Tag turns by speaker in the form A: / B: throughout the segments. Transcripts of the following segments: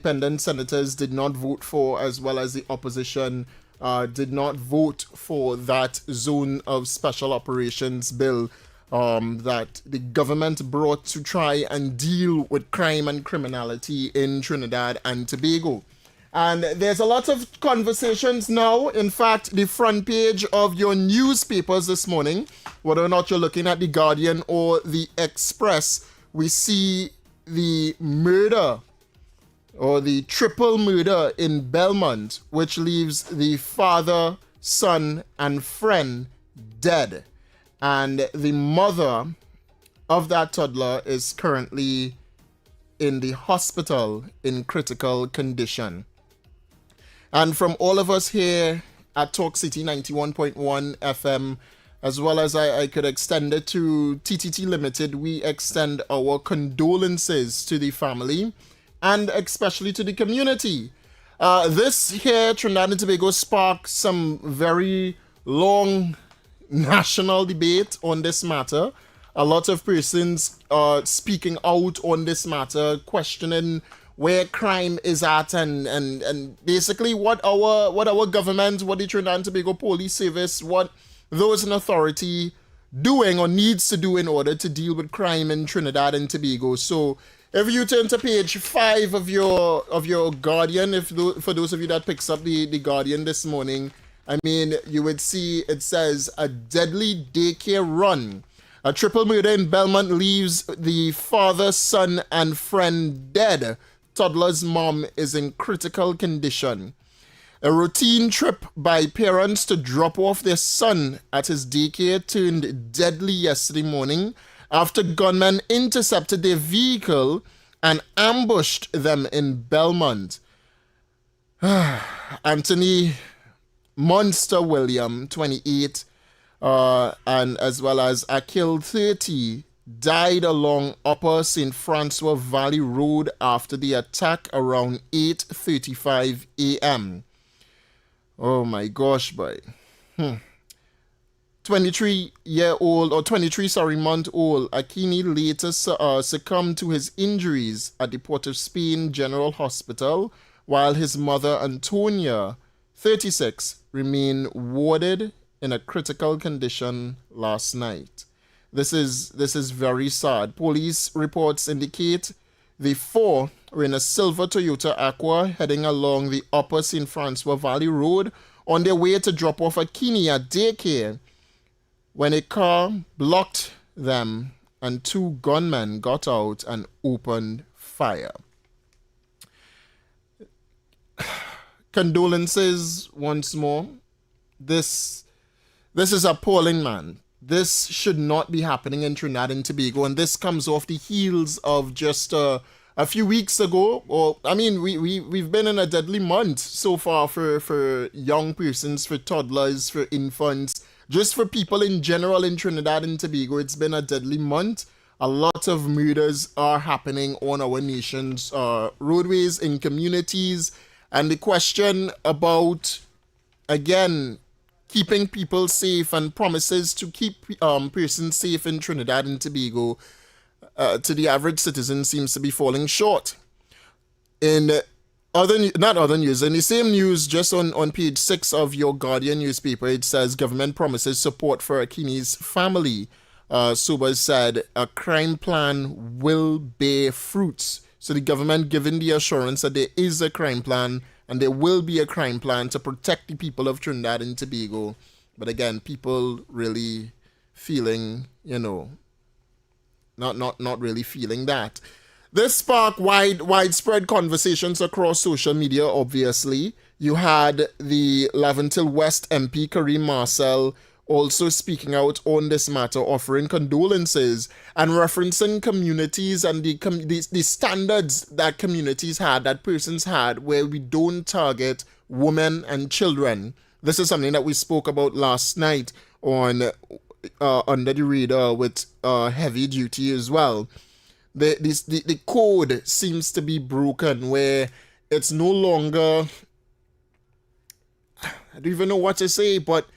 A: independent senators did not vote for, as well as the opposition did not vote for that zone of special operations bill that the government brought to try and deal with crime and criminality in Trinidad and Tobago. And there's a lot of conversations now. In fact, the front page of your newspapers this morning, whether or not you're looking at the Guardian or the Express, we see the murder or the triple murder in Belmont, which leaves the father, son, and friend dead. And the mother of that toddler is currently in the hospital in critical condition. And from all of us here at Talk City 91.1 FM, as well as I could extend it to TTT Limited, we extend our condolences to the family and especially to the community. This here, Trinidad and Tobago, sparked some very long national debate on this matter. A lot of persons speaking out on this matter, questioning where crime is at and basically what our government, what the Trinidad and Tobago Police Service, what those in authority doing or needs to do in order to deal with crime in Trinidad and Tobago. So if you turn to page 5 of your Guardian, for those of you that picks up the Guardian this morning, I mean, you would see it says a deadly daycare run. A triple murder in Belmont leaves the father, son, and friend dead. Toddler's mom is in critical condition. A routine trip by parents to drop off their son at his daycare turned deadly yesterday morning after gunmen intercepted their vehicle and ambushed them in Belmont. Anthony Monster William, 28, and as well as Akil, 30, died along Upper St. Francois Valley Road after the attack around 8:35 a.m. Oh my gosh, boy. 23-month-old Akini later succumbed to his injuries at the Port of Spain General Hospital, while his mother, Antonia, 36, remained warded in a critical condition last night. This is very sad. Police reports indicate the four were in a silver Toyota Aqua heading along the Upper St. Francois Valley Road on their way to drop off Akini at daycare when a car blocked them and two gunmen got out and opened fire. Condolences once more. This is appalling, man. This should not be happening in Trinidad and Tobago, and this comes off the heels of just a few weeks ago. Or I mean, we've been in a deadly month so far for young persons, for toddlers, for infants, just for people in general in Trinidad and Tobago. It's been a deadly month. A lot of murders are happening on our nation's roadways, in communities, and the question about, again, keeping people safe and promises to keep persons safe in Trinidad and Tobago to the average citizen seems to be falling short. In in the same news, just on page 6 of your Guardian newspaper, it says government promises support for Akini's family. Sobers said a crime plan will bear fruits. So the government giving the assurance that there is a crime plan and there will be a crime plan to protect the people of Trinidad and Tobago. But again, people really feeling, not really feeling that. This sparked widespread conversations across social media, obviously. You had the Laventille West MP, Kareem Marcel, also speaking out on this matter, offering condolences and referencing communities and the standards that communities had, that persons had, where we don't target women and children. This is something that we spoke about last night on Under the Radar with Heavy Duty as well. The code seems to be broken, where it's no longer, I don't even know what to say, but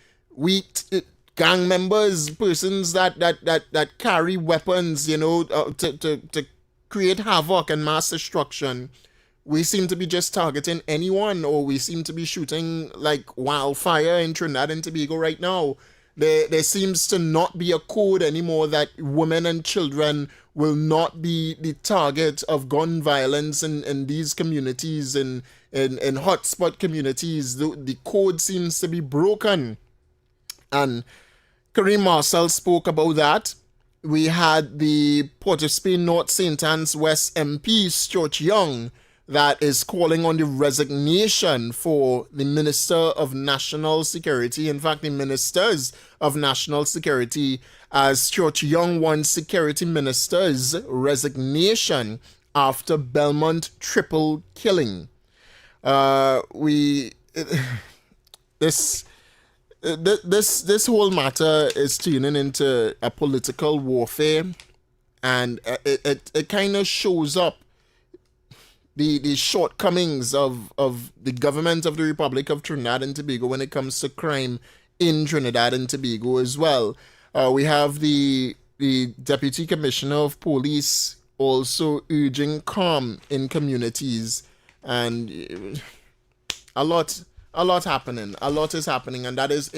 A: gang members, persons that carry weapons, to create havoc and mass destruction, we seem to be just targeting anyone, or we seem to be shooting like wildfire in Trinidad and Tobago right now. There seems to not be a code anymore that women and children will not be the target of gun violence in these communities, in hotspot communities. The code seems to be broken. And Kareem Marcel spoke about that. We had the Port of Spain North St. Anne's West MP, Stuart Young, that is calling on the resignation for the Minister of National Security. In fact, the Ministers of National Security, as Stuart Young wants security ministers' resignation after Belmont triple killing. This whole matter is turning into a political warfare, and it kind of shows up the shortcomings of the government of the Republic of Trinidad and Tobago when it comes to crime in Trinidad and Tobago as well. We have the Deputy Commissioner of Police also urging calm in communities, and a lot happening. A lot is happening, and that is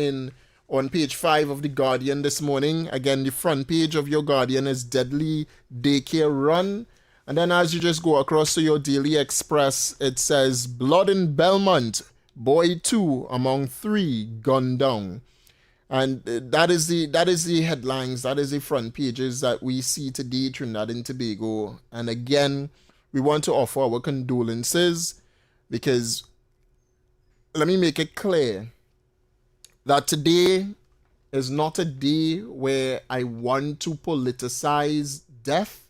A: on page 5 of The Guardian this morning. Again, the front page of your Guardian is deadly daycare run. And then as you just go across to your Daily Express, it says, blood in Belmont, boy 2 among 3 gunned down. And that is the headlines, that is the front pages that we see today, Trinidad and Tobago. And again, we want to offer our condolences, because let me make it clear that today is not a day where I want to politicize death.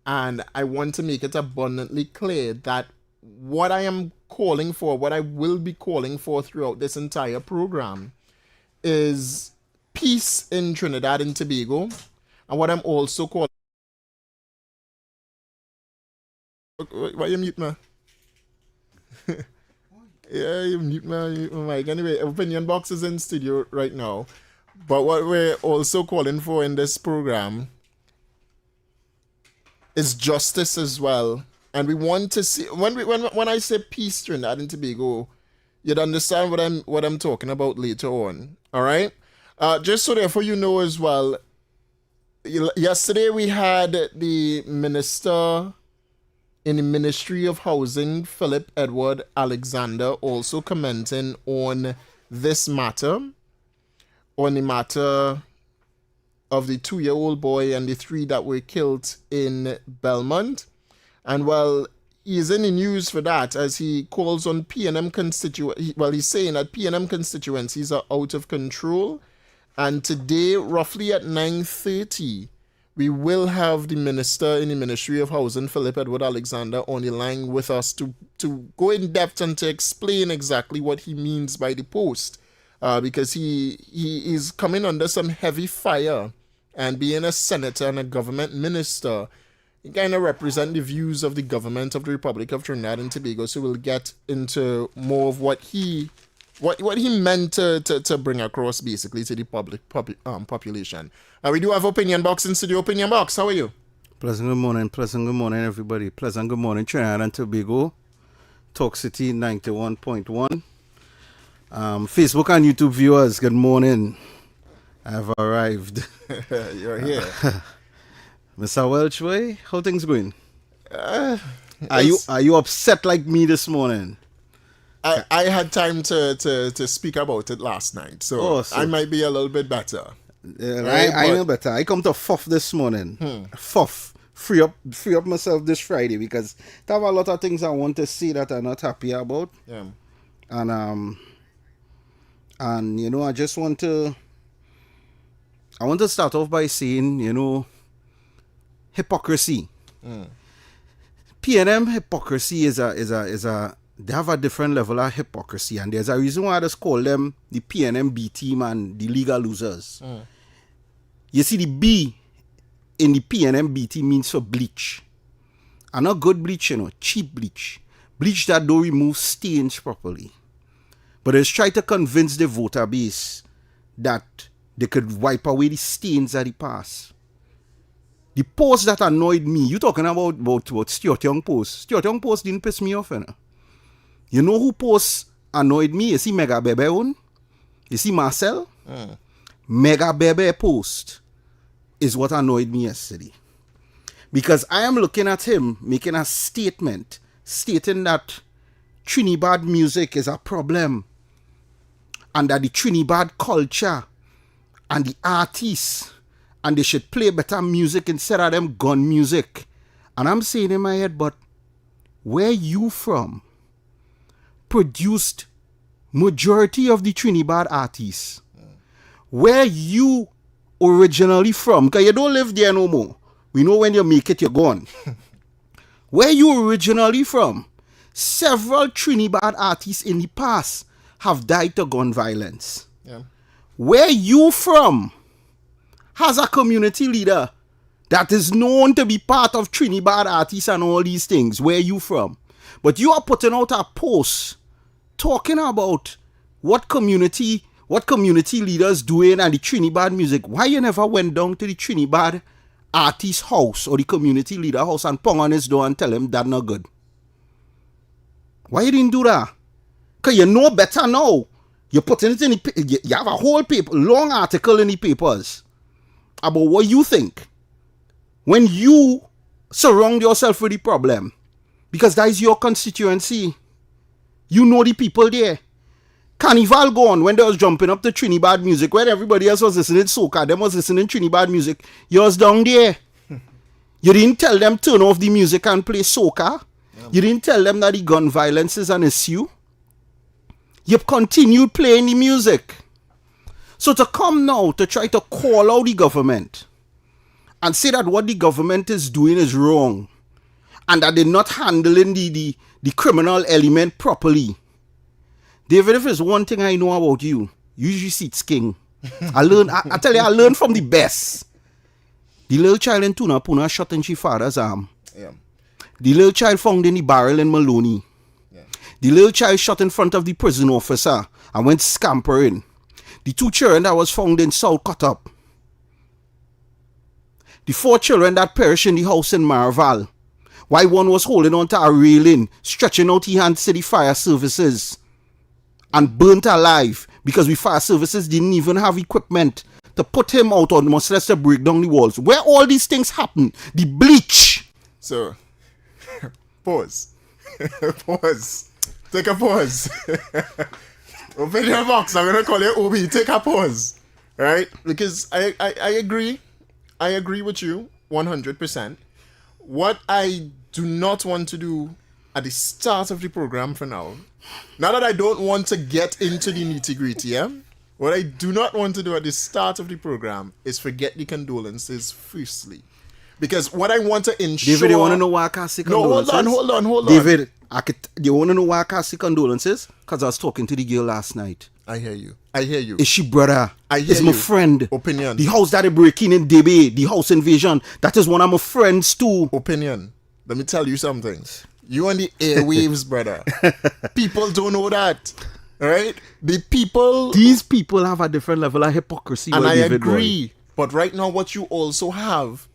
A: And I want to make it abundantly clear that what I am calling for, what I will be calling for throughout this entire program, is peace in Trinidad and Tobago. And what I'm also calling... Why you mute me? Yeah, you mute my mic. Anyway, opinion box is in studio right now. But what we're also calling for in this program is justice as well. And we want to see, when I say peace Trinidad and Tobago, you'd understand what I'm talking about later on. All right? Just so therefore you know as well, yesterday we had the minister in the Ministry of Housing, Philip Edward Alexander, also commenting on this matter, on the matter of the 2-year-old boy and the 3 that were killed in Belmont. And well, he is in the news for that, as he calls on PNM constituencies. Well, he's saying that PNM constituencies are out of control. And today, roughly at 9:30, we will have the minister in the Ministry of Housing, Philip Edward Alexander, on the line with us to go in depth and to explain exactly what he means by the post. Because he is coming under some heavy fire. And being a senator and a government minister, he kind of represent the views of the government of the Republic of Trinidad and Tobago. So we'll get into more of what he meant to bring across basically to the population. We do have Opinion Box in studio. Opinion Box, how are you?
B: Pleasant good morning everybody. Pleasant good morning Trinidad and Tobago. Talk City 91.1. Facebook and YouTube viewers, good morning. I've arrived.
A: You're here.
B: Mr. Welch, how things going? Are you upset like me this morning?
A: I had time to speak about it last night, so I might be a little bit better.
B: Right? I know better. I come to fuff this morning. Fuff. Free up myself this Friday, because I have a lot of things I want to see that I'm not happy about.
A: Yeah.
B: And you know, I just want to start off by saying, you know, hypocrisy. PNM hypocrisy is a they have a different level of hypocrisy, and there's a reason why I just call them the PNM B team and the legal losers. You see, the B in the PNM B team means for bleach. And not good bleach, you know, cheap bleach. Bleach that don't remove stains properly. But it's try to convince the voter base that they could wipe away the stains of the past. The post that annoyed me, you talking about Stuart Young post. Stuart Young post didn't piss me off, you know. You know who post annoyed me? You see Mega Bebe on? You see Marcel? Mega Bebe post is what annoyed me yesterday. Because I am looking at him making a statement stating that Trinidad music is a problem and that the Trinidad culture and the artists and they should play better music instead of them gun music. And I'm saying in my head, but where you from produced majority of the Trinidad artists? Where you originally from? Because you don't live there no more. We know when you make it, you're gone. Where you originally from? Several Trinidad artists in the past have died to gun violence.
A: Yeah.
B: Where you from has a community leader that is known to be part of Trinidad artists and all these things. Where you from? But you are putting out a post talking about what community leaders doing and the Trinidad music. Why you never went down to the Trinidad artist house or the community leader house and pong on his door and tell him that not good? Why you didn't do that? Because you know better now. You're putting it in the... You have a whole paper, long article in the papers about what you think when you surround yourself with the problem. Because that is your constituency. You know the people there. Carnival go on when they was jumping up to Trinidad music, when everybody else was listening soca, them was listening Trinidad music. You was down there. You didn't tell them turn off the music and play soca. You didn't tell them that the gun violence is an issue. You continued playing the music. So to come now to try to call out the government and say that what the government is doing is wrong and that they're not handling the criminal element properly. David, if there's one thing I know about you, you usually sit king. I tell you, I learned from the best. The little child in Tuna Puna shot in her father's arm.
A: Yeah.
B: The little child found in the barrel in Maloney. Yeah. The little child shot in front of the prison officer and went scampering. The 2 children that was found in South cut up. The 4 children that perished in the house in Marval. Why one was holding on to a railing, stretching out his hands to the fire services and burnt alive because we fire services didn't even have equipment to put him out on much less to break down the walls. Where all these things happen, the bleach.
A: So, pause. Pause. Take a pause. Open your box. I'm going to call you Obi. Take a pause. Right? Because I agree. I agree with you 100%. What I do not want to do at the start of the program for now, not that I don't want to get into the nitty-gritty, yeah? What I do not want to do at the start of the program is forget the condolences firstly. Because what I want to ensure...
B: David, you want to know why I can't say condolences?
A: No, hold on.
B: David, you want to know why I can't say condolences? Because I was talking to the girl last night.
A: I hear you.
B: Is she brother?
A: I hear
B: It's my friend.
A: Opinion.
B: The house that they breaking in DB, the house invasion, that is one of my friends too.
A: Opinion. Let me tell you something. You on the airwaves, brother. People don't know that. Right? These people have a different level of hypocrisy. And I agree. But right now what you also have,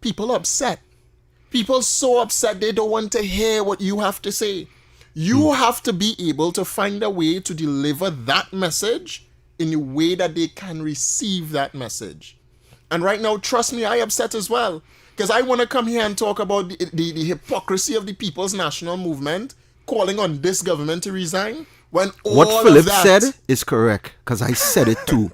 A: people upset. People so upset they don't want to hear what you have to say. You have to be able to find a way to deliver that message in a way that they can receive that message. And right now, trust me, I upset as well. Because I want to come here and talk about the hypocrisy of the People's National Movement calling on this government to resign. When all
B: what Philip
A: said
B: is correct, because I said it too.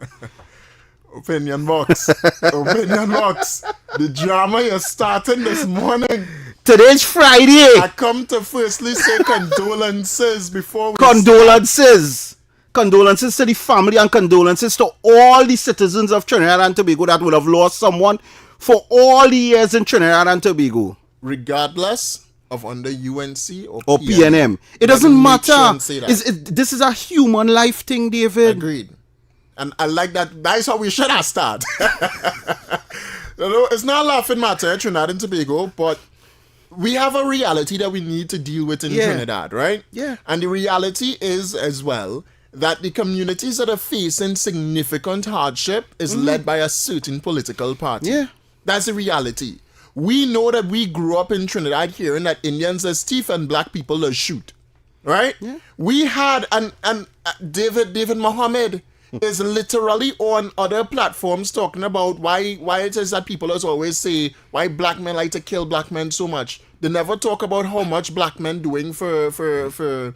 A: Opinion box. Opinion box. The drama you're starting this morning.
B: Today's Friday.
A: I come to firstly say condolences before we
B: Condolences to the family and condolences to all the citizens of Trinidad and Tobago that would have lost someone for all the years in Trinidad and Tobago.
A: Regardless of under UNC or
B: PNM. It doesn't matter. This is a human life thing, David.
A: Agreed. And I like that. That's how we should have started. It's not a laughing matter, Trinidad and Tobago, but we have a reality that we need to deal with in Trinidad, right?
B: Yeah.
A: And the reality is as well that the communities that are facing significant hardship is led by a certain political party.
B: Yeah.
A: That's the reality. We know that we grew up in Trinidad hearing that Indians are thief and black people are shoot. Right?
B: Yeah.
A: We had and David Mohammed is literally on other platforms talking about why it is that people always say why black men like to kill black men so much. They never talk about how much black men doing for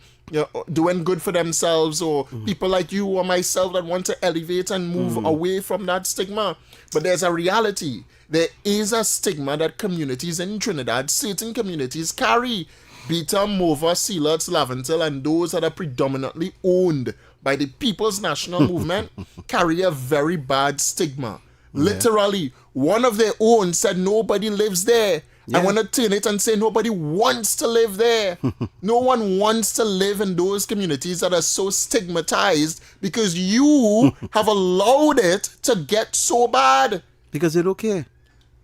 A: doing good for themselves, or people like you or myself that want to elevate and move away from that stigma. But there's a reality. There is a stigma that communities in Trinidad, certain communities carry. Beta, Mova, Sealarts, Laventil, and those that are predominantly owned by the People's National Movement carry a very bad stigma. Yeah. Literally, one of their own said nobody lives there. Yeah. I want to turn it and say nobody wants to live there. No one wants to live in those communities that are so stigmatized because you have allowed it to get so bad.
B: Because they don't care.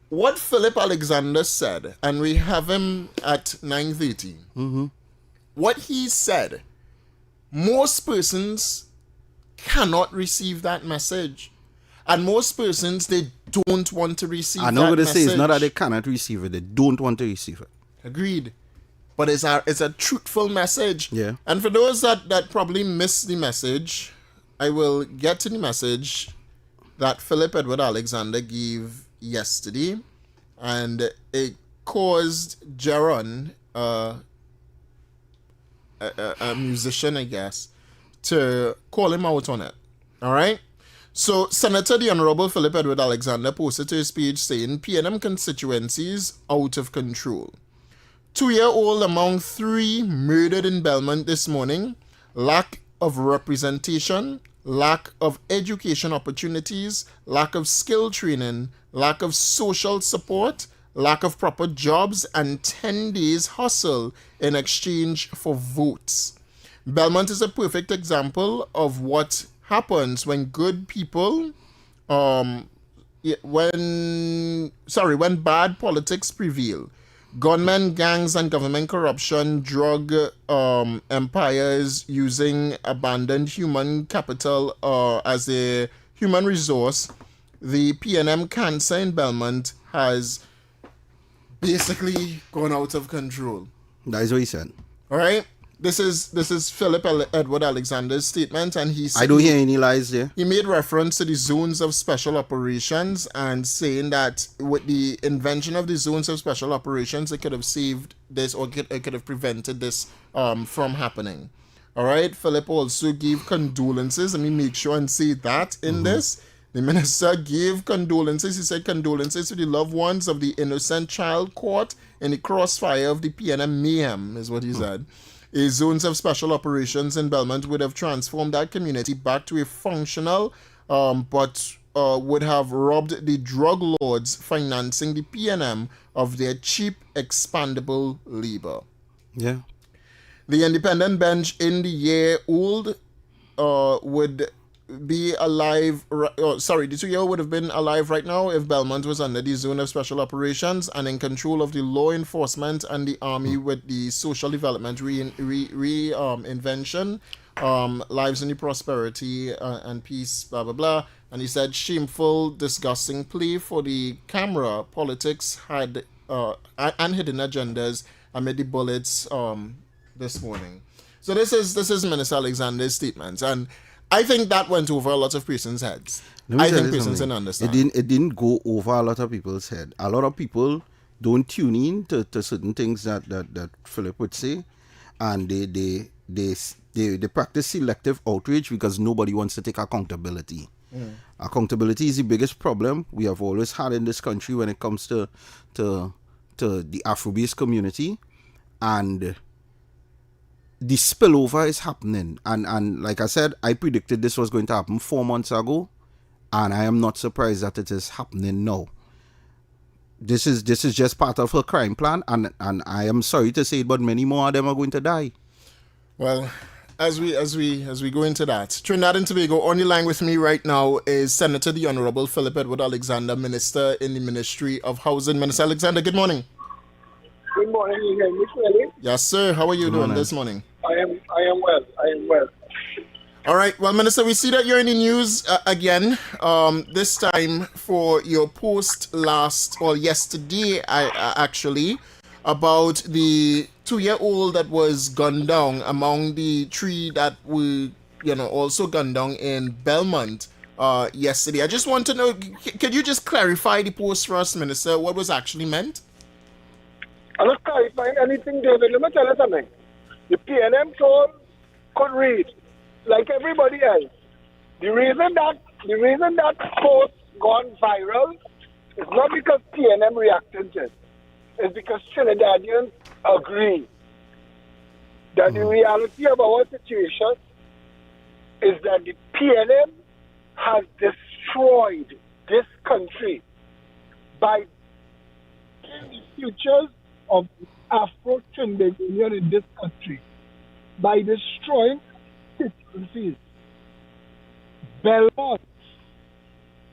A: What Philip Alexander said, and we have him at 9:30.
B: Mm-hmm.
A: What he said, most persons cannot receive that message. And most persons, they don't want to receive that message.
B: I'm not going to say it's not that they cannot receive it. They don't want to receive it.
A: Agreed. But it's a truthful message.
B: Yeah.
A: And for those that probably missed the message, I will get to the message that Philip Edward Alexander gave yesterday, and it caused Jaron, a musician, I guess, to call him out on it. All right? So, Senator the Honorable Philip Edward Alexander posted to his page saying, PNM constituencies out of control. 2-year-old among 3 murdered in Belmont this morning. Lack of representation, lack of education opportunities, lack of skill training, lack of social support, lack of proper jobs, and 10 days hustle in exchange for votes. Belmont is a perfect example of what happens when good people, when bad politics prevail. Gunmen, gangs, and government corruption, drug empires using abandoned human capital as a human resource. The PNM cancer in Belmont has basically gone out of control.
B: That is what he said.
A: All right? This is Philip Edward Alexander's statement, and he said,
B: I don't hear any lies there.
A: He made reference to the zones of special operations and saying that with the invention of the zones of special operations, it could have saved this, or it could have prevented this from happening. All right. Philip also gave condolences. Let me make sure and say that in this. The minister gave condolences. He said condolences to the loved ones of the innocent child caught in the crossfire of the PNM mayhem, is what he said. A zones of special operations in Belmont would have transformed that community back to a functional, but would have robbed the drug lords financing the PNM of their cheap, expandable labor.
B: Yeah. The
A: independent bench in the year-old would be alive, the 2-year-old would have been alive right now if Belmont was under the zone of special operations and in control of the law enforcement and the army with the social development invention, lives in the prosperity and peace, blah, blah, blah. And he said, shameful, disgusting play for the camera. Politics had and hidden agendas amid the bullets this morning. So this is Minister Alexander's statement, and I think that went over a lot of persons' heads. I think persons didn't understand.
B: It didn't go over a lot of people's head. A lot of people don't tune in to certain things that Philip would say, and they practice selective outrage because nobody wants to take accountability. Accountability is the biggest problem we have always had in this country when it comes to the Afro-based community, and the spillover is happening, and like I said, I predicted this was going to happen 4 months ago, and I am not surprised that it is happening now. This is just part of her crime plan, and I am sorry to say it, but many more of them are going to die.
A: Well, as we go into that, Trinidad and Tobago, on the line with me right now is Senator the Honorable Philip Edward Alexander, Minister in the Ministry of Housing. Minister Alexander, good morning.
C: Good morning, you hear me clearly?
A: Yes, sir. How are you doing this morning?
C: I am well.
A: All right. Well, Minister, we see that you're in the news again. This time for your post yesterday, actually, about the 2-year-old that was gunned down among the 3 that were, also gunned down in Belmont yesterday. I just want to know, can you just clarify the post for us, Minister, what was actually meant?
C: I'm not clarifying anything, David. Let me tell you something. The PNM told could read like everybody else. The reason that post gone viral is not because PNM reacted to it. It's because Trinidadians agree that the reality of our situation is that the PNM has destroyed this country by the futures of Afro-Trinidadian in this country by destroying constituencies. Belmont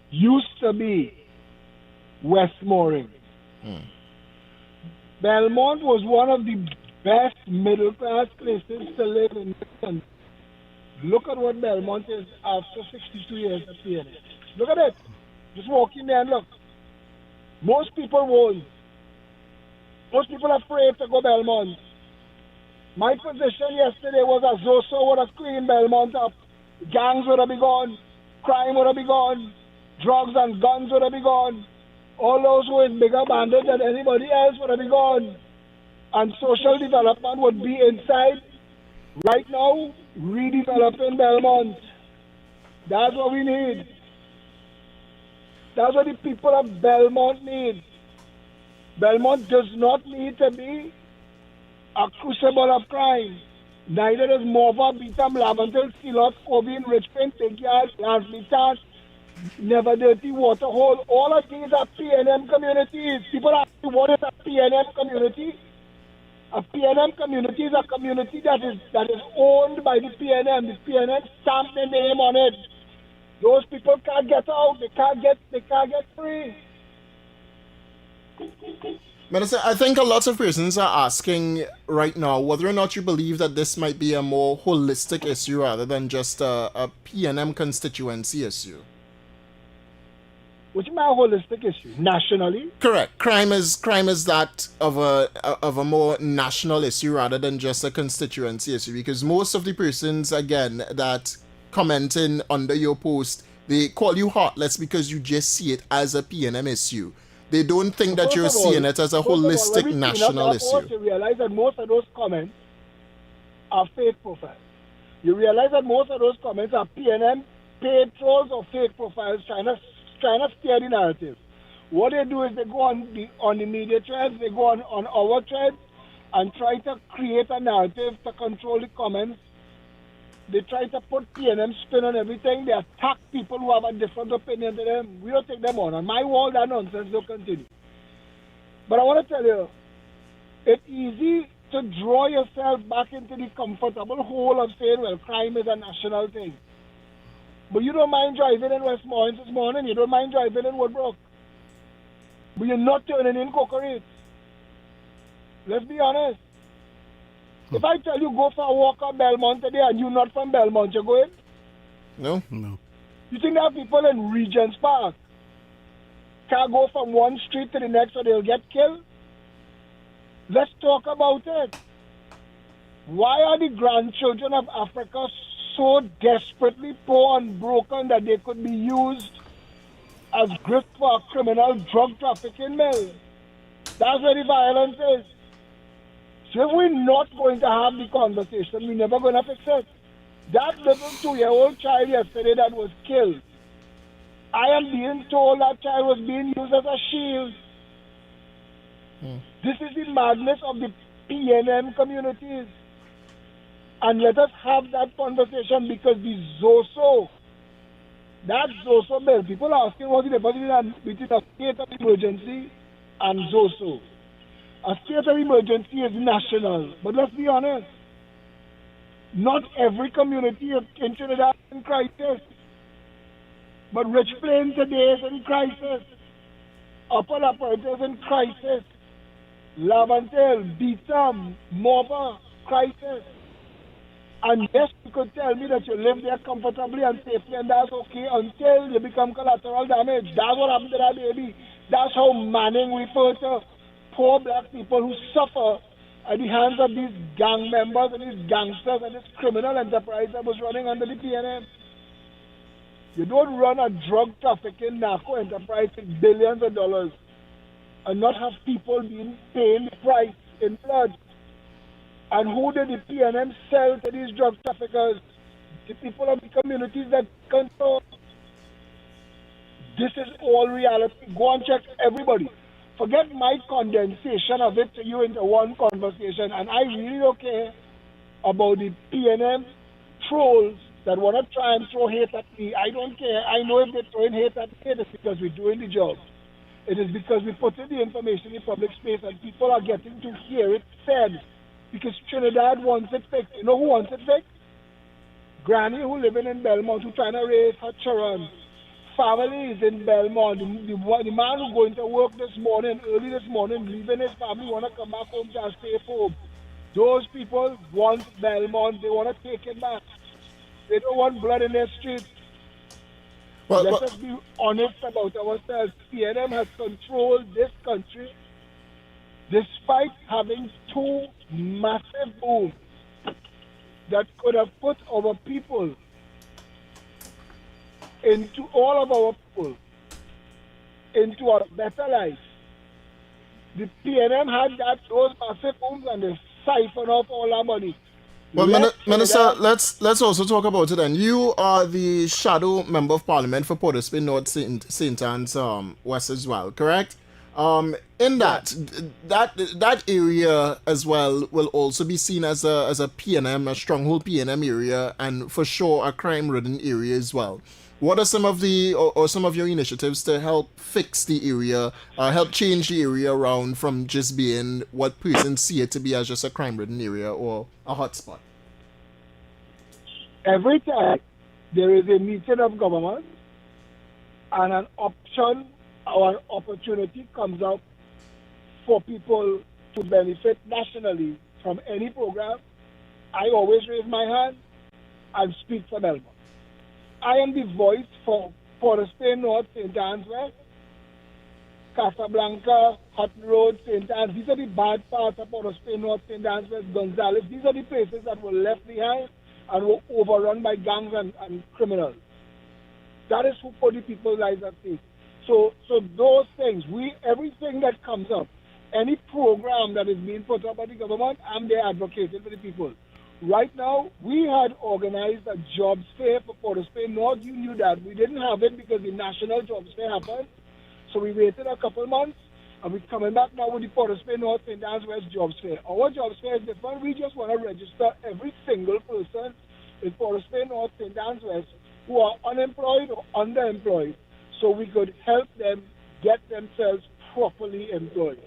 C: used to be Westmoreland. Belmont was one of the best middle-class places to live in this country. Look at what Belmont is after 62 years of PNM. Look at it. Just walk in there and look. Most people won't. Most people are afraid to go Belmont. My position yesterday was that Zoso would have cleaned Belmont up. Gangs would have been gone. Crime would have been gone. Drugs and guns would have been gone. All those who is bigger bandits than anybody else would have been gone. And social development would be inside. Right now, redeveloping Belmont. That's what we need. That's what the people of Belmont need. Belmont does not need to be a crucible of crime. Neither does Mova, Beetham, Lavantil, Silot, Cobin, Richmond, Pigyard, Lansmitas, Never Dirty, Waterhole. All of these are PNM communities. People ask me, what is a PNM community? A PNM community is a community that is owned by the PNM. The PNM stamped their name on it. Those people can't get out. They can't get free.
A: Minister, I think a lot of persons are asking right now whether or not you believe that this might be a more holistic issue rather than just a PNM constituency issue.
C: Which is a holistic issue nationally.
A: Correct. Crime is that of a more national issue rather than just a constituency issue, because most of the persons again that commenting under your post, they call you heartless because you just see it as a PNM issue. They don't think that you're seeing it as a holistic national issue.
C: You realize that most of those comments are fake profiles. You realize that most of those comments are PNM paid trolls or fake profiles trying to steer the narrative. What they do is they go on the media threads, they go on our threads and try to create a narrative to control the comments. They try to put PNM spin on everything. They attack people who have a different opinion to them. We don't take them on. On my wall, that nonsense will continue. But I want to tell you, it's easy to draw yourself back into the comfortable hole of saying, well, crime is a national thing. But you don't mind driving in Westmoreland this morning. You don't mind driving in Woodbrook. But you're not turning in cocoa. Let's be honest. If I tell you go for a walk on Belmont today and you're not from Belmont, you going?
A: No.
C: You think there are people in Regents Park can't go from one street to the next or they'll get killed? Let's talk about it. Why are the grandchildren of Africa so desperately poor and broken that they could be used as grist for a criminal drug trafficking mill? That's where the violence is. So if we're not going to have the conversation, we're never going to fix it. That little 2-year-old child yesterday that was killed, I am being told that child was being used as a shield. This is the madness of the PNM communities. And let us have that conversation, because the Zoso, that Zoso bill, people are asking what's the difference between a state of emergency and Zoso. A state of emergency is national, but let's be honest, not every community in Trinidad is in crisis. But Rich Plain today is in crisis. Upper Laporte is in crisis. Lavantel, Beetham, Mova, crisis. And yes, you could tell me that you live there comfortably and safely, and that's okay until you become collateral damage. That's what happened to that baby. That's how Manning referred to poor black people who suffer at the hands of these gang members and these gangsters and this criminal enterprise that was running under the PNM. You don't run a drug trafficking narco enterprise with billions of dollars and not have people being paying the price in blood. And who did the PNM sell to these drug traffickers? The people of the communities that control. This is all reality. Go and check everybody. Forget my condensation of it to you into one conversation. And I really don't care about the PNM trolls that want to try and throw hate at me. I don't care. I know if they're throwing hate at me, it's because we're doing the job. It is because we put in the information in public space and people are getting to hear it said. Because Trinidad wants it fixed. You know who wants it fixed? Granny who living in Belmont who trying to raise her children. Family is in Belmont. The man who going to work this morning, early this morning, leaving his family, want to come back home to a safe home. Those people want Belmont. They want to take it back. They don't want blood in their streets. Let us be honest about ourselves. PNM has controlled this country despite having two massive booms that could have put our people into all of our people into a better life. The PNM had those massive booms and they siphoned off all our money.
A: Well, Minister, let's also talk about it then. You are the shadow member of parliament for Port of Spain North St. Anne's West as well, correct? In that area as well will also be seen as a PNM, a stronghold PNM area, and for sure a crime-ridden area as well. What are some of the or some of your initiatives to help fix the area, help change the area around from just being what persons see it to be as just a crime-ridden area or a hotspot?
C: Every time there is a meeting of government and an option or an opportunity comes up for people to benefit nationally from any program, I always raise my hand and speak for Belmont. I am the voice for Port of Spain North, St. Anne's West, Casablanca, Hutton Road, St. Anne's. These are the bad parts of Port of Spain North, St. Anne's West, Gonzales. These are the places that were left behind and were overrun by gangs and criminals. That is who put the people's lives at stake. So those things, everything that comes up, any program that is being put up by the government, I'm there advocating for the people. Right now, we had organized a jobs fair for Port of Spain North. You knew that. We didn't have it because the national jobs fair happened. So we waited a couple months, and we're coming back now with the Port of Spain North St. Anne's West jobs fair. Our jobs fair is different. We just want to register every single person in Port of Spain North St. Anne's West who are unemployed or underemployed, so we could help them get themselves properly employed.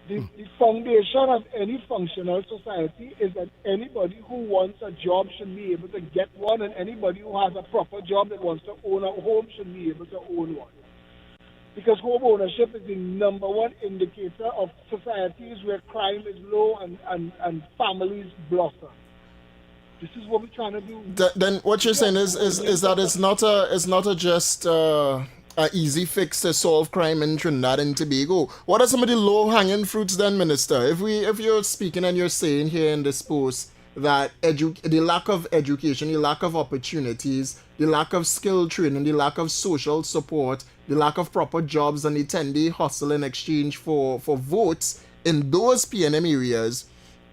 C: The foundation of any functional society is that anybody who wants a job should be able to get one, and anybody who has a proper job that wants to own a home should be able to own one. Because home ownership is the number one indicator of societies where crime is low and families blossom. This is what we're trying to do.
A: Then what you're saying is that it's not a just an easy fix to solve crime in Trinidad and Tobago. What are some of the low-hanging fruits then, Minister? If you're speaking and you're saying here in this post that the lack of education, the lack of opportunities, the lack of skill training, the lack of social support, the lack of proper jobs and the 10-day hustle in exchange for votes in those PNM areas,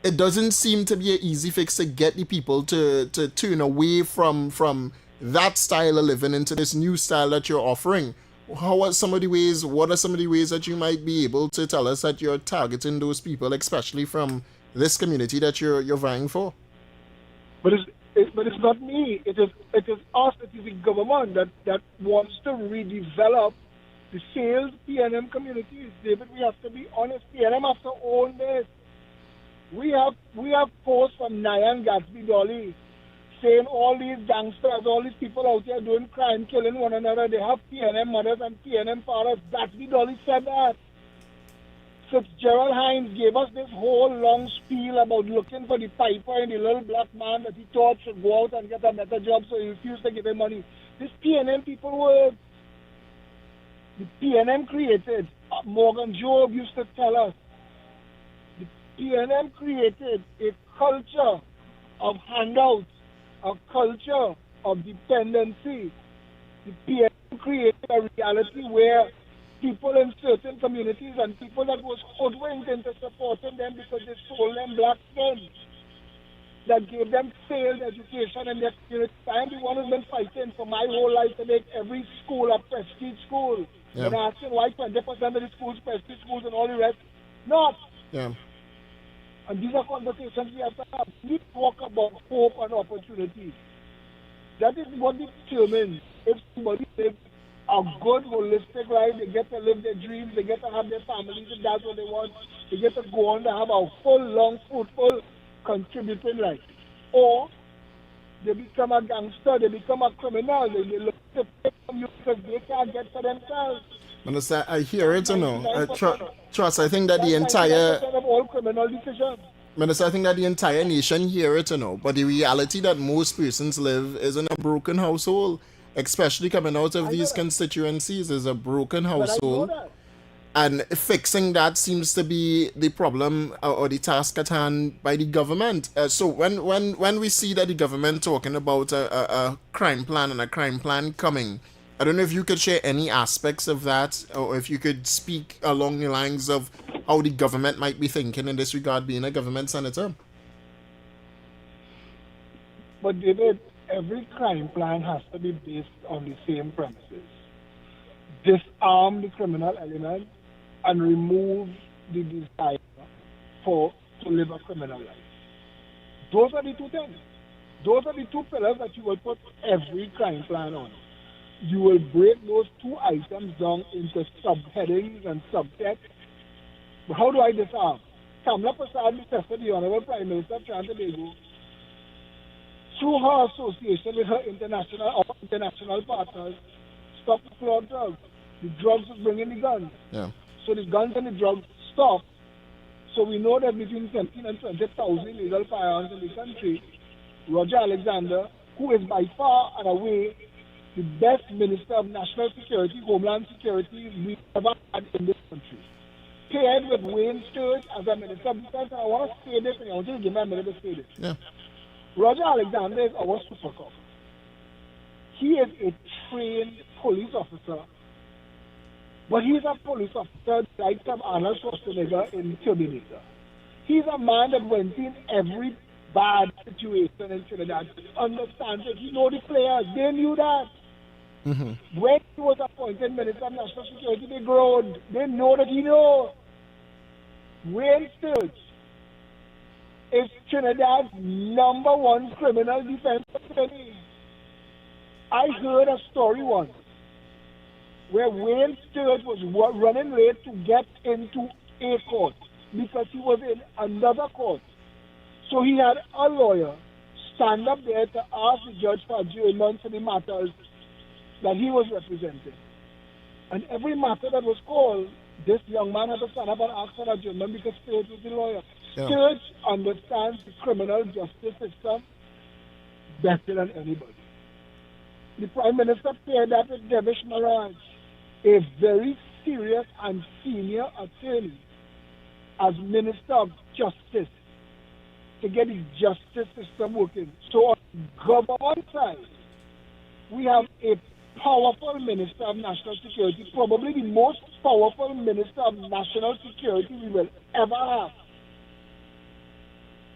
A: it doesn't seem to be an easy fix to get the people to turn away from that style of living into this new style that you're offering. What are some of the ways that you might be able to tell us that you're targeting those people, especially from this community that you're vying for?
C: But it's not me. It is us. It is the government that wants to redevelop the failed PNM communities. David, we have to be honest. PNM has to own this. We have posts from Nyan Gatsby Dolly saying all these gangsters, all these people out there doing crime, killing one another, they have PNM mothers and PNM fathers. Gatsby Dolly said that. Fitzgerald Hines gave us this whole long spiel about looking for the piper and the little black man that he thought should go out and get a better job, so he refused to give him money. This PNM people were, the PNM created, Morgan Job used to tell us, the PNM created a culture of handouts, a culture of dependency. The PNM created a reality where people in certain communities and people that was hoodwinked into supporting them because they sold them black skin, that gave them failed education in their community. I am the one who's been fighting for my whole life to make every school a prestige school.
A: Yeah.
C: And asking why 20% of the schools, prestige schools, and all the rest, not.
A: Yeah.
C: And these are conversations we have to have. We talk about hope and opportunity. That is what determines if somebody lives a good, holistic life, they get to live their dreams, they get to have their families, if that's what they want, they get to go on to have a full, long, fruitful, contributing life. Or they become a gangster, they become a criminal, they look to take from you because they can't get for themselves.
A: Minister, I hear it, you know.
C: 99%.
A: Trust, I think that the
C: That's
A: entire
C: 99% of all criminal decisions.
A: Minister, I think that the entire nation hear it, you know. But the reality that most persons live is in a broken household, especially coming out of these constituencies, is a broken
C: But I know
A: household.
C: that.
A: And fixing that seems to be the problem or the task at hand by the government. So when we see that the government talking about a crime plan and a crime plan coming, I don't know if you could share any aspects of that, or if you could speak along the lines of how the government might be thinking in this regard, being a government senator.
C: But David, every crime plan has to be based on the same premises. Disarm the criminal element and remove the desire to live a criminal life. Those are the two things. Those are the two pillars that you will put every crime plan on. You will break those two items down into subheadings and subtext. But how do I disarm? Kamla Prasad requested the Honorable Prime Minister of Trinidad and Tobago, through her association with her international partners, stop the flow of drugs. The drugs was bringing the guns.
A: Yeah.
C: So the guns and the drugs stop. So we know that between 17 and 20,000 illegal firearms in the country, Roger Alexander, who is by far and away the best Minister of National Security, Homeland Security we ever had in this country, paired with Wayne Sturge as a Minister of Defense. And I want to say this, and I want you to give me a minute to say this.
A: Yeah.
C: Roger Alexander is our super cop. He is a trained police officer, but he's a police officer like some Arnold Schwarzenegger in Terminator. He's a man that went in every bad situation in Trinidad. He understands it. He knows the players. They knew that.
A: Mm-hmm.
C: When he was appointed Minister of National Security, they groaned. They know that he knows. Wayne Sturge is Trinidad's #1 criminal defense attorney. I heard a story once where Wayne Sturge was running late to get into a court because he was in another court. So he had a lawyer stand up there to ask the judge for adjournment for the matters that he was representing. And every matter that was called, this young man had to stand up and ask for adjournment because Sturge was the lawyer.
A: Yeah.
C: Sturge understands the criminal justice system better than anybody. The Prime Minister paired that with Devish Maharaj, a very serious and senior attorney, as Minister of Justice, to get the justice system working. So on the government side, we have a powerful Minister of National Security, probably the most powerful Minister of National Security we will ever have,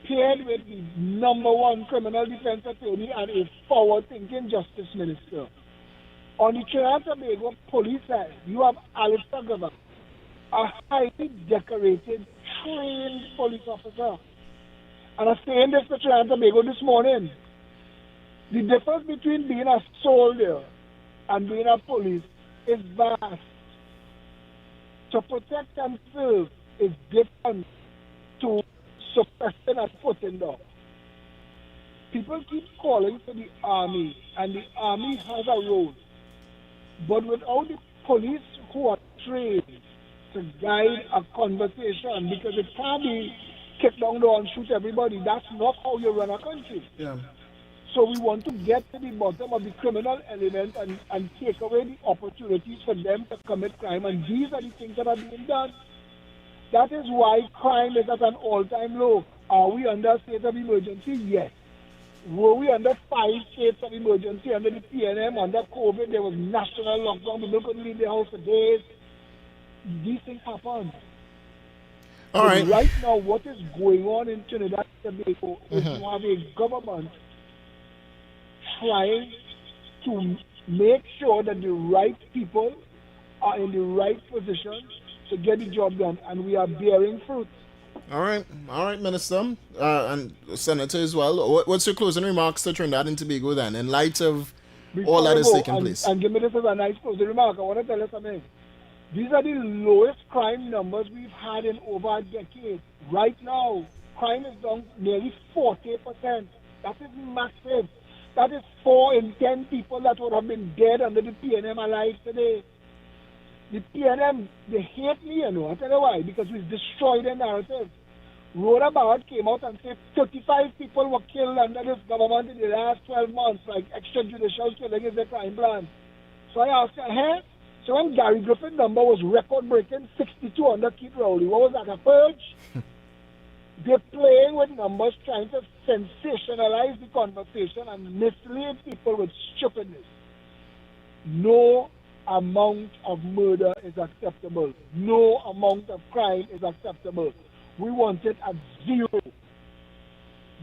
C: paired with the #1 criminal defense attorney and a forward-thinking justice minister. On the Trinidad and Tobago police side, you have Alistair Glover, a highly decorated, trained police officer. And I'm saying this to Trinidad and Tobago this morning. The difference between being a soldier and being a police is vast. To protect and serve is different to suppressing and putting down. People keep calling for the army, and the army has a role. But without the police who are trained, to guide a conversation, because it can't be kick down the door and shoot everybody. That's not how you run a country.
A: Yeah.
C: So we want to get to the bottom of the criminal element and take away the opportunities for them to commit crime. And these are the things that are being done. That is why crime is at an all-time low. Are we under a state of emergency? Yes. Were we under 5 states of emergency under the PNM, under COVID? There was national lockdown. People couldn't leave their house for days. These things happen.
A: All right.
C: Right now, what is going on in Trinidad and Tobago is you have a government trying to make sure that the right people are in the right position to get the job done, and we are bearing fruit.
A: All right, Minister, and Senator as well. What's your closing remarks to Trinidad and Tobago then, in light of all that is taking place?
C: And give me this as a nice closing remark. I want to tell you something. These are the lowest crime numbers we've had in over a decade. Right now, crime is down nearly 40%. That is massive. That is 4 in 10 people that would have been dead under the PNM alive today. The PNM, they hate me, you know. I tell you why. Because we've destroyed their narrative. Rhoda Barrett came out and said 35 people were killed under this government in the last 12 months, like extrajudicial killing is the crime plan. So I asked her, hey? So when Gary Griffith's number was record-breaking, 62 under Keith Rowley, what was that, a purge? They're playing with numbers, trying to sensationalize the conversation and mislead people with stupidness. No amount of murder is acceptable. No amount of crime is acceptable. We want it at 0.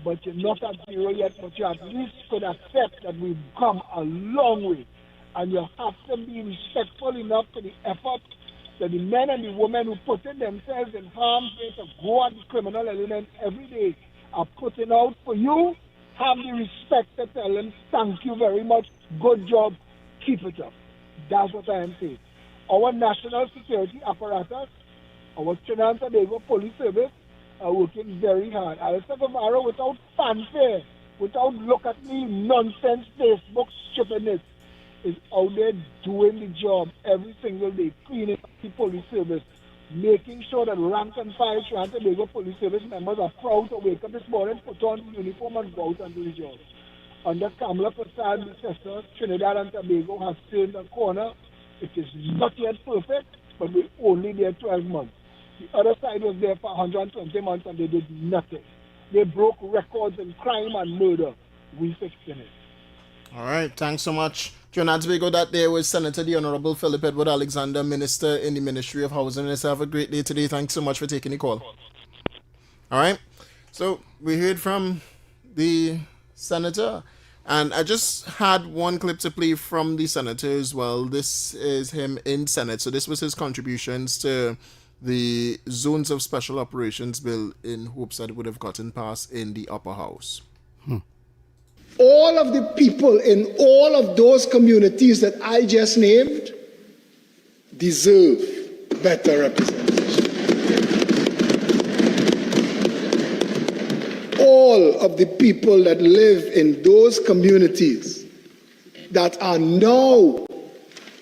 C: But you're not at 0 yet, but you at least could accept that we've come a long way. And you have to be respectful enough to the effort that the men and the women who put themselves in harm's way to go at the criminal element every day are putting out for you. Have the respect to tell them, thank you very much, good job, keep it up. That's what I am saying. Our national security apparatus, our Trinidad and Tobago Police Service are working very hard. Alistair Guevara, without fanfare, without look at me, nonsense, Facebook stupidness, is out there doing the job every single day, cleaning up the police service, making sure that rank and file Trinidad and Tobago Police Service members are proud to wake up this morning, put on the uniform and go out and do the job. Under Kamala Prasad, the sister, Trinidad and Tobago has turned a corner. It is not yet perfect, but we're only there 12 months. The other side was there for 120 months and they did nothing. They broke records in crime and murder. We fixed it.
A: All right, thanks so much. Trinidad and Tobago, that there was Senator the Honorable Philip Edward Alexander, Minister in the Ministry of Housing. Let's have a great day today. Thanks so much for taking the call. All right, so we heard from the Senator, and I just had one clip to play from the Senator as well. This is him in Senate. So this was his contributions to the Zones of Special Operations Bill in hopes that it would have gotten passed in the upper house.
D: All of the people in all of those communities that I just named deserve better representation. All of the people that live in those communities that are now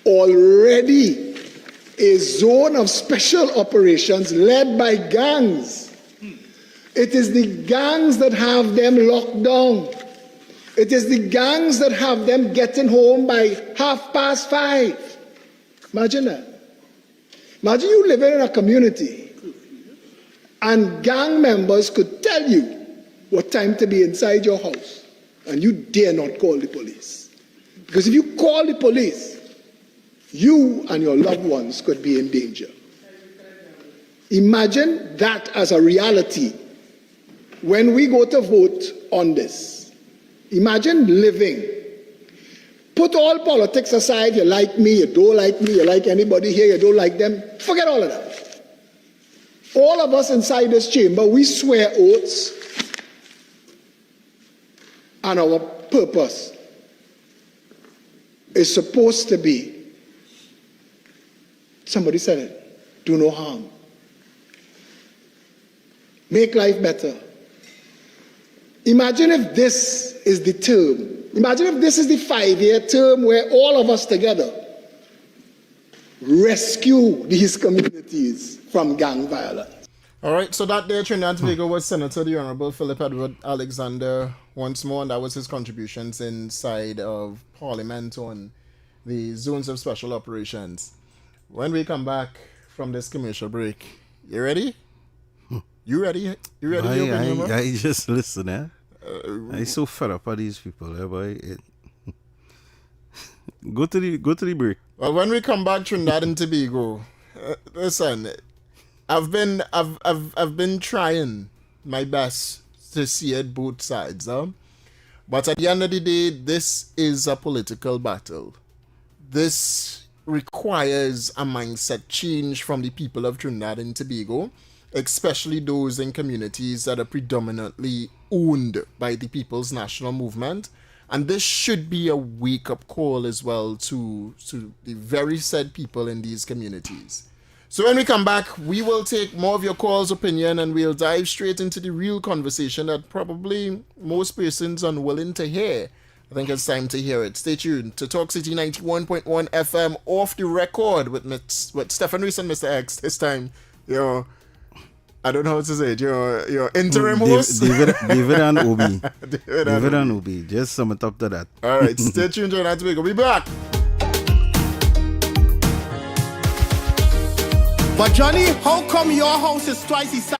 D: already a zone of special operations led by gangs. It is the gangs that have them locked down. It is the gangs that have them getting home by 5:30. Imagine that. Imagine you living in a community and gang members could tell you what time to be inside your house and you dare not call the police. Because if you call the police, you and your loved ones could be in danger. Imagine that as a reality when we go to vote on this. Imagine living. Put all politics aside. You like me, you don't like me, you like anybody here, you don't like them. Forget all of that. All of us inside this chamber, we swear oaths, and our purpose is supposed to be, somebody said it, do no harm. Make life better. Imagine if this is the term. Imagine if this is the 5-year term where all of us together rescue these communities from gang violence.
A: All right, so that day Trinidad and Tobago was Senator the Honorable Philip Edward Alexander once more, and that was his contributions inside of Parliament on the zones of special operations. When we come back from this commercial break, you ready? You ready? You ready?
B: I just listen, eh? I'm so fed up of these people, eh, boy. Go to the break.
A: Well, when we come back, Trinidad and Tobago, listen, I've been trying my best to see it both sides, but at the end of the day, this is a political battle. This requires a mindset change from the people of Trinidad and Tobago, especially those in communities that are predominantly owned by the People's National Movement. And this should be a wake-up call as well to the very said people in these communities. So when we come back, we will take more of your calls, opinion, and we'll dive straight into the real conversation that probably most persons are unwilling to hear. I think it's time to hear it. Stay tuned to Talk City 91.1 FM off the record with Stephan Reese and Mr. X. This time, I don't know how to say it. Your interim host,
B: David and Obi. David and Obi. Just sum it up to that.
A: All right, stay tuned to that. We'll be back.
E: But Johnny, how come your house is twice the size?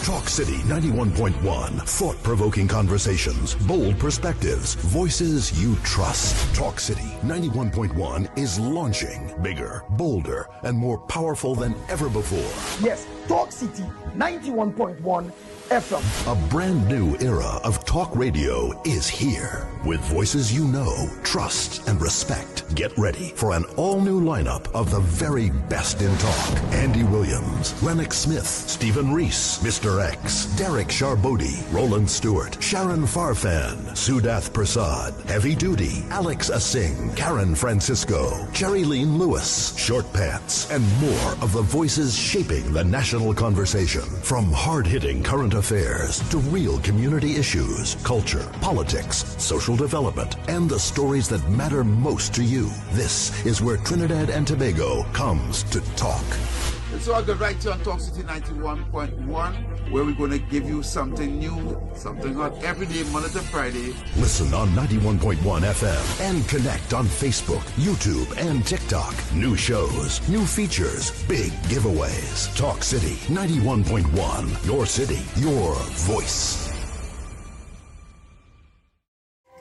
F: Talk City 91.1. Thought-provoking conversations, bold perspectives, voices you trust. Talk City 91.1 is launching bigger, bolder, and more powerful than ever before.
C: Yes, Talk City 91.1 FM.
F: A brand new era of talk radio is here. With voices you know, trust, and respect. Get ready for an all-new lineup of the very best in talk. Andy Williams, Lennox Smith, Stephan Reese, Mr. X, Derek Charbodi, Roland Stewart, Sharon Farfan, Sudath Prasad, Heavy Duty, Alex Asing, Karen Francisco, Cherry Lean Lewis, Short Pants, and more of the voices shaping the national conversation. From hard-hitting current affairs to real community issues, culture, politics, social development, and the stories that matter most to you. This is where Trinidad and Tobago comes to talk.
G: So I got right here on Talk City 91.1, where we're going to give you something new, something hot every day, Monday to Friday.
F: Listen on 91.1 FM and connect on Facebook, YouTube, and TikTok. New shows, new features, big giveaways. Talk City 91.1, your city, your voice.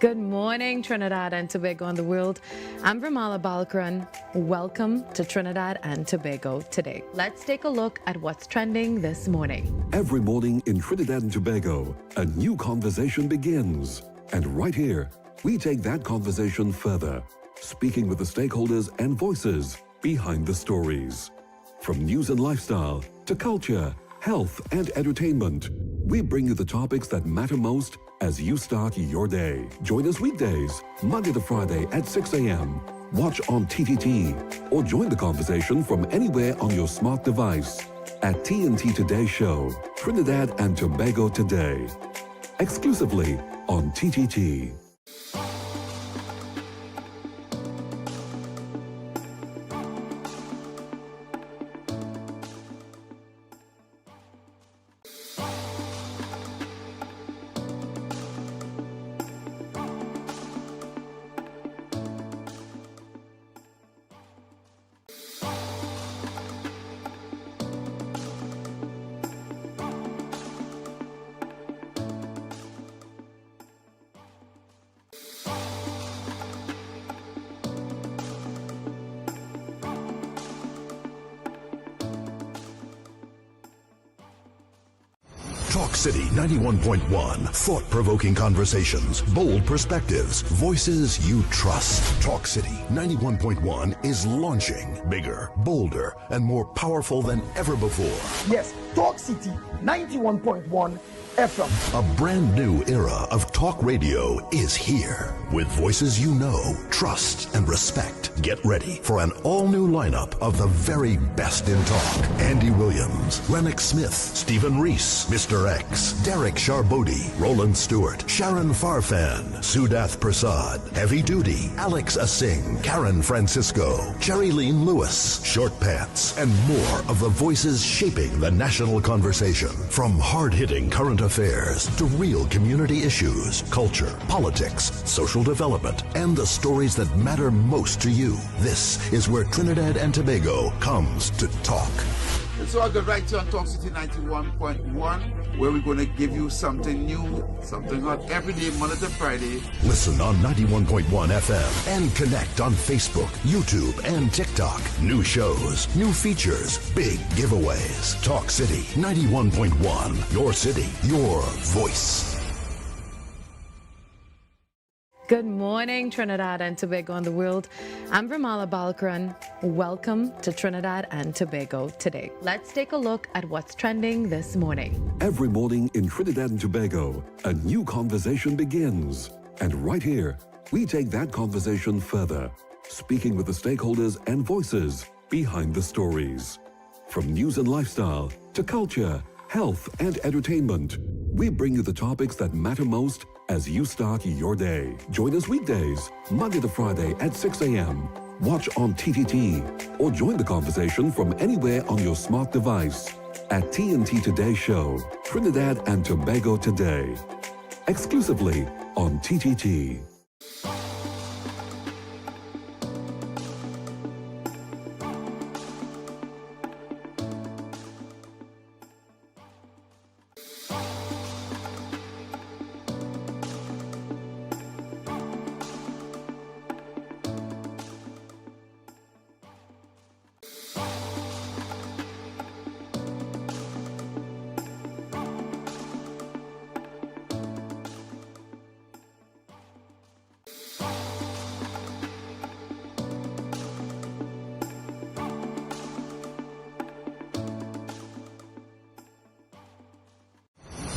H: Good morning, Trinidad and Tobago and the world. I'm Vermala Balkaran. Welcome to Trinidad and Tobago today. Let's take a look at what's trending this morning.
I: Every morning in Trinidad and Tobago, a new conversation begins. And right here, we take that conversation further, speaking with the stakeholders and voices behind the stories. From news and lifestyle to culture, health, and entertainment, we bring you the topics that matter most as you start your day. Join us weekdays, Monday to Friday at 6 a.m. Watch on TTT or join the conversation from anywhere on your smart device at TNT Today Show, Trinidad and Tobago Today, exclusively on TTT.
F: Talk City 91.1. Thought-provoking conversations, bold perspectives, voices you trust. Talk City 91.1 is launching bigger, bolder, and more powerful than ever before.
C: Yes, Talk City 91.1 FM.
F: A brand new era of talk radio is here. With voices you know, trust, and respect. Get ready for an all-new lineup of the very best in talk. Andy Williams, Lennox Smith, Stephan Reese, Mr. Mr. X, Derek Charbodi, Roland Stewart, Sharon Farfan, Sudath Prasad, Heavy Duty, Alex Asing, Karen Francisco, Cherry-Leen Lewis, Short Pants, and more of the voices shaping the national conversation. From hard-hitting current affairs to real community issues, culture, politics, social development, and the stories that matter most to you. This is where Trinidad and Tobago comes to talk.
G: So I go right here on Talk City 91.1, where we're going to give you something new, something hot every day, Monday to Friday.
F: Listen on 91.1 FM and connect on Facebook, YouTube, and TikTok. New shows, new features, big giveaways. Talk City 91.1, your city, your voice.
H: Good morning, Trinidad and Tobago and the world. I'm Ramala Balkaran. Welcome to Trinidad and Tobago today. Let's take a look at what's trending this morning.
I: Every morning in Trinidad and Tobago, a new conversation begins. And right here, we take that conversation further, speaking with the stakeholders and voices behind the stories. From news and lifestyle to culture, health, and entertainment, we bring you the topics that matter most as you start your day. Join us weekdays, Monday to Friday at 6 a.m. Watch on TTT or join the conversation from anywhere on your smart device at TNT Today Show, Trinidad and Tobago Today, exclusively on TTT.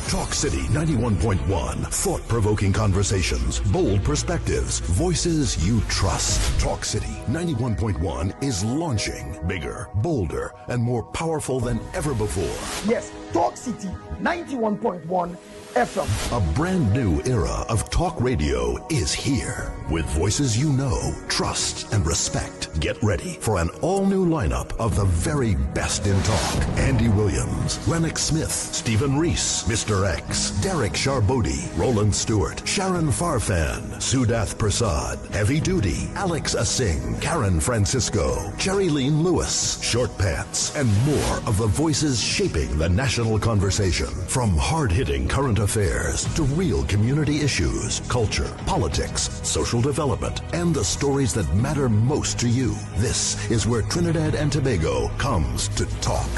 F: Talk City 91.1. Thought-provoking conversations, bold perspectives, voices you trust. Talk City 91.1 is launching bigger, bolder, and more powerful than ever before.
C: Yes, Talk City 91.1 FM.
F: A brand new era of talk radio is here. With voices you know, trust, and respect. Get ready for an all-new lineup of the very best in talk. Andy Williams, Lennox Smith, Stephen Reese, Mr. X, Derek Charbodi, Roland Stewart, Sharon Farfan, Sudath Prasad, Heavy Duty, Alex Asing, Karen Francisco, Cherry-Leen Lewis, Short Pants, and more of the voices shaping the national conversation. From hard-hitting current affairs to real community issues, culture, politics, social development, and the stories that matter most to you. This is where Trinidad and Tobago comes to talk.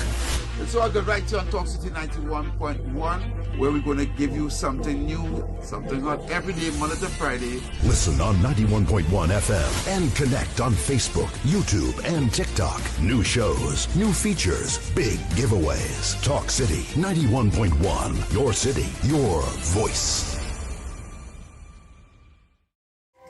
G: So I go right here on Talk City 91.1, where we're going to give you something new, something hot every day, Monday to Friday.
F: Listen on 91.1 FM and connect on Facebook, YouTube, and TikTok. New shows, new features, big giveaways. Talk City 91.1, your city, your voice.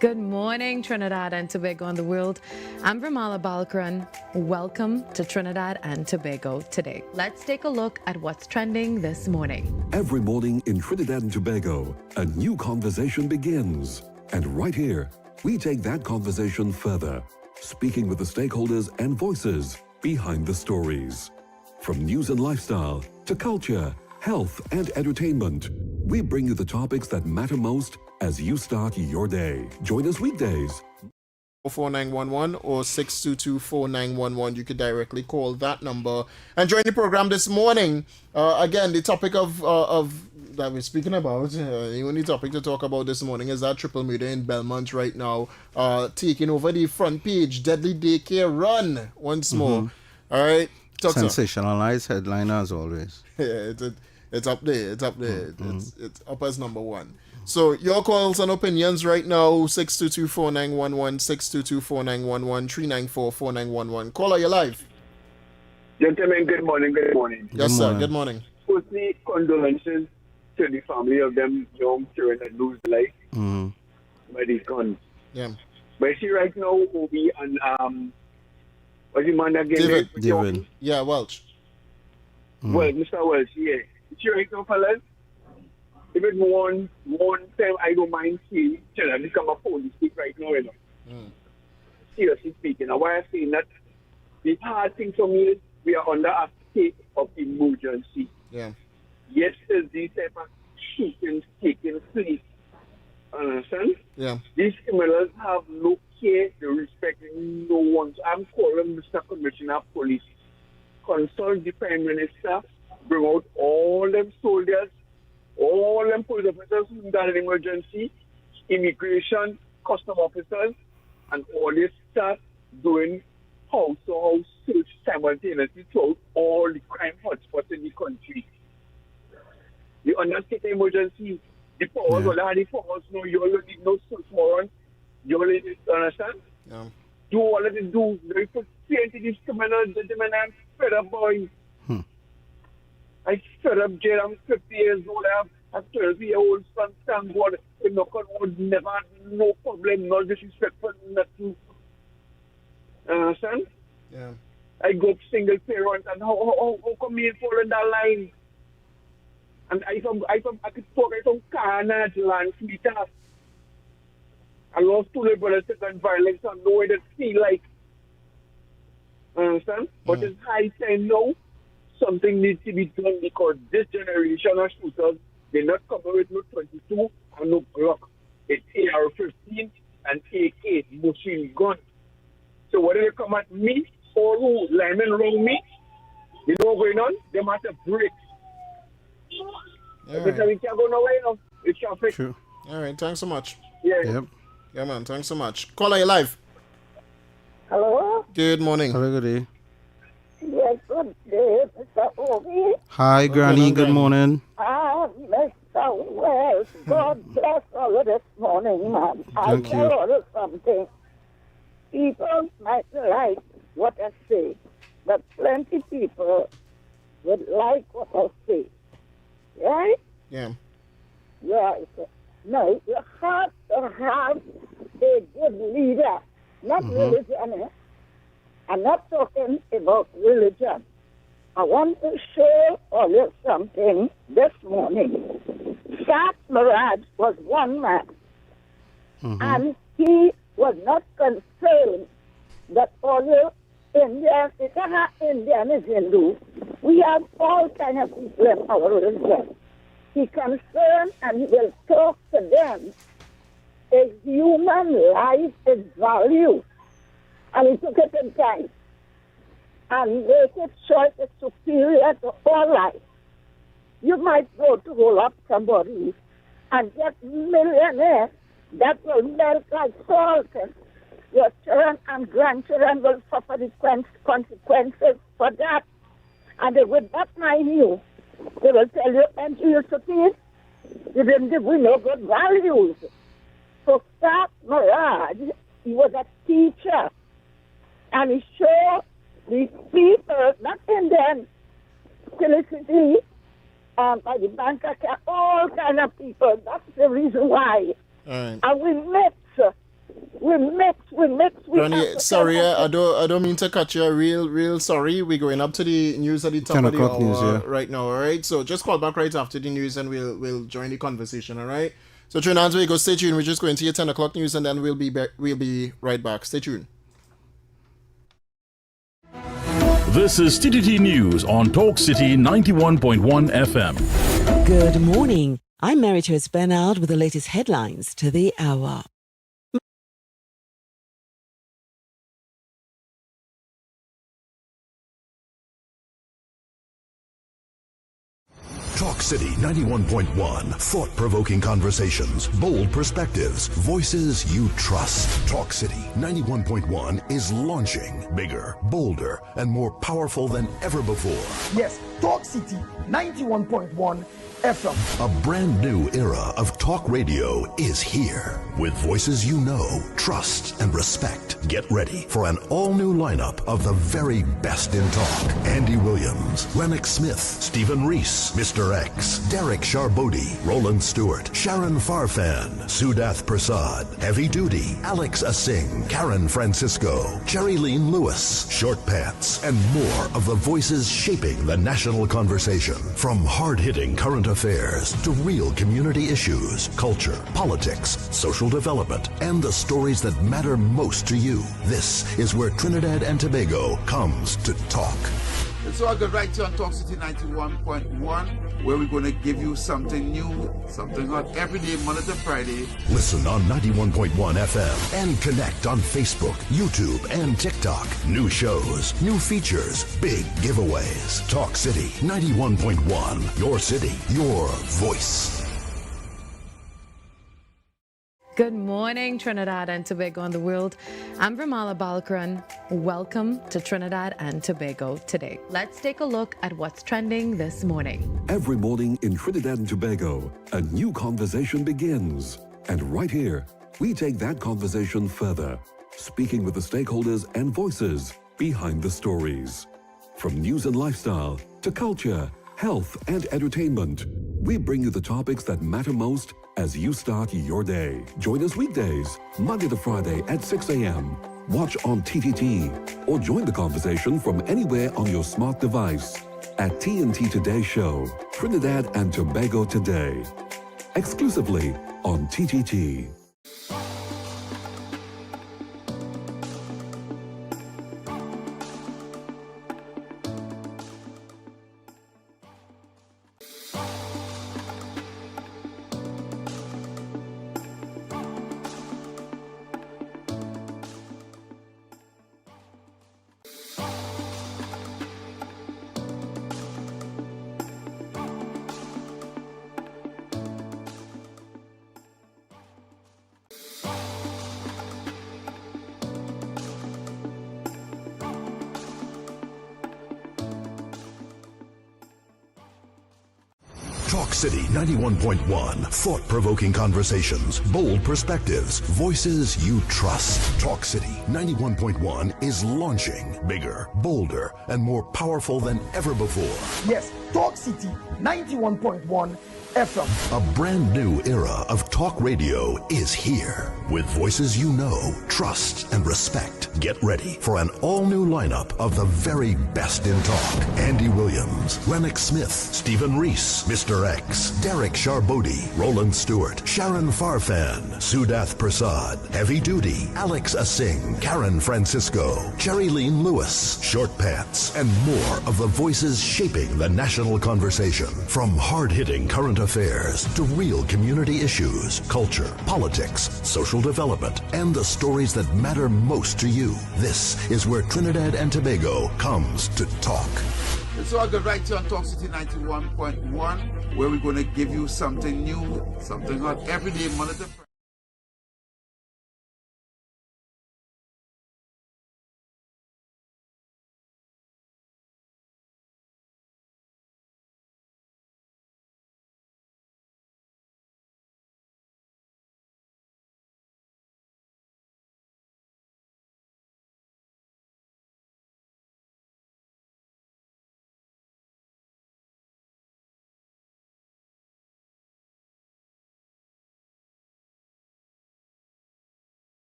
H: Good morning, Trinidad and Tobago and the world. I'm Ramala Balkaran. Welcome to Trinidad and Tobago today. Let's take a look at what's trending this morning.
I: Every morning in Trinidad and Tobago, a new conversation begins. And right here, we take that conversation further, speaking with the stakeholders and voices behind the stories. From news and lifestyle to culture, health, and entertainment, we bring you the topics that matter most as you start your day. Join us weekdays.
A: 4911 or 622-4911. You could directly call that number and join the program this morning. Again, the topic of that we're speaking about, the only topic to talk about this morning is that triple murder in Belmont right now, taking over the front page. Deadly daycare run once more. All right.
B: Sensationalized headline as always.
A: Yeah, it's up there. It's up there. It's up as number one. So your calls and opinions right now, 622-4911, 622-4911, 394-4911. Caller, you're live.
C: Gentlemen, good morning, good morning.
A: Yes, sir. Good morning.
C: Firstly, condolences to the family of them young children that lose life by these guns.
A: Yeah.
C: But see right now, Obi and what's the man again?
A: David. Yeah, Welch.
C: Well, Mr. Welch, yeah.
J: See right now, fellas, even one time I don't mind seeing China become a police state right now, you know. Seriously speaking. Now, why I'm saying that, the hard thing for me is we are under a state of emergency.
A: Yeah.
J: Yes, there's these type of shootings taking place. Understand?
A: Yeah.
J: These criminals have no care, they respect no one. I'm calling Mr. Commissioner of Police. Consult the Prime Minister, bring out all them soldiers, all them police officers who are in emergency, immigration, custom officers, and all this stuff doing house to house search simultaneously throughout all the crime hotspots in the country. The understate emergency, the powers, all the powers, no, you all need no search warrant. You all need, understand?
A: Yeah.
J: Do all of this, do. They put fear into these criminals, gentlemen. I'm fed up, boy. I fed up, jail. I'm 50 years old. I have a 12-year-old son. Thank God. They knock on wood, never had no problem, no disrespectful, nothing. Understand?
A: Yeah.
J: I go up single parent, and how come me fall in that line? And I could talk from carnage, land, sweetheart. I lost two liberals and violence and know what it feel like. Understand? But it's high time now. Something needs to be done because this generation of shooters, they're not coming with no 22 and no Glock. It's AR-15 and AK machine gun. So whether they come at me or who linemen around me, you know what's going on? They must have break.
A: All right.
J: We can't go nowhere now. It's traffic.
B: True.
A: All right. Thanks so much.
J: Yeah.
B: Yep.
A: Yeah, man. Thanks so much. Caller, you live.
C: Hello?
A: Good morning.
B: Hello, good day.
C: Yes, good day, Mr. Obi.
B: Hi, Granny. Good morning.
C: Mr. Welch. God bless all of this morning, man. I'll
B: Thank
C: tell
B: you.
C: all of something. People might like what I say, but plenty people would like what I say. Right?
A: Yeah.
C: Yes. No, you have to have a good leader, not religion. Eh? I'm not talking about religion. I want to show all you something this morning. Shah Miraj was one man, and he was not concerned that all you Indians, it's not Indian is Hindu. We have all kind of people in our religion. He concerned and he will talk to them. A human life is value. And he took it in time. And make it sure it's superior to all life. You might go to roll up somebody and get millionaire that will melt like salt. Your children and grandchildren will suffer the consequences for that. And they will not mind you. They will tell you, and you used to think you didn't give we no good values. So Stephan Miraj, he was a teacher. And he showed the people, not Indian, Felicity, by the bank account, all kind of people. That's the reason why.
A: All right.
C: And we mix.
A: Granny, sorry, I don't mean to cut you. Real sorry. We're going up to the news at the top
B: 10
A: of the
B: o'clock
A: hour
B: news, yeah.
A: right now. All right. So just call back right after the news, and we'll join the conversation. All right. So Trinidad, we go. Stay tuned. We're just going to your 10 o'clock news, and then we'll be right back. Stay tuned.
K: This is TTT News on Talk City 91.1 FM.
L: Good morning. I'm Meritus Bernard with the latest headlines to the hour.
F: Talk City 91.1. Thought-provoking conversations, bold perspectives, voices you trust. Talk City 91.1 is launching bigger, bolder, and more powerful than ever before.
E: Yes, Talk City 91.1 FM.
F: A brand new era of talk radio is here. With voices you know, trust, and respect. Get ready for an all-new lineup of the very best in talk. Andy Williams, Lennox Smith, Stephen Reese, Mr. X, Derek Charbodi, Roland Stewart, Sharon Farfan, Sudath Prasad, Heavy Duty, Alex Asing, Karen Francisco, Cherry Lane Lewis, Short Pants, and more of the voices shaping the national national conversation. From hard-hitting current affairs to real community issues, culture, politics, social development, and the stories that matter most to you. This is where Trinidad and Tobago comes to talk.
G: So I go right here on Talk City 91.1, where we're going to give you something new, something hot every day, Monday to Friday.
F: Listen on 91.1 FM and connect on Facebook, YouTube, and TikTok. New shows, new features, big giveaways. Talk City 91.1, your city, your voice.
H: Good morning, Trinidad and Tobago and the world. I'm Vermala Balkaran. Welcome to Trinidad and Tobago today. Let's take a look at what's trending this morning.
I: Every morning in Trinidad and Tobago, a new conversation begins. And right here, we take that conversation further, speaking with the stakeholders and voices behind the stories. From news and lifestyle to culture, health, and entertainment, we bring you the topics that matter most as you start your day. Join us weekdays, Monday to Friday at 6 a.m. Watch on TTT or join the conversation from anywhere on your smart device at TNT Today Show, Trinidad and Tobago Today, exclusively on TTT.
F: Talk City 91.1. Thought-provoking conversations, bold perspectives, voices you trust. Talk City 91.1 is launching bigger, bolder, and more powerful than ever before.
C: Yes, Talk City 91.1 FM.
F: A brand new era of talk radio is here. With voices you know, trust, and respect. Get ready for an all-new lineup of the very best in talk. Andy Williams, Lennox Smith, Stephen Reese, Mr. X, Derek Charbodi, Roland Stewart, Sharon Farfan, Sudath Prasad, Heavy Duty, Alex Asing, Karen Francisco, Cherry-Leen Lewis, Short Pants, and more of the voices shaping the national conversation. From hard-hitting current affairs to real community issues, culture, politics, social development, and the stories that matter most to you. This is where Trinidad and Tobago comes to talk.
G: So I go right here on Talk City 91.1, where we're going to give you something new, something hot every day, Monday to Friday.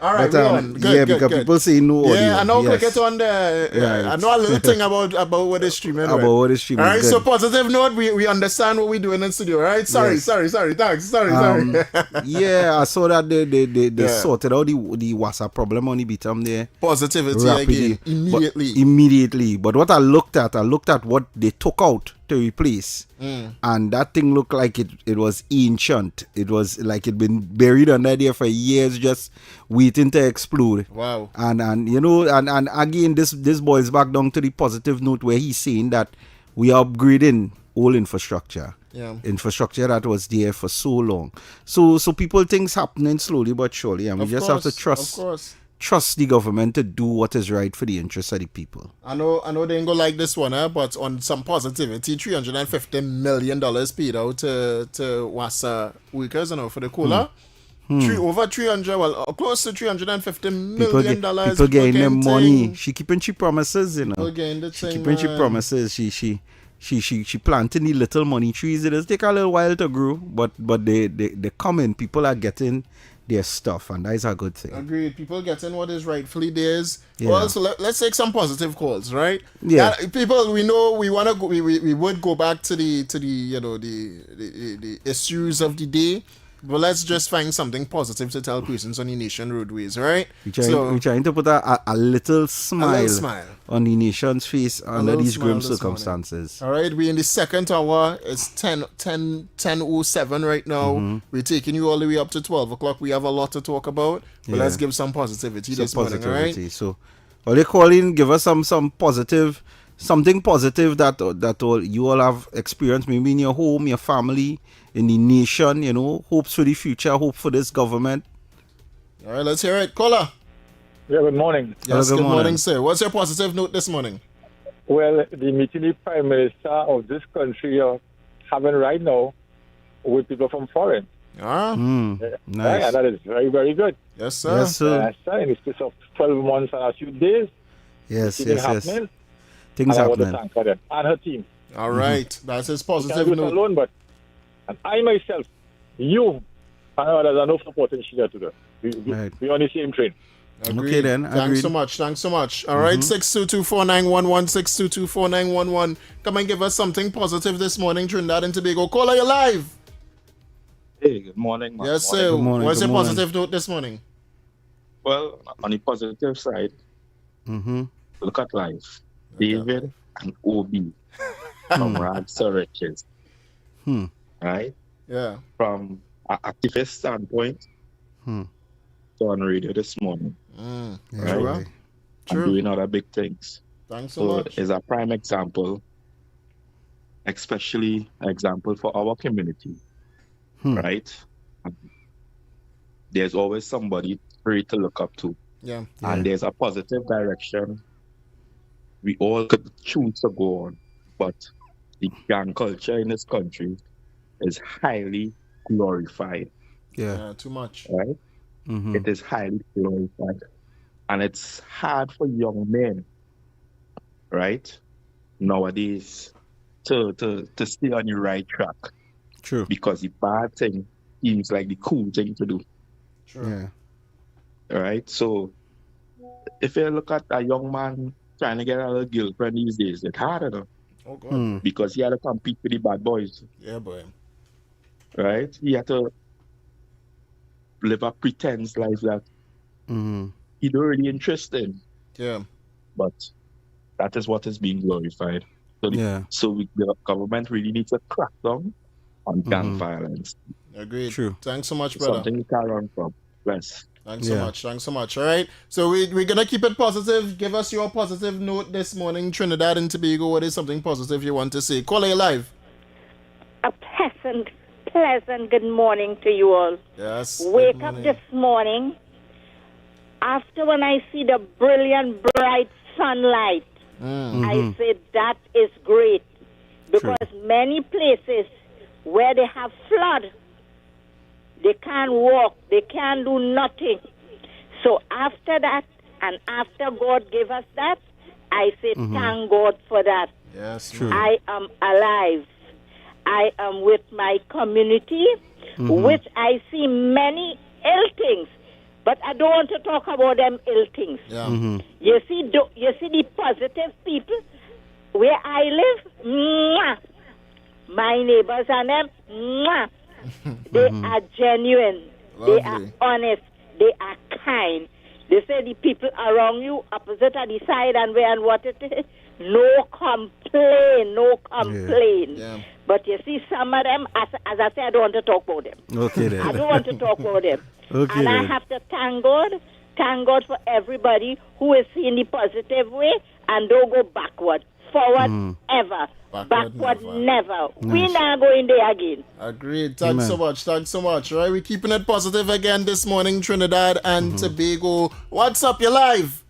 A: All right,
B: But,
A: we on. Good,
B: because
A: good.
B: people say no audio.
A: Yeah, I know.
B: Yes.
A: Click it on there.
B: Right.
A: I know a little thing about what is streaming.
B: About what is streaming.
A: All right.
B: Good.
A: So positive note. We understand what we're doing in studio. All right. Sorry.
B: Yes.
A: Thanks. Sorry.
B: Yeah, I saw that they
A: Yeah.
B: sorted out the WhatsApp problem on the bottom there.
A: Positivity
B: rapidly,
A: again
B: immediately. But what I looked at what they took out to replace, and that thing looked like it was ancient. It was like it been buried under there for years, just waiting to explode.
A: Wow.
B: And you know, and again, this boils back down to the positive note where he's saying that we are upgrading all infrastructure.
A: Yeah.
B: Infrastructure that was there for so long. So people things happening slowly but surely, and we just have to trust the government to do what is right for the interests of the people.
A: I know they ain't gonna like this one, but on some positivity, $350 million paid out to WASA workers, for the cola. Over 300, close to $350 million.
B: People getting them money. She keeping she promises,
A: People getting the
B: she
A: thing,
B: keeping she promises. She planting the little money trees. It does take a little while to grow, but they come in. People are getting their stuff, and that is a good thing.
A: Agreed. People getting what is rightfully theirs.
B: Yeah.
A: Well, so let's take some positive calls, right?
B: Yeah.
A: People, we know we want to go. We would go back to the issues of the day. But let's just find something positive to tell persons on the nation roadways, right?
B: We're trying to put a little smile on the nation's face under these grim circumstances.
A: All right, we're in the second hour. It's 10:07 right now. We're taking you all the way up to 12 o'clock. We have a lot to talk about, but let's give some positivity this morning, all right?
B: So, while they call in, give us some positive, something positive that all you all have experienced, maybe in your home, your family, in the nation, hopes for the future, hope for this government.
A: All right, let's hear it. Caller.
M: Yeah, good morning.
A: Yes, good morning, sir. What's your positive note this morning?
M: Well, the meeting the Prime Minister of this country are having right now with people from foreign.
B: Nice.
M: Right, and that is very, very good.
A: Yes, sir.
B: Yes, sir.
M: In the space of 12 months and a few days,
B: yes.
M: Things
B: happening.
M: I want to thank her and her team.
A: All right, that's his positive
M: note.
A: note.
M: Alone, but and I myself, you, and others are no supporting Sheila today. We're on the same train.
A: Agreed.
B: Okay then.
A: Thanks so much. All right, 6224911, 6224911. Come and give us something positive this morning, Trinidad and Tobago. Caller, you're live.
N: Hey, good morning.
A: Yes, sir. What's your positive note this morning?
N: Well, on the positive side, look at life. David and Obi from rags to riches. Right?
A: Yeah.
N: From an activist standpoint, so on radio this morning. Right?
A: True.
N: And doing other big things.
A: Thanks so much.
N: It's a prime example, especially an example for our community. Right? There's always somebody free to look up to.
A: Yeah.
N: And there's a positive direction we all could choose to go on. But the gang culture in this country is highly glorified.
A: Yeah, too much.
N: Right? It is highly glorified. And it's hard for young men, right, nowadays to stay on the right track.
B: True.
N: Because the bad thing seems like the cool thing to do.
A: True.
N: Yeah. Right? So if you look at a young man trying to get a little girlfriend these days, it's hard enough.
A: Oh, God.
N: Because he had to compete with the bad boys.
A: Yeah, boy.
N: Right? He had to live a pretense life that he don't really interested.
A: Yeah.
N: But that is what is being glorified. So, the government really needs to crack down on gang violence.
A: Agreed.
B: True.
A: Thanks so much, brother.
N: Something to carry on from. Bless.
A: Thanks so much. All right. So we're going to keep it positive. Give us your positive note this morning, Trinidad and Tobago. What is something positive you want to say? Call you live.
O: A pleasant good morning to you all.
A: Yes.
O: Wake up this morning after when I see the brilliant, bright sunlight. I say that is great. Because many places where they have flood, they can't walk, they can't do nothing. So after that, and after God gave us that, I say thank God for that.
A: Yes,
B: true.
O: I am alive. I am with my community, which I see many ill things. But I don't want to talk about them ill things.
A: Yeah.
O: You see the positive people where I live. Mwah, my neighbors and them. Mwah, they are genuine. They are honest. They are kind. They say the people around you, opposite of the side and where and what it is, no complain.
A: Yeah.
O: But you see, some of them, as I said, I don't want to talk about them.
B: Okay, then.
O: I don't want to talk about them.
B: Okay,
O: and
B: then.
O: I have to thank God for everybody who is seeing the positive way and don't go backward. Forward, ever. Backward, never. We not going there again.
A: Agreed. Thanks so much. Right, we're keeping it positive again this morning, Trinidad and Tobago. What's up? You're live.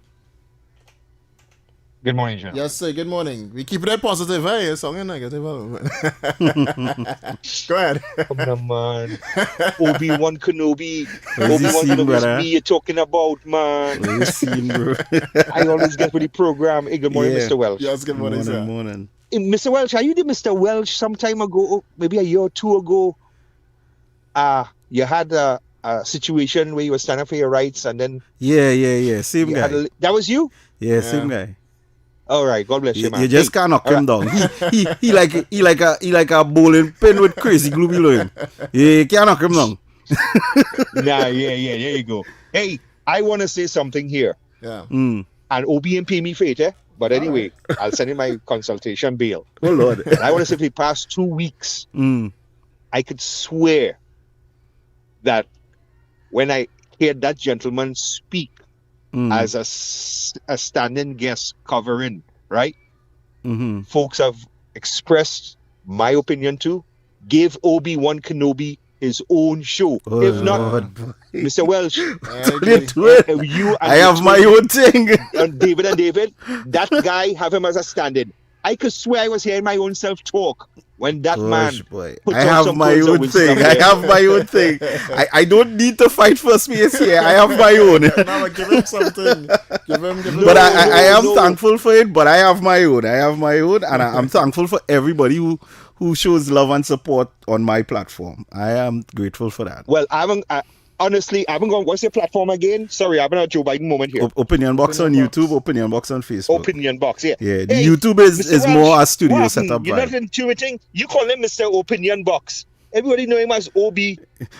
P: Good morning, John.
A: Yes, sir. Good morning. We keeping it positive, eh? You're sounding negative. Go ahead.
P: Come on, man. Obi-Wan Kenobi.
B: What is he
P: Obi-Wan
B: seeing,
P: Kenobi
B: brother?
P: is me you're talking about, man.
B: What are you seeing, bro?
P: I always get with the program. Hey, good morning, Mr. Welch.
A: Yes, good morning, sir.
B: Morning.
P: Hey, Mr. Welch, are you the Mr. Welch some time ago, maybe a year or two ago? You had a situation where you were standing for your rights and then...
B: Yeah. Same guy.
P: That was you?
B: Yeah, same guy.
P: All right, God bless you, man.
B: You just can't knock him down. He like a bowling pin with crazy glue below him. You can't knock him down.
P: There you go. Hey, I want to say something here.
A: Yeah.
P: And OBM pay me for it, eh? But anyway, I'll send in my consultation bill.
B: Oh, Lord.
P: And I want to say for the past 2 weeks, I could swear that when I heard that gentleman speak as a standing guest covering, right? Folks have expressed my opinion too. Give Obi-Wan Kenobi his own show. If not, Mr. Welch,
B: I have my own thing.
P: David, that guy have him as a stand-in. I could swear I was hearing my own self-talk when that man.
B: I have my own thing. I don't need to fight for space here. I have my own.
A: Now give him something. Give him.
B: But I am thankful for it. But I have my own. And I'm thankful for everybody who shows love and support on my platform. I am grateful for that.
P: Well, honestly, I haven't gone. What's your platform again? Sorry, I haven't had a Joe Biden moment here.
B: Opinion Box on YouTube, Opinion Box on Facebook.
P: Opinion Box, yeah.
B: Yeah, the YouTube is more a studio setup.
P: You're not intuiting. You call him Mr. Opinion Box. Everybody know him as OB.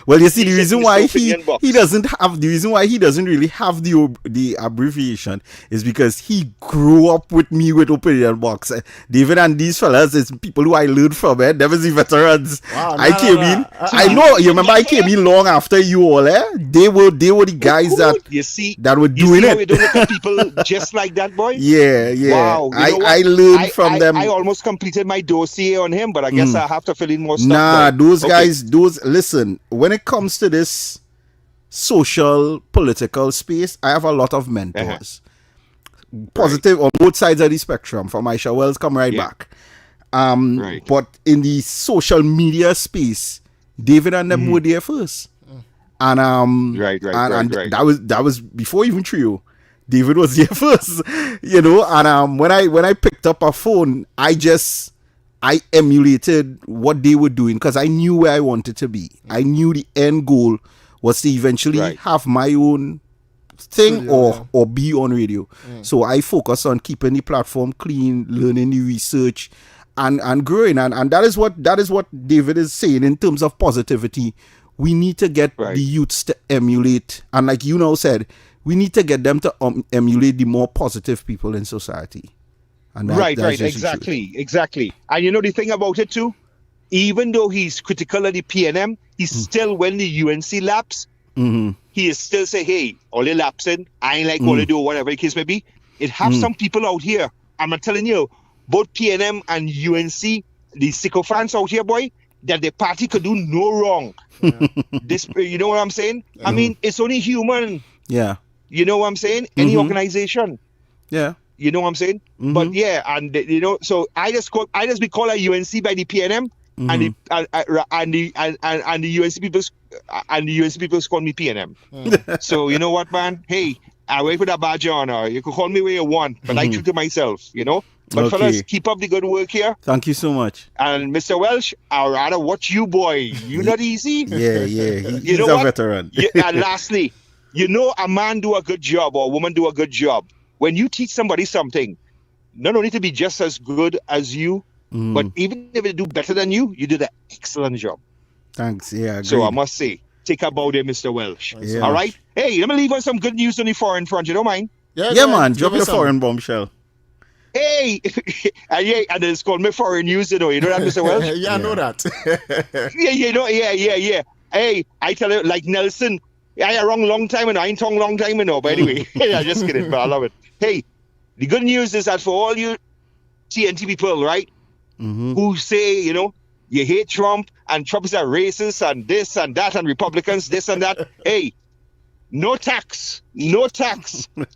B: Well, you see, the reason why he doesn't really have the abbreviation is because he grew up with me with Opinion Box. David and these fellas is people who I learned from. They was the veterans. Wow, I came in. I know. You remember I came in long after you all. They were the guys that were doing it.
P: You don't look at people just like that, boy.
B: Yeah.
P: Wow.
B: I learned from them.
P: I almost completed my dossier on him, but I guess I have to fill in more stuff.
B: Nah, those guys, listen, when it comes to this social, political space, I have a lot of mentors. Positive on both sides of the spectrum. From Aisha Wells, come right back. But in the social media space, David and them were there first. And that was before even Trio. David was there first. And when I picked up a phone, I emulated what they were doing because I knew where I wanted to be. I knew the end goal was to eventually have my own thing or be on radio. So I focus on keeping the platform clean, learning the research, and growing. And that is what David is saying in terms of positivity. We need to get the youths to emulate, and like you now said, we need to get them to emulate the more positive people in society. And
P: exactly. And you know the thing about it too, even though he's critical of the PNM, he's still, when the UNC laps, he is still say, hey, all the lapsing, I ain't like all they do, whatever the case may be. It have some people out here, I'm not telling you, both PNM and UNC, the sycophants out here, boy, that the party could do no wrong. This, you know what I'm saying? I mean, it's only human.
B: Yeah.
P: You know what I'm saying? Any organization.
B: Yeah.
P: You know what I'm saying? But yeah, and so I just be called a UNC by the PNM and the UNC people call me PNM. So you know what, man? Hey, I wait for that badge on. You can call me where you want, but I treat to myself. But fellas, keep up the good work here.
B: Thank you so much.
P: And Mr. Welch, I'd rather watch you, boy. You not easy.
B: Yeah. He's a veteran.
P: And lastly, You know, a man do a good job or a woman do a good job. When you teach somebody something, not only to be just as good as you, but even if they do better than you, you did an excellent job.
B: Thanks. Yeah, agreed.
P: So I must say, take a bow there, Mr. Welch.
B: Yeah.
P: All right? Hey, let me leave on some good news on the foreign front. You don't mind?
B: Yeah, man. Drop your foreign bombshell.
P: Hey, and it's called me foreign news, you know. You know that, Mr. Welch?
A: I know that.
P: Yeah. Hey, I tell you, like Nelson, I wrong long time and I ain't tongue long time, you know. But anyway, I'm just kidding, but I love it. Hey, the good news is that for all you TNT people, right, who say, you know, you hate Trump and Trump is a racist and this and that and Republicans, this and that. Hey, no tax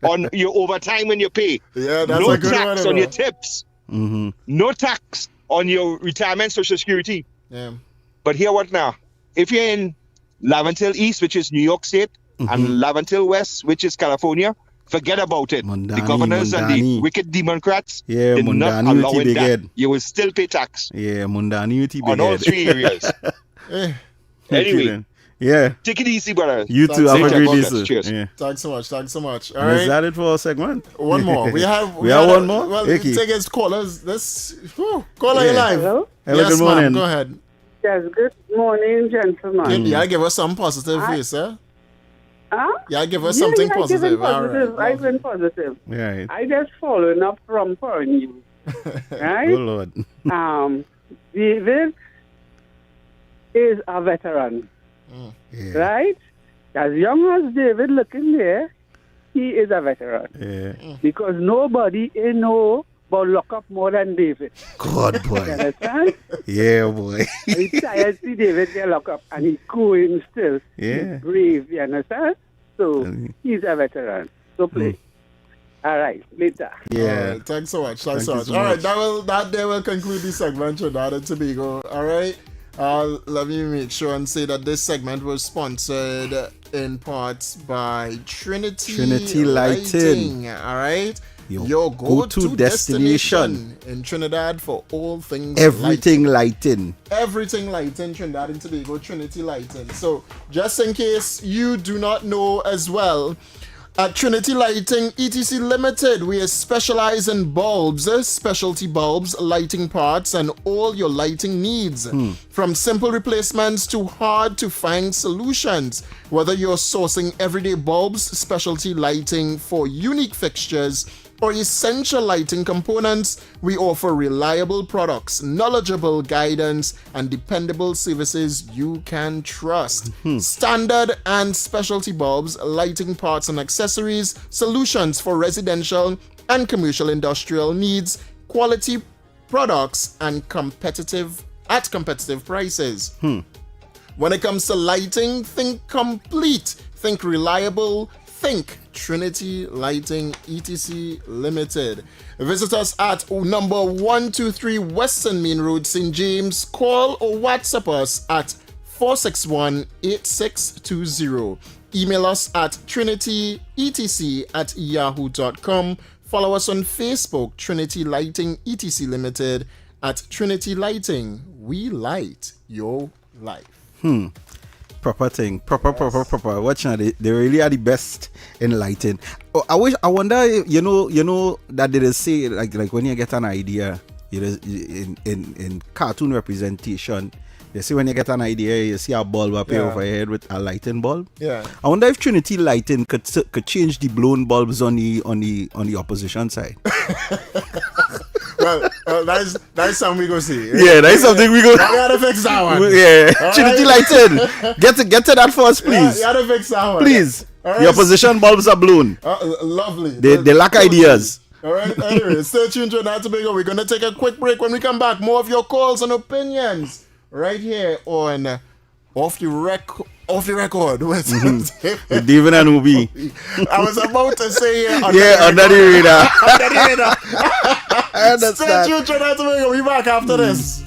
P: on your overtime and your pay.
A: Yeah, that's
P: no
A: a good
P: tax
A: one,
P: on your tips. No tax on your retirement social security.
A: Yeah.
P: But hear what now? If you're in Laventille East, which is New York State, and Laventille West, which is California, forget about it. The governors and the wicked Democrats did not allow that. You will still pay tax.
B: Yeah, Mundani
P: on all 3 areas. Anyway.
B: Yeah.
P: Take it easy, brother.
B: You too. Have a great day, sir.
P: Cheers.
B: Yeah.
A: Thanks so much. All
B: and
A: right.
B: Is that it for our segment?
A: One more. We have
B: one more?
A: Well,
B: Vicky.
A: take his callers. Caller, you live.
Q: Hello?
B: Hello, good morning.
A: Go ahead.
Q: Yes, good morning, gentlemen.
A: Yeah, give us some positive here, sir.
Q: Huh?
A: Yeah, give us something positive.
Q: I've been positive.
B: Right.
Q: I just following up from foreign news. Right?
B: Oh, Lord.
Q: David is a veteran.
B: Yeah.
Q: Right? As young as David looking there, he is a veteran.
B: Yeah.
Q: Because nobody know about lock up more than David.
B: God, boy.
Q: You understand?
B: Yeah, boy.
Q: He tired see David get locked up and he's going still.
B: Yeah.
Q: He's brave, you understand? So he's a veteran. So play. All right, later.
B: Yeah.
A: Right, thanks so much.
B: Thank you so
A: All right,
B: much.
A: that there will conclude the segment Trinidad and Tobago. All right. Let me make sure and say that this segment was sponsored in part by Trinity Lighting. All right. Your go-to destination in Trinidad for all things
B: everything lighting.
A: Everything lighting, Trinidad and Tobago, Trinity Lighting. So, just in case you do not know as well, at Trinity Lighting ETC Limited, we specialize in bulbs, specialty bulbs, lighting parts, and all your lighting needs. From simple replacements to hard-to-find solutions. Whether you're sourcing everyday bulbs, specialty lighting for unique fixtures, or essential lighting components, we offer reliable products, knowledgeable guidance, and dependable services you can trust. Standard and specialty bulbs, lighting parts and accessories, solutions for residential and commercial industrial needs, quality products, and competitive prices. When it comes to lighting, think complete, think reliable, think Trinity Lighting ETC Limited. Visit us at number 123 Western Main Road, St. James. Call or WhatsApp us at 461-8620. Email us at trinityetc@yahoo.com. Follow us on Facebook, Trinity Lighting ETC Limited. At Trinity Lighting, we light your life.
B: Proper thing. Proper. Watch now, they really are the best in lighting. I wonder if, you know that they say like when you get an idea, in cartoon representation, they say when you get an idea, you see a bulb up here over your head with a lighting bulb.
A: Yeah.
B: I wonder if Trinity Lighting could change the blown bulbs on the opposition side.
A: Well, that's something we go see.
B: Yeah, that's something we go.
A: We gotta fix that one.
B: Yeah,
A: all
B: Trinity
A: right?
B: Lighting. Get to that first, please.
A: You gotta fix that one.
B: Please.
A: All
B: The opposition bulbs are blown.
A: Lovely.
B: They lack ideas.
A: All right. Anyway, stay tuned to Trinidad Tobago. We're gonna take a quick break. When we come back, more of your calls and opinions right here on Off the Record with
B: with David and Ubi.
A: I was about to say
B: under the radar.
A: Under the radar.
B: I understand.
A: Stay tuned to Trinidad Tobago. We'll be back after this.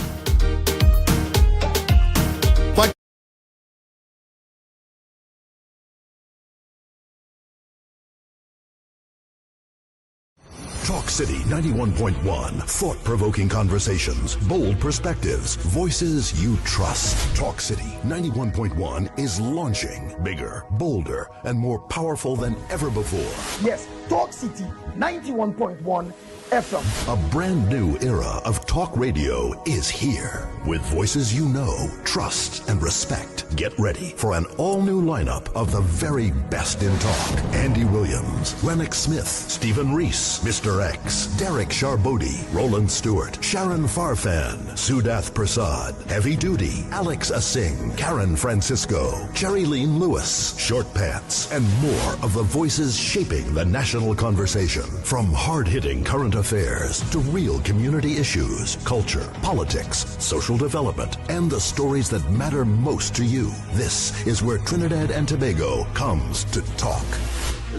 F: Talk City 91.1. Thought-provoking conversations, bold perspectives, voices you trust. Talk City 91.1 is launching bigger, bolder, and more powerful than ever before.
R: Yes, Talk City 91.1 FM.
F: A brand new era of talk radio is here. With voices you know, trust, and respect. Get ready for an all-new lineup of the very best in talk. Andy Williams, Lennox Smith, Stephen Reese, Mr. X, Derek Charbodi, Roland Stewart, Sharon Farfan, Sudath Prasad, Heavy Duty, Alex Asing, Karen Francisco, Jerry Lean Lewis, Short Pants, and more of the voices shaping the national conversation. From hard-hitting current affairs to real community issues, culture, politics, social development, and the stories that matter most to you. This is where Trinidad and Tobago comes to talk.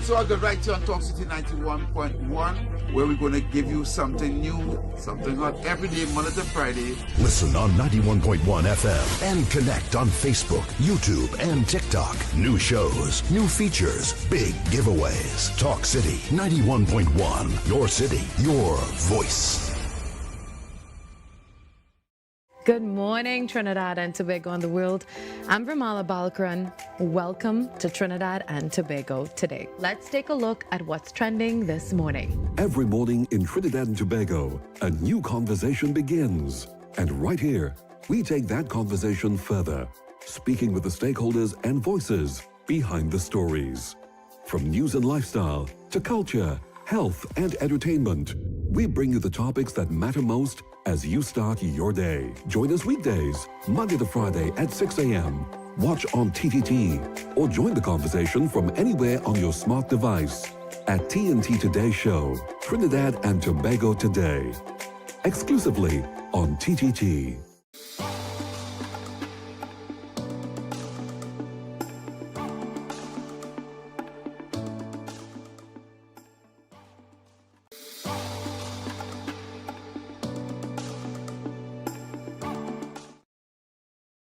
G: So I'll get right to on Talk City 91.1, where we're going to give you something new, something hot every day, Monday to Friday.
F: Listen on 91.1 FM and connect on Facebook, YouTube, and TikTok. New shows, new features, big giveaways. Talk City 91.1. Your city, your voice.
H: Good morning, Trinidad and Tobago and the world. I'm Vermala Balkaran. Welcome to Trinidad and Tobago today. Let's take a look at what's trending this morning.
I: Every morning in Trinidad and Tobago, a new conversation begins. And right here, we take that conversation further, speaking with the stakeholders and voices behind the stories. From news and lifestyle to culture, health, and entertainment, we bring you the topics that matter most as you start your day. Join us weekdays, Monday to Friday at 6 a.m. Watch on TTT or join the conversation from anywhere on your smart device at TNT Today Show, Trinidad and Tobago Today, exclusively on TTT.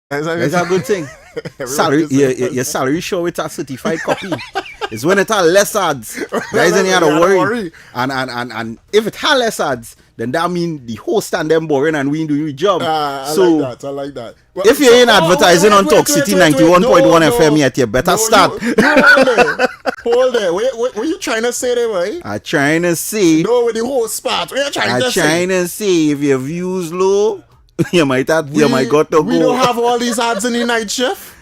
B: That's a good thing. Salary, your salary show it's a certified copy. It's when it has less ads. There isn't any other worry. And if it has less ads, then that means the host and them boring and we do your job.
A: I like that. Well,
B: if you're in advertising on Talk City 91.1 FM yet, you better start.
A: Hold there. What you trying to say there, boy?
B: I'm trying to see.
A: No, with the host part. What you trying to say?
B: I'm trying to see if your views low. You might got to go.
A: We don't have all these ads in the night shift.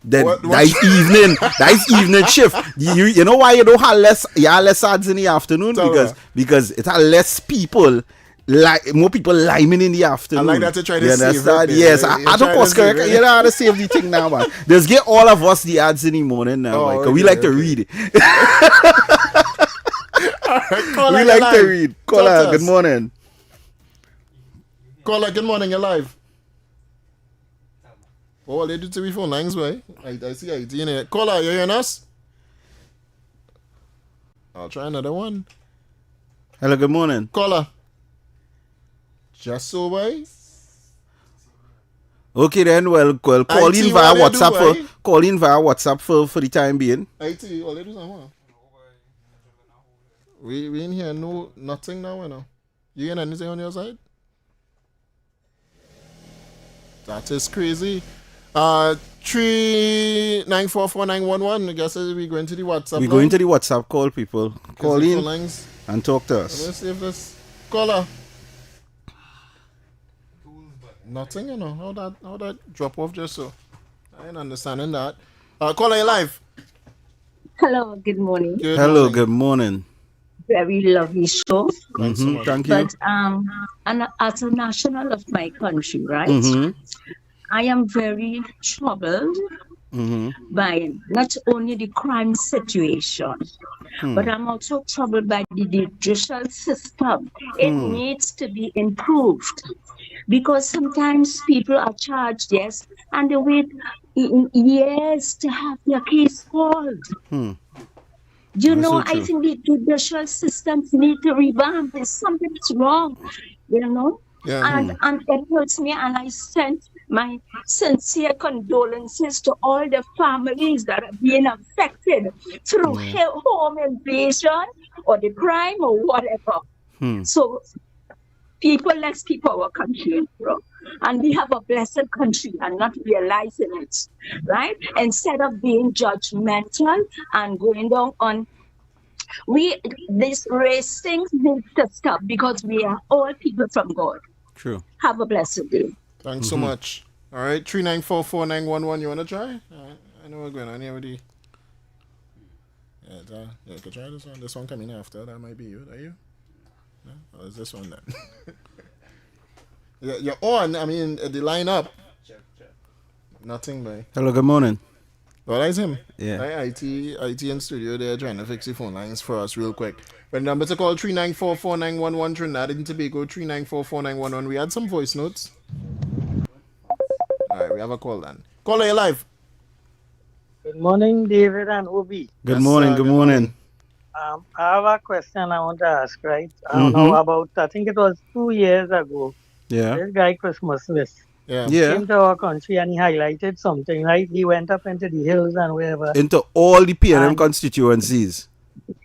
B: That's evening. That's evening shift. You know why you don't have less? You have less ads in the afternoon because it has less people. Like more people liming in the afternoon.
A: I like that to try to save it.
B: Yes, I don't course correct. You know how to save the thing now, man. Just get all of us the ads in the morning now, because we like to read it. We like to read. Caller, good morning.
A: Caller, good morning, you're live. Oh, they do 349s, way. I see IT in it. Caller, you hearing us? I'll try another one.
B: Hello, good morning.
A: Caller. Just so, way.
B: Okay then, well call in via WhatsApp for the time being.
A: IT, all they do something. We in here nothing now, you know. You hearing anything on your side? That is crazy. 3944911. I guess we're going to the WhatsApp.
B: We're going to the WhatsApp call, people. Call in and talk to us.
A: Let's see if this caller. Nothing, you know. How that drop off just so. I ain't understanding that. Caller, you live.
S: Hello, good morning.
B: Good morning.
S: Very lovely show.
B: Thank you.
S: But as a national of my country, right? I am very troubled by not only the crime situation, but I'm also troubled by the judicial system. It needs to be improved because sometimes people are charged, yes, and they wait years to have their case called. You know, I think the judicial systems need to revamp. There's something that's wrong, you know?
A: Yeah.
S: And it hurts me, and I sent my sincere condolences to all the families that are being affected through home invasion or the crime or whatever. So let's keep our country, bro. And we have a blessed country and not realizing it, right? Instead of being judgmental and going down on this race thing needs to stop because we are all people from God.
B: True.
S: Have a blessed day.
A: Thanks so much. All right, 3944911. You want to try? I know we're going on here with the... Yeah, you could try this one. This one coming after. That might be you. Are you? No? Or is this one then? You're on. I mean, the lineup. Nothing, boy.
B: Hello, good morning.
A: Well, that's him.
B: Yeah.
A: Right, IT in studio. They're trying to fix the phone lines for us real quick. But number to call 3944911 Trinidad and Tobago 3944911. We had some voice notes. All right, we have a call then. Caller, you live.
T: Good morning, David and Obi.
B: Good morning. Good morning.
T: I have a question I want to ask, right? I don't know about, I think it was 2 years ago.
B: Yeah.
T: This guy, Christmas Smith,
B: Yeah.
T: came to our country and he highlighted something, right? He went up into the hills and wherever.
B: Into all the PNM constituencies.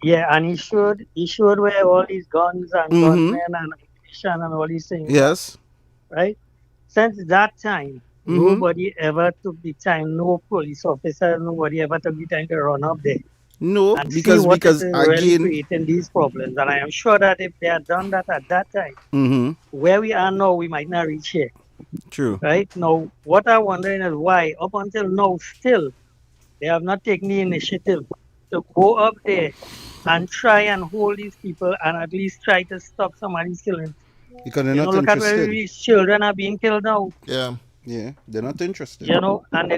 T: Yeah, and he showed where all these guns and gunmen and ammunition and all these things.
B: Yes.
T: Right? Since that time, nobody ever took the time, no police officer, nobody ever took the time to run up there.
B: No,
T: and
B: because
T: really
B: again,
T: creating these problems. And I am sure that if they had done that at that time, where we are now, we might not reach here.
B: True.
T: Right? Now, what I'm wondering is why, up until now, still, they have not taken the initiative to go up there and try and hold these people and at least try to stop some of these killings.
B: Because they're
T: not
B: not
T: look
B: interested.
T: at where these children are being killed now.
B: Yeah, they're not interested.
T: And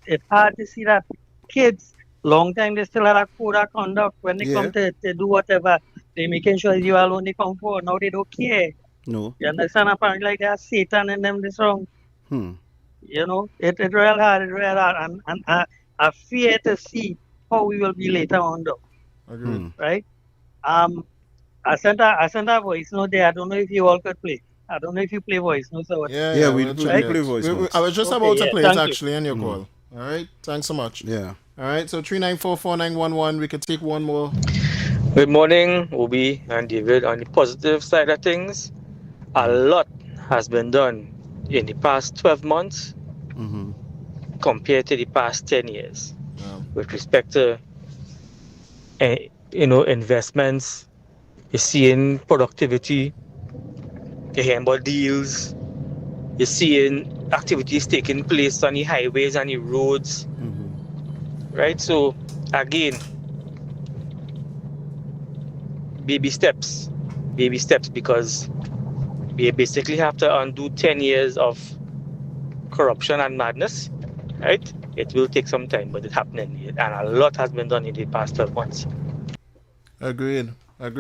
T: it's hard to see that kids, long time they still had a code of conduct. When they come to do whatever, they making sure you alone they come forward. Now they don't care.
B: No.
T: You understand? Apparently like they are Satan in them this wrong. It's real hard, and I fear to see how we will be later on though.
A: Agreed.
T: Right? I sent a voice note there. I don't know if you all could play. I don't know if you play voice notes or what.
A: Yeah,
B: we play voice notes.
A: I was just about to play it
T: thank
A: actually
T: you.
A: on your call. All right, thanks so much.
B: Yeah.
A: All right, so 3944911. We could take one more.
U: Good morning, Obi and David. On the positive side of things, a lot has been done in the past 12 months compared to the past 10 years with respect to investments. You're seeing productivity, you're hearing about deals, you're seeing activities taking place on the highways and the roads. Right? So again, baby steps because we basically have to undo 10 years of corruption and madness, right? It will take some time, but it's happening, and a lot has been done in the past 12 months.
A: Agreed. All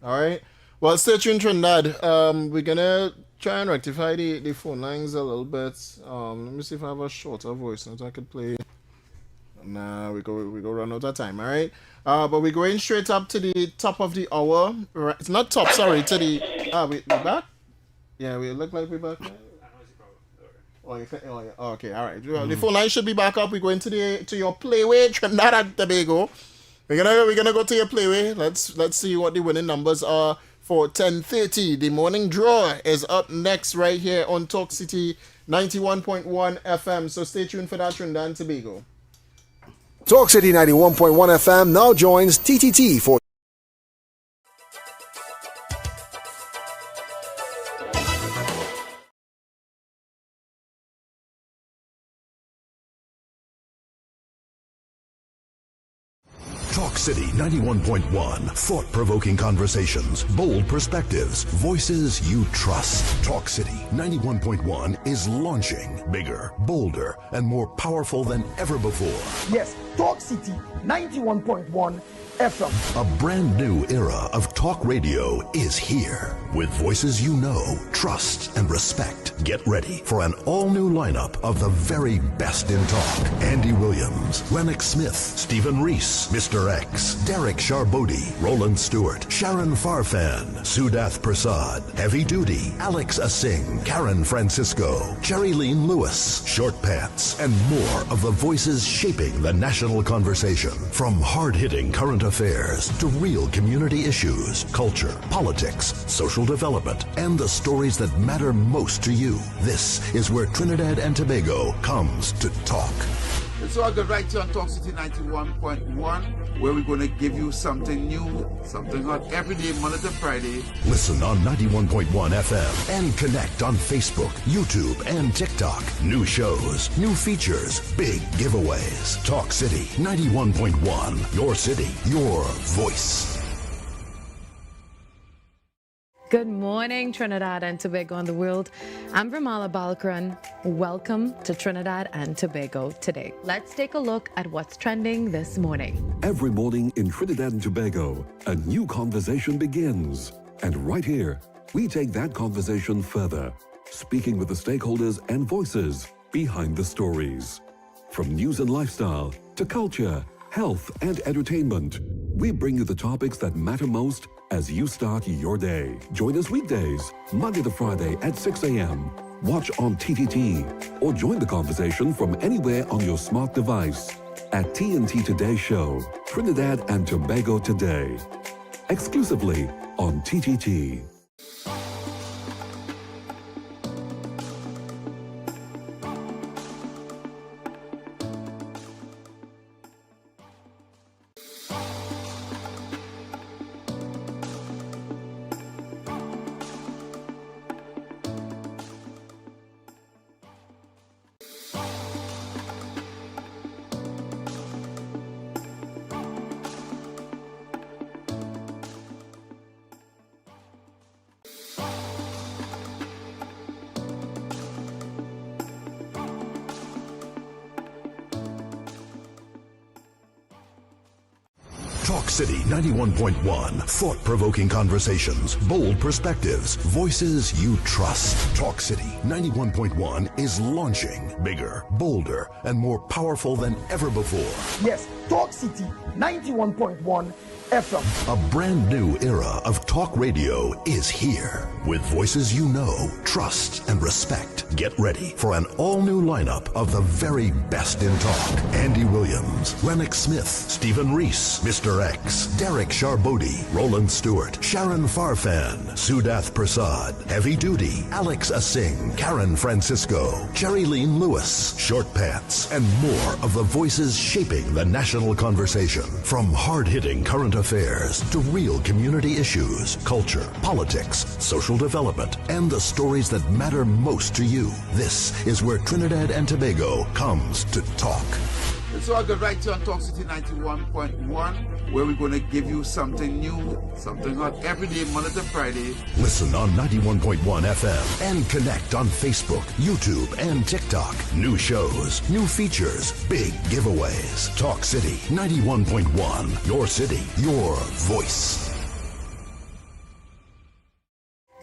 A: right. Well, stay tuned, Trinidad. We're gonna try and rectify the phone lines a little bit. Let me see if I have a shorter voice note I could play. Nah, we go run out of time. All right. But we're going straight up to the top of the hour. Right. It's not top. Sorry. To the we back. Yeah, we look like we're back. Okay. All right. Well, the phone line should be back up. We're going to your playway, Trinidad and Tobago. We're gonna go to your playway. Let's see what the winning numbers are for 10:30. The morning draw is up next right here on Talk City 91.1 FM. So stay tuned for that, Trinidad and Tobago.
R: Talk City 91.1 FM now joins TTT for
F: Talk City 91.1. Thought-provoking conversations, bold perspectives, voices you trust. Talk City 91.1 is launching bigger, bolder, and more powerful than ever before.
R: Yes, Talk City 91.1 FM.
F: A brand new era of talk radio is here. With voices you know, trust, and respect. Get ready for an all-new lineup of the very best in talk. Andy Williams, Lennox Smith, Stephen Reese, Mr. X, Derek Charbodi, Roland Stewart, Sharon Farfan, Sudath Prasad, Heavy Duty, Alex Asing, Karen Francisco, Jerry Lean Lewis, Short Pants, and more of the voices shaping the national conversation. From hard-hitting current affairs to real community issues, culture, politics, social development, and the stories that matter most to you. This is where Trinidad and Tobago comes to talk.
G: And so I got right here on Talk City 91.1, where we're going to give you something new, something hot every day, Monday to Friday.
F: Listen on 91.1 FM and connect on Facebook, YouTube, and TikTok. New shows, new features, big giveaways. Talk City 91.1. Your city, your voice.
H: Good morning, Trinidad and Tobago and the world. I'm Vermala Balkaran. Welcome to Trinidad and Tobago today. Let's take a look at what's trending this morning.
I: Every morning in Trinidad and Tobago, a new conversation begins. And right here, we take that conversation further, speaking with the stakeholders and voices behind the stories. From news and lifestyle to culture, health, and entertainment, we bring you the topics that matter most as you start your day. Join us weekdays, Monday to Friday at 6 a.m. Watch on TTT or join the conversation from anywhere on your smart device at TNT Today Show, Trinidad and Tobago Today, exclusively on TTT.
F: Talk City 91.1. Thought-provoking conversations, bold perspectives, voices you trust. Talk City 91.1 is launching bigger, bolder, and more powerful than ever before.
R: Yes, Talk City 91.1 FM.
F: A brand new era of talk radio is here. With voices you know, trust, and respect. Get ready for an all-new lineup of the very best in talk. Andy Williams, Lennox Smith, Stephen Reese, Mr. X, Derek Charbodi, Roland Stewart, Sharon Farfan, Sudath Prasad, Heavy Duty, Alex Asing, Karen Francisco, Jerry Lean Lewis, Short Pants, and more of the voices shaping the national conversation. From hard-hitting current affairs to real community issues, culture, politics, social development, and the stories that matter most to you. This is where Trinidad and Tobago comes to talk.
G: And so I got right here on Talk City 91.1, where we're going to give you something new, something hot every day, Monday to Friday.
F: Listen on 91.1 FM and connect on Facebook, YouTube, and TikTok. New shows, new features, big giveaways. Talk City 91.1. Your city, your voice.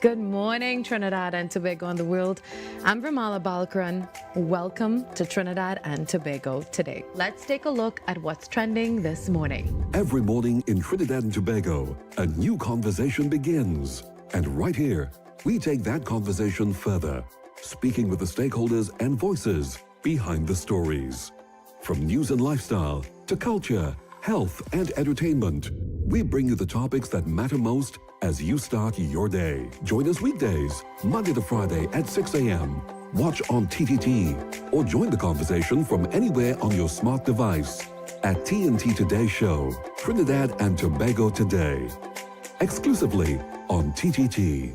H: Good morning, Trinidad and Tobago and the world. I'm Vermala Balkaran. Welcome to Trinidad and Tobago today. Let's take a look at what's trending this morning.
I: Every morning in Trinidad and Tobago, a new conversation begins. And right here, we take that conversation further, speaking with the stakeholders and voices behind the stories. From news and lifestyle to culture, health, and entertainment, we bring you the topics that matter most as you start your day. Join us weekdays, Monday to Friday at 6 a.m. Watch on TTT or join the conversation from anywhere on your smart device at TNT Today Show, Trinidad and Tobago Today, exclusively on TTT.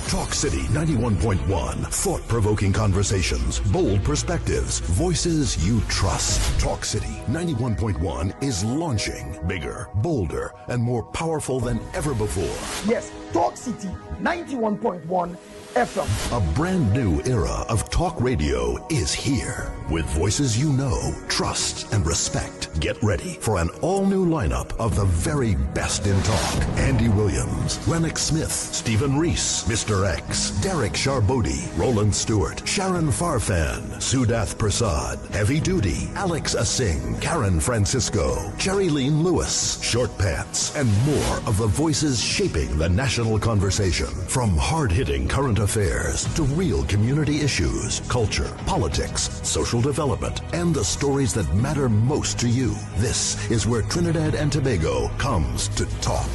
F: Talk City 91.1. Thought-provoking conversations, bold perspectives, voices you trust. Talk City 91.1 is launching bigger, bolder, and more powerful than ever before.
E: Yes, Talk City 91.1 FM.
F: A brand new era of talk radio is here. With voices you know, trust, and respect. Get ready for an all-new lineup of the very best in talk. Andy Williams, Lennox Smith, Stephen Reese, Mr. X, Derek Charbodi, Roland Stewart, Sharon Farfan, Sudath Prasad, Heavy Duty, Alex Asing, Karen Francisco, Jerry Lean Lewis, Short Pants, and more of the voices shaping the national conversation. From hard-hitting current affairs to real community issues, culture, politics, social development, and the stories that matter most to you. This is where Trinidad and Tobago comes to talk.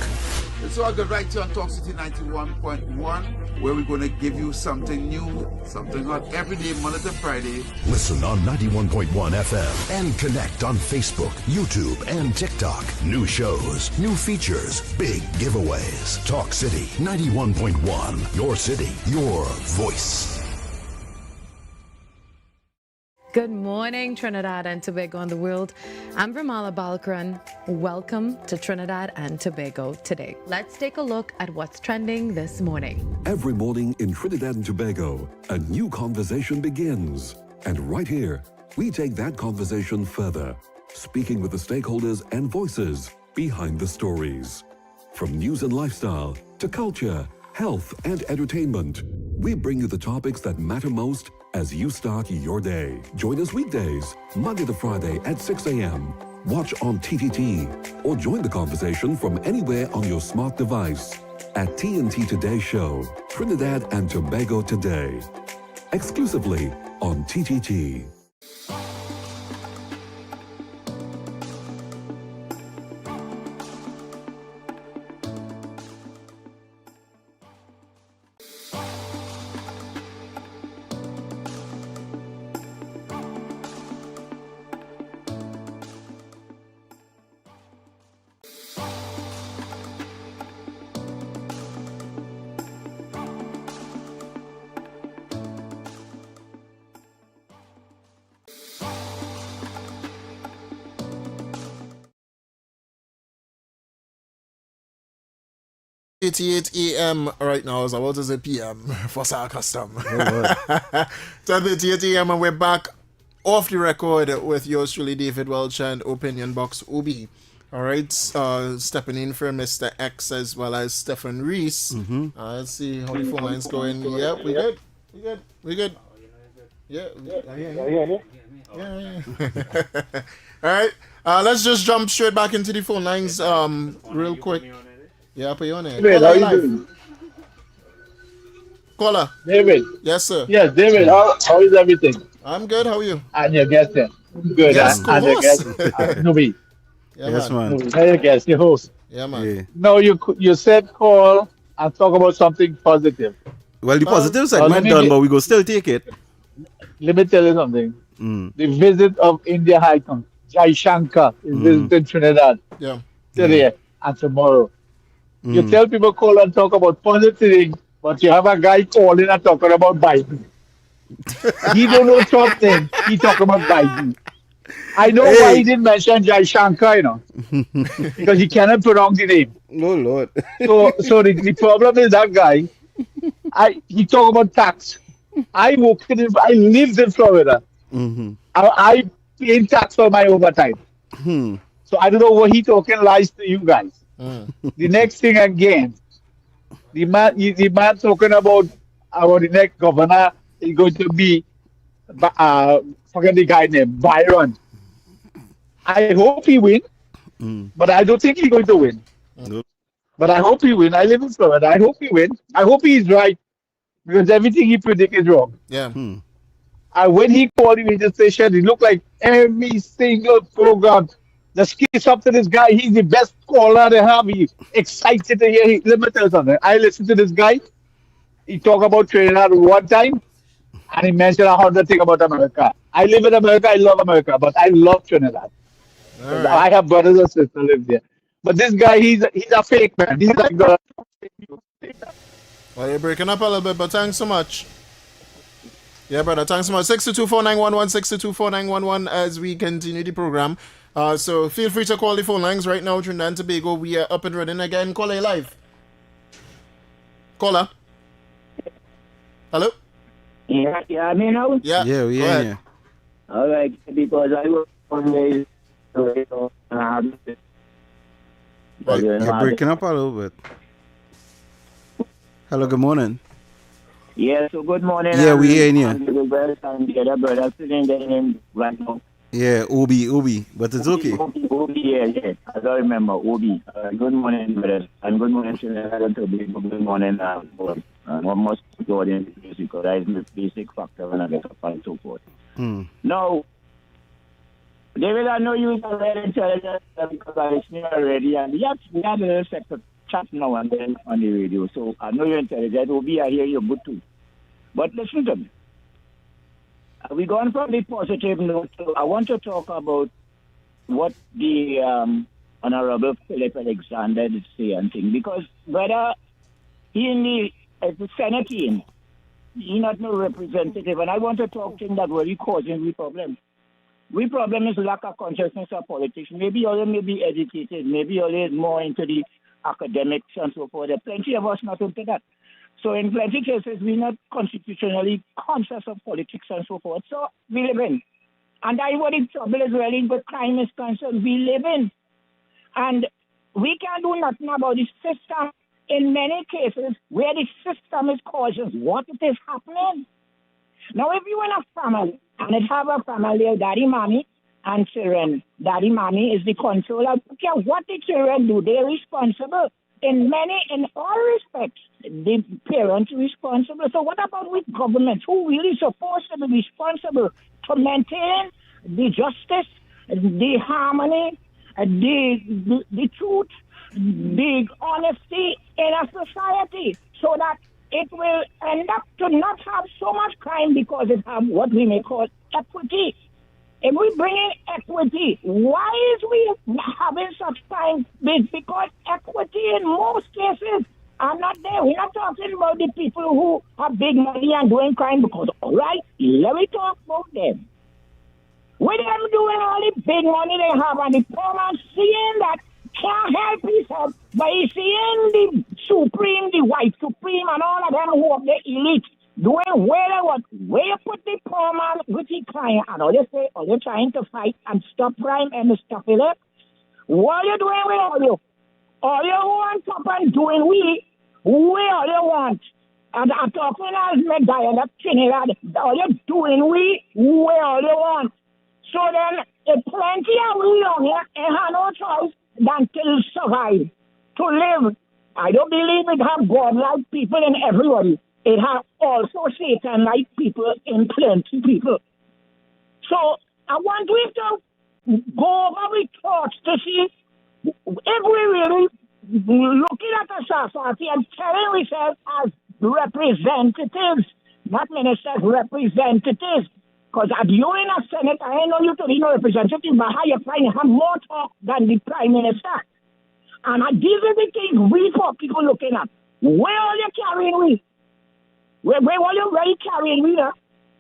G: So I'll go right here on Talk City 91.1, where we're going to give you something new, something hot every day, Monday to Friday.
F: Listen on 91.1 FM and connect on Facebook, YouTube, and TikTok. New shows, new features, big giveaways. Talk City 91.1. Your city, your voice.
H: Good morning, Trinidad and Tobago and the world. I'm Ramala Balkaran. Welcome to Trinidad and Tobago today. Let's take a look at what's trending this morning.
I: Every morning in Trinidad and Tobago, a new conversation begins. And right here, we take that conversation further, speaking with the stakeholders and voices behind the stories. From news and lifestyle to culture, health, and entertainment, we bring you the topics that matter most as you start your day. Join us weekdays, Monday to Friday at 6 a.m. Watch on TTT or join the conversation from anywhere on your smart device at TNT Today Show, Trinidad and Tobago Today, exclusively on TTT.
A: A.m. right now. So what is it PM for our custom? 10:38 a.m. and we're back off the record with yours truly, David Welch and Opinion Box Obi. All right, stepping in for Mr. X as well as Stephan Reese. Let's see how the phone line's going. Yeah, we good. We good. Yeah. All right, let's just jump straight back into the phone lines real quick. Yeah, put you on it.
D: David, how you doing?
A: Caller.
D: David.
A: Yes, sir.
D: Yes, David, how is everything?
A: I'm good. How are you?
D: And your guest there? Good.
A: Yes,
D: and your guest? Nubi.
A: Yeah,
D: yes,
A: man.
D: Nubi. Your guest, your host.
A: Yeah, man. Yeah.
D: No, you said call and talk about something positive.
B: Well, the positive segment done, but we go still take it.
D: Let me tell you something. The visit of India High Commissioner Jai Shankar is visiting Trinidad today and tomorrow. You tell people call and talk about positive things, but you have a guy calling and talking about Biden. He don't know something. He talk about Biden. I know why he didn't mention Jai Shankar, because he cannot pronounce the name.
B: No, Lord.
D: So the problem is that guy. He talk about tax. I lived in Florida. I pay tax for my overtime. So I don't know what he talking lies to you guys. The next thing again, the man talking about the next governor is going to be forget the guy name, Byron. I hope he win, but I don't think he's going to win. But I hope he win. I live in Florida. I hope he win. I hope he's right, because everything he predict is wrong.
A: Yeah.
D: And when he called the radio station, it looked like every single program. Just kiss up to this guy. He's the best caller they have. He's excited to hear. Let me tell you something. I listened to this guy. He talked about Trinidad one time, and he mentioned how the thing about America. I live in America. I love America, but I love Trinidad. Right. I have brothers and sisters live there. But this guy, he's a fake man. He's like the
A: Well, you're breaking up a little bit, but thanks so much. Yeah, brother, thanks so much. 6224911, 6224911 as we continue the program. So feel free to call the phone lines right now, Trinidad and Tobago. We are up and running again. Caller live. Caller. Hello?
J: Yeah, I mean, now?
A: Yeah,
B: we
A: go
B: hear
A: ahead.
B: you.
J: All right, because I was always,
B: You're breaking up a little bit. Hello, good morning.
J: Yeah, so good morning.
B: Yeah, we hearing you.
J: And the other brother sitting there right now.
B: Yeah, Obi, but it's okay.
J: Obi, yeah. I don't remember, Obi. Good morning, brother. And good morning, Trinidad. Good morning, what must go in the music, because that is the basic factor when I get up and so forth. Now, David, I know you are very intelligent because I listen already, and yes, we have a little sector chat now and then on the radio, so I know you're intelligent. Obi, I hear you're good too. But listen to me. We're going from the positive note, so I want to talk about what the Honorable Philip Alexander did say and thing, because brother, he in the Senate team, he's not no representative, and I want to talk to him that really causing the problem. The problem is lack of consciousness of politics. Maybe all may be educated, maybe all is more into the academics and so forth. There are plenty of us not into that. So in plenty cases, we're not constitutionally conscious of politics and so forth. So we live in. And that's what the trouble is really with crime is concerned. We live in. And we can't do nothing about the system in many cases where the system is causing what it is happening. Now, if you in a family, and it have a family of daddy, mommy, and children, daddy, mommy is the controller. Okay, what the children do, they're responsible. In all respects, the parents are responsible. So what about with government, who really supposed to be responsible to maintain the justice, the harmony, the truth, the honesty in a society, so that it will end up to not have so much crime because it have what we may call equity. If we bring in equity, why is we having such crime? Because equity in most cases are not there. We're not talking about the people who have big money and doing crime because, all right, let me talk about them. With them doing all the big money they have and the poor man seeing that can't help himself, but he's seeing the supreme, the white supreme and all of them who are the elite doing where you put the poor man with the crime and all you say, are you trying to fight and stop crime and stuff it up? What are you doing with all you? All you want up and doing where all you want? And I'm talking as my dialect Trinidad, all you doing where all you want? So then, plenty of we on here and have no choice than to survive, to live. I don't believe it have God-like people in everybody. It has also Satan-like people in plenty people. So I want you to go over with thoughts to see if we really looking at the society and telling ourselves as representatives, not ministers, representatives. Because if you in a Senate, I know you to be no representative, but how you find have more talk than the Prime Minister. And these are the things we for people looking at. Where are you carrying we? Where are you really carrying we?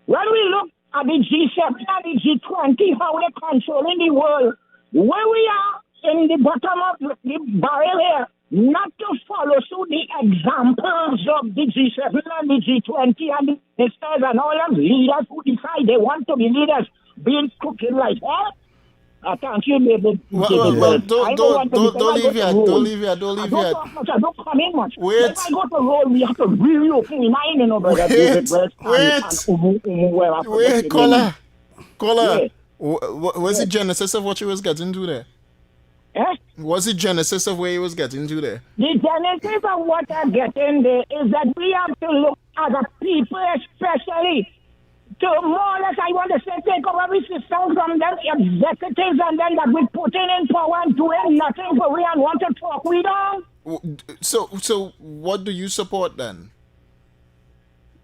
J: When we look at the G7 and the G20, how they're controlling the world, where we are in the bottom of the barrel here, not to follow suit the examples of the G7 and the G20 and the ministers and all of leaders who decide they want to be leaders being cooking like hell. Thank you, David.
A: Don't leave yet.
J: I don't talk much. I don't come in much. Wait. If I go to roll, we have to really open my mind, you know, brother. David Welch
A: Wait, caller. Yeah. What's the genesis of what you was getting to there?
J: Eh?
A: What's the genesis of where you was getting to there?
J: The genesis of what I'm getting there is that we have to look as a people, especially to more or less, I want to say, take over the system from them executives and then that we putting in power and doing nothing for we and want to talk we don't.
A: So what do you support then?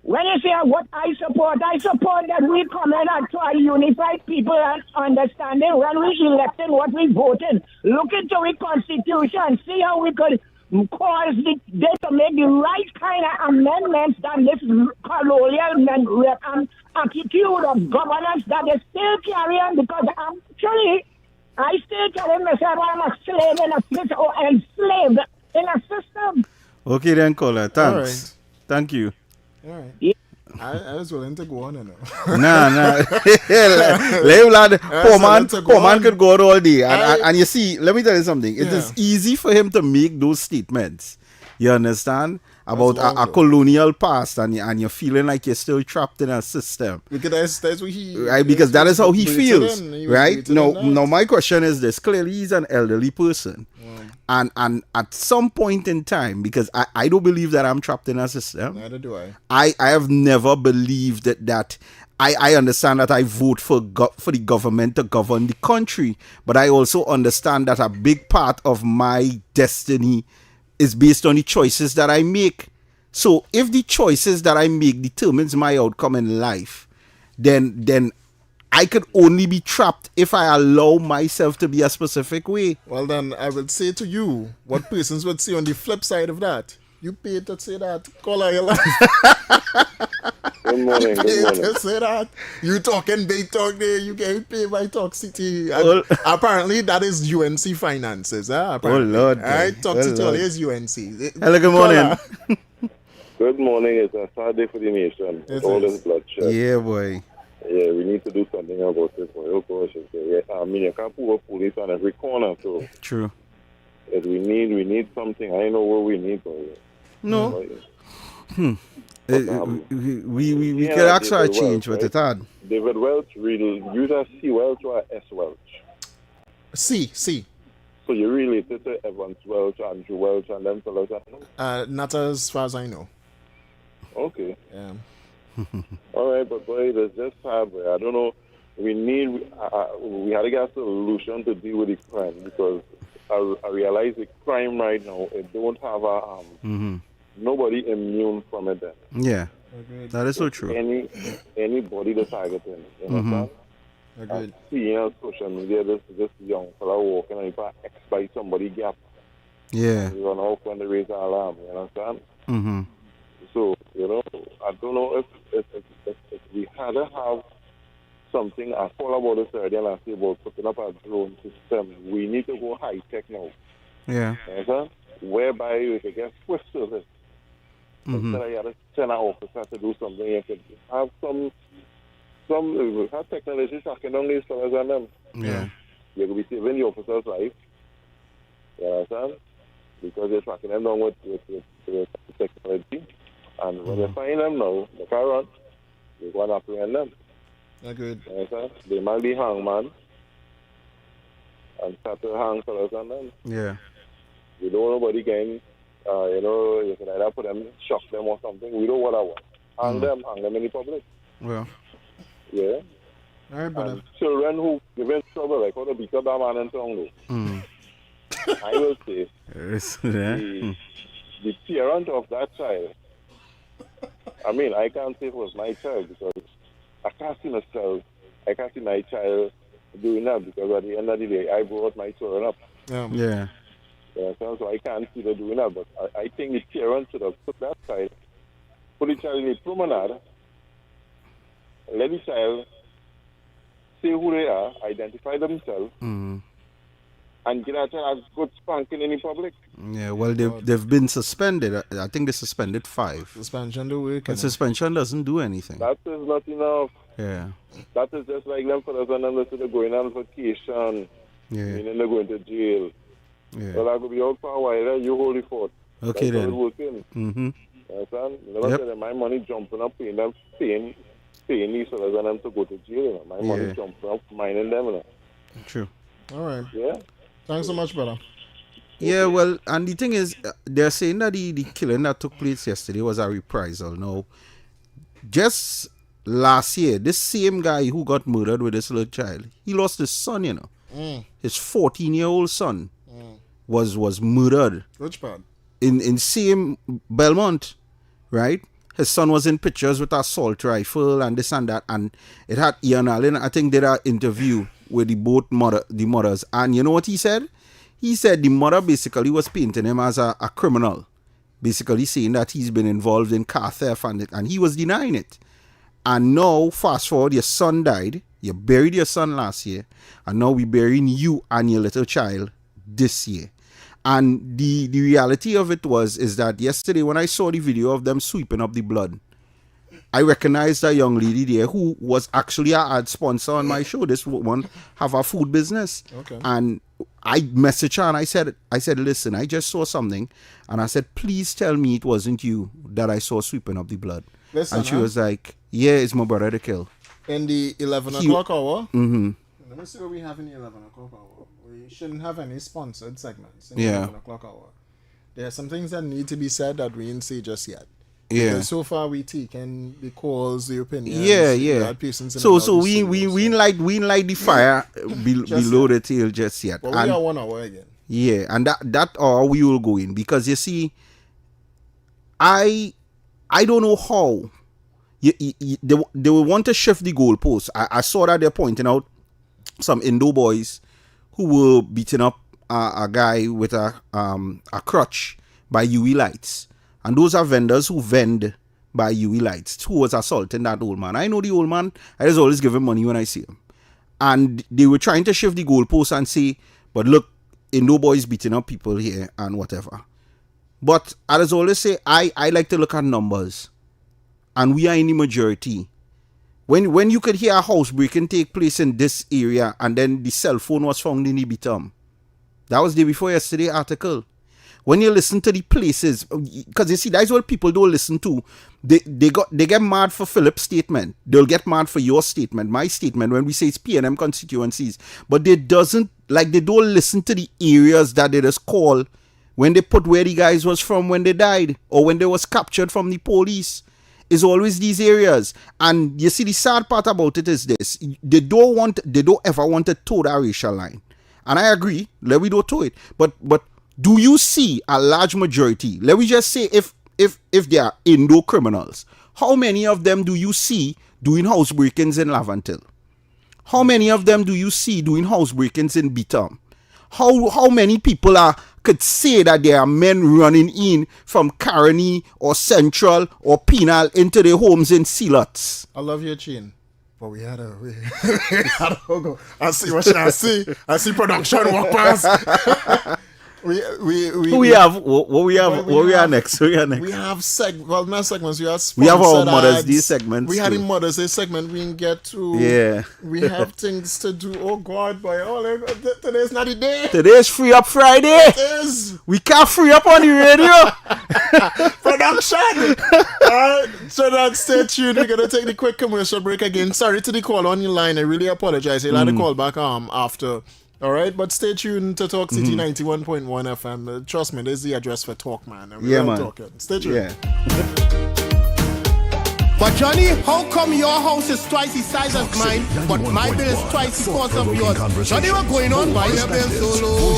J: When you say what I support that we come in and try to unify people and understanding when we electing what we voting. Look into the constitution, see how we could
C: Because they to make the right kind of amendments than this colonial attitude of governance that they still carrying, because actually I still tell myself I'm a slave in a system, or enslaved in a system.
B: Okay then, caller. Thanks. Thank you.
A: All right.
C: Yeah.
A: I was willing to go on, you know.
B: Nah. Poor man could go on all day. And you see, let me tell you something. It is easy for him to make those statements. You understand? About a colonial past, and you're feeling like you're still trapped in a system.
A: Because that's what he...
B: Right? Because that is how he feels. Right? Now, my question is this. Clearly, he's an elderly person. And at some point in time, because I don't believe that I'm trapped in a system.
A: Neither do I.
B: I have never believed that I understand that I vote for the government to govern the country, but I also understand that a big part of my destiny is based on the choices that I make. So if the choices that I make determines my outcome in life, then I could only be trapped if I allow myself to be a specific way.
A: Well, then I will say to you what persons would say on the flip side of that. You paid to say that. Call out your life.
K: Good morning. Good morning.
A: To say that. You talking big talk there. You getting paid by Talk City. Apparently, that is UNC finances. Apparently.
B: Oh, Lord.
A: All right. Talk City only is UNC.
B: Hello, good morning.
K: Good morning. It's a sad day for the nation. All this bloodshed.
B: Yeah, boy.
K: Yeah, we need to do something about this. Oh, gosh. Yeah, I mean, you can't put police on every corner. So
B: true.
K: Yes, we need something. I know what we need.
B: No. We could ask for a change, but it's hard.
K: David Welch, use a C Welch or a S Welch?
A: C.
K: So you related to Evans Welch, Andrew Welch, and them fellas?
A: Not as far as I know.
K: Okay.
A: Yeah.
K: All right, but boy, it's just hard. I don't know. We had to get a solution to deal with the crime, because I realize the crime right now, it don't have a nobody immune from it then.
B: Yeah. That is so true.
K: Anybody that's targeting, you know.
A: Agreed.
K: Seeing on social media this young fella walking and he exploit somebody gap.
B: Yeah.
K: You run off when they raise the alarm, you understand?
B: Mm-hmm.
K: So, I don't know if we had to have something. I thought about this earlier and I say about putting up a drone system. We need to go high tech now.
B: Yeah.
K: Understand? Whereby we can get swift service. Instead of you have to send an officer to do something, you could have some technology tracking down these fellas and them.
B: Yeah.
K: You could be saving the officer's life. You understand? Because you're tracking them down with technology. And when you find them now, the car run, you're going to apprehend them.
A: Agreed.
K: You understand? They might be hangman and start to hang fellas and them.
B: Yeah.
K: You don't want nobody getting, you can either put them, shock them or something. We don't want to hang them in the public.
B: Well.
K: Yeah.
A: All right, brother.
K: And children who give in trouble, like how to beat up that man in town. I will say, the parent of that child, I mean, I can't say it was my child because I can't see my child doing that, because at the end of the day, I brought my children up.
B: Yeah.
K: So I can't see them doing that, but I think the parents should have took that child, put the child in a promenade, let the child say who they are, identify themselves, and get that child a good spanking in the public.
B: Yeah, well, they've been suspended. I think they suspended 5.
A: Suspension do work.
B: But suspension doesn't do anything.
K: That is not enough.
B: Yeah.
K: That is just like them fellas and them that they're going on vacation.
B: Yeah.
K: Meaning they're going to jail.
B: Yeah.
K: Well, I could be out for a while, you hold the fort.
B: Okay,
K: that's
B: then.
K: how it's working.
B: Mm-hmm.
K: You understand? You never say my money jumping up, paying these fellas and them to go to jail. My money jumping up, mining them.
B: True.
A: All right.
K: Yeah.
A: Thanks so much, brother.
B: Yeah, well, and the thing is, they're saying that the killing that took place yesterday was a reprisal. Now, just last year, this same guy who got murdered with this little child, he lost his son, His 14-year-old son was murdered.
A: Which part?
B: In same Belmont, right? His son was in pictures with an assault rifle and this and that, and it had Ian Allen, I think, did an interview with the mothers, and you know what he said? He said the mother basically was painting him as a criminal, basically saying that he's been involved in car theft, and he was denying it. And now, fast forward, your son died. You buried your son last year, and now we're burying you and your little child this year. And the reality of it is that yesterday when I saw the video of them sweeping up the blood, I recognized a young lady there who was actually an ad sponsor on my show. This woman have a food business.
A: Okay.
B: And I messaged her and I said, listen, I just saw something. And I said, please tell me it wasn't you that I saw sweeping up the blood.
A: Listen,
B: and she was like, yeah, it's my brother to kill.
A: In the 11 o'clock hour?
B: Mm-hmm.
A: Let me see what we have in the 11 o'clock hour. We shouldn't have any sponsored segments in the 11 o'clock hour. There are some things that need to be said that we didn't say just yet.
B: Yeah.
A: Because so far we taken the calls, the opinions.
B: Yeah. So we light the fire below the tail just yet.
A: But we are 1 hour again.
B: Yeah, and that hour we will go in because you see, I don't know how they will want to shift the goalposts. I saw that they're pointing out some Indo boys who were beating up a guy with a crutch by UV lights. And those are vendors who vend by UV lights, who was assaulting that old man. I know the old man. I just always give him money when I see him. And they were trying to shift the goalposts and say, but look, Indo boys beating up people here and whatever. But I just always say, I like to look at numbers. And we are in the majority. When you could hear a housebreaking take place in this area and then the cell phone was found in the Bitam. That was the day before yesterday article. When you listen to the places, because you see, that's what people don't listen to. They get mad for Philip's statement. They'll get mad for your statement, my statement, when we say it's PNM constituencies. But they don't listen to the areas that they just call when they put where the guys was from when they died or when they was captured from the police. It's always these areas. And you see, the sad part about it is this. They don't ever want to toe that racial line. And I agree, let we don't toe it. But do you see a large majority? Let me just say if they are Indo criminals, how many of them do you see doing house break-ins in Lavantil? How many of them do you see doing house break-ins in Bitam? How many people could say that there are men running in from Caroni or Central or Penal into their homes in Sealots?
A: I love your chin. But we had a go. I see what I see. I see production walk past. We have next? We have not segments. We have
B: our Mother's
A: ads.
B: Day segments.
A: We had a Mother's Day segment. We didn't get to.
B: Yeah.
A: We have things to do. Oh God, boy! Today's not the day.
B: Today's Free Up Friday.
A: It is.
B: We can't free up on the radio.
A: Production. All right. So now stay tuned. We're gonna take the quick commercial break again. Sorry to the call on your line. I really apologize. You'll have to call back after. All right, but stay tuned to Talk City 91.1 FM. Trust me, this is the address for Talk, man. And we're talking. Stay tuned.
B: Yeah.
E: But Johnny, how come your house is twice the size as mine, but my bill is twice the cost of yours? Johnny, what's going on? Why your bill so low?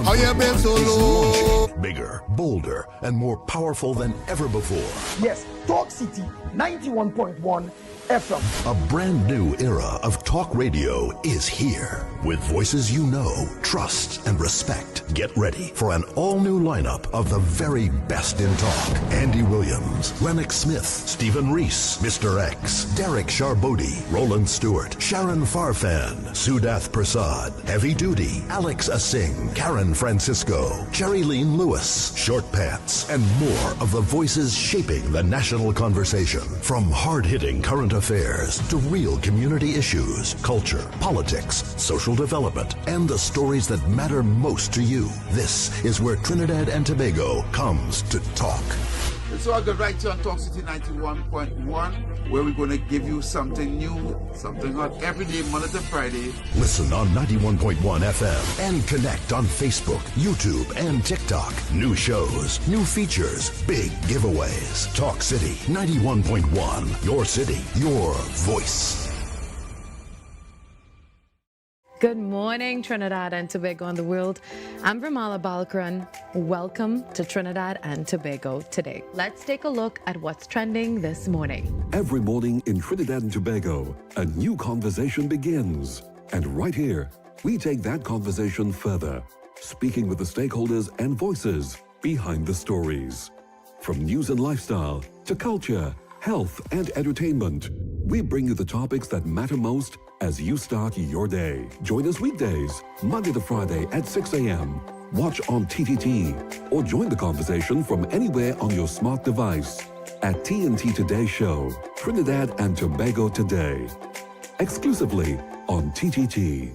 E: How your bill so low?
F: Bigger, bolder, and more powerful than ever before.
R: Yes, Talk City 91.1 FM.
F: A brand new era of talk radio is here. With voices you know, trust, and respect. Get ready for an all-new lineup of the very best in talk. Andy Williams, Lennox Smith, Stephen Reese, Mr. X, Derek Charbodi, Roland Stewart, Sharon Farfan, Sudath Prasad, Heavy Duty, Alex Asing, Karen Francisco, Jerry Lean Lewis, Short Pants, and more of the voices shaping the national conversation. From hard-hitting current affairs to real community issues, culture, politics, social development, and the stories that matter most to you. This is where Trinidad and Tobago comes to talk.
G: So I'll go right here on Talk City 91.1, where we're going to give you something new, something hot every day, Monday to Friday.
F: Listen on 91.1 FM and connect on Facebook, YouTube, and TikTok. New shows, new features, big giveaways. Talk City 91.1, your city, your voice.
H: Good morning, Trinidad and Tobago and the world. I'm Ramala Balkaran. Welcome to Trinidad and Tobago today. Let's take a look at what's trending this morning.
I: Every morning in Trinidad and Tobago, a new conversation begins. And right here, we take that conversation further, speaking with the stakeholders and voices behind the stories. From news and lifestyle to culture, health and entertainment, we bring you the topics that matter most as you start your day. Join us weekdays, Monday to Friday at 6 a.m. Watch on TTT or join the conversation from anywhere on your smart device at TNT Today Show, Trinidad and Tobago Today, exclusively on TTT.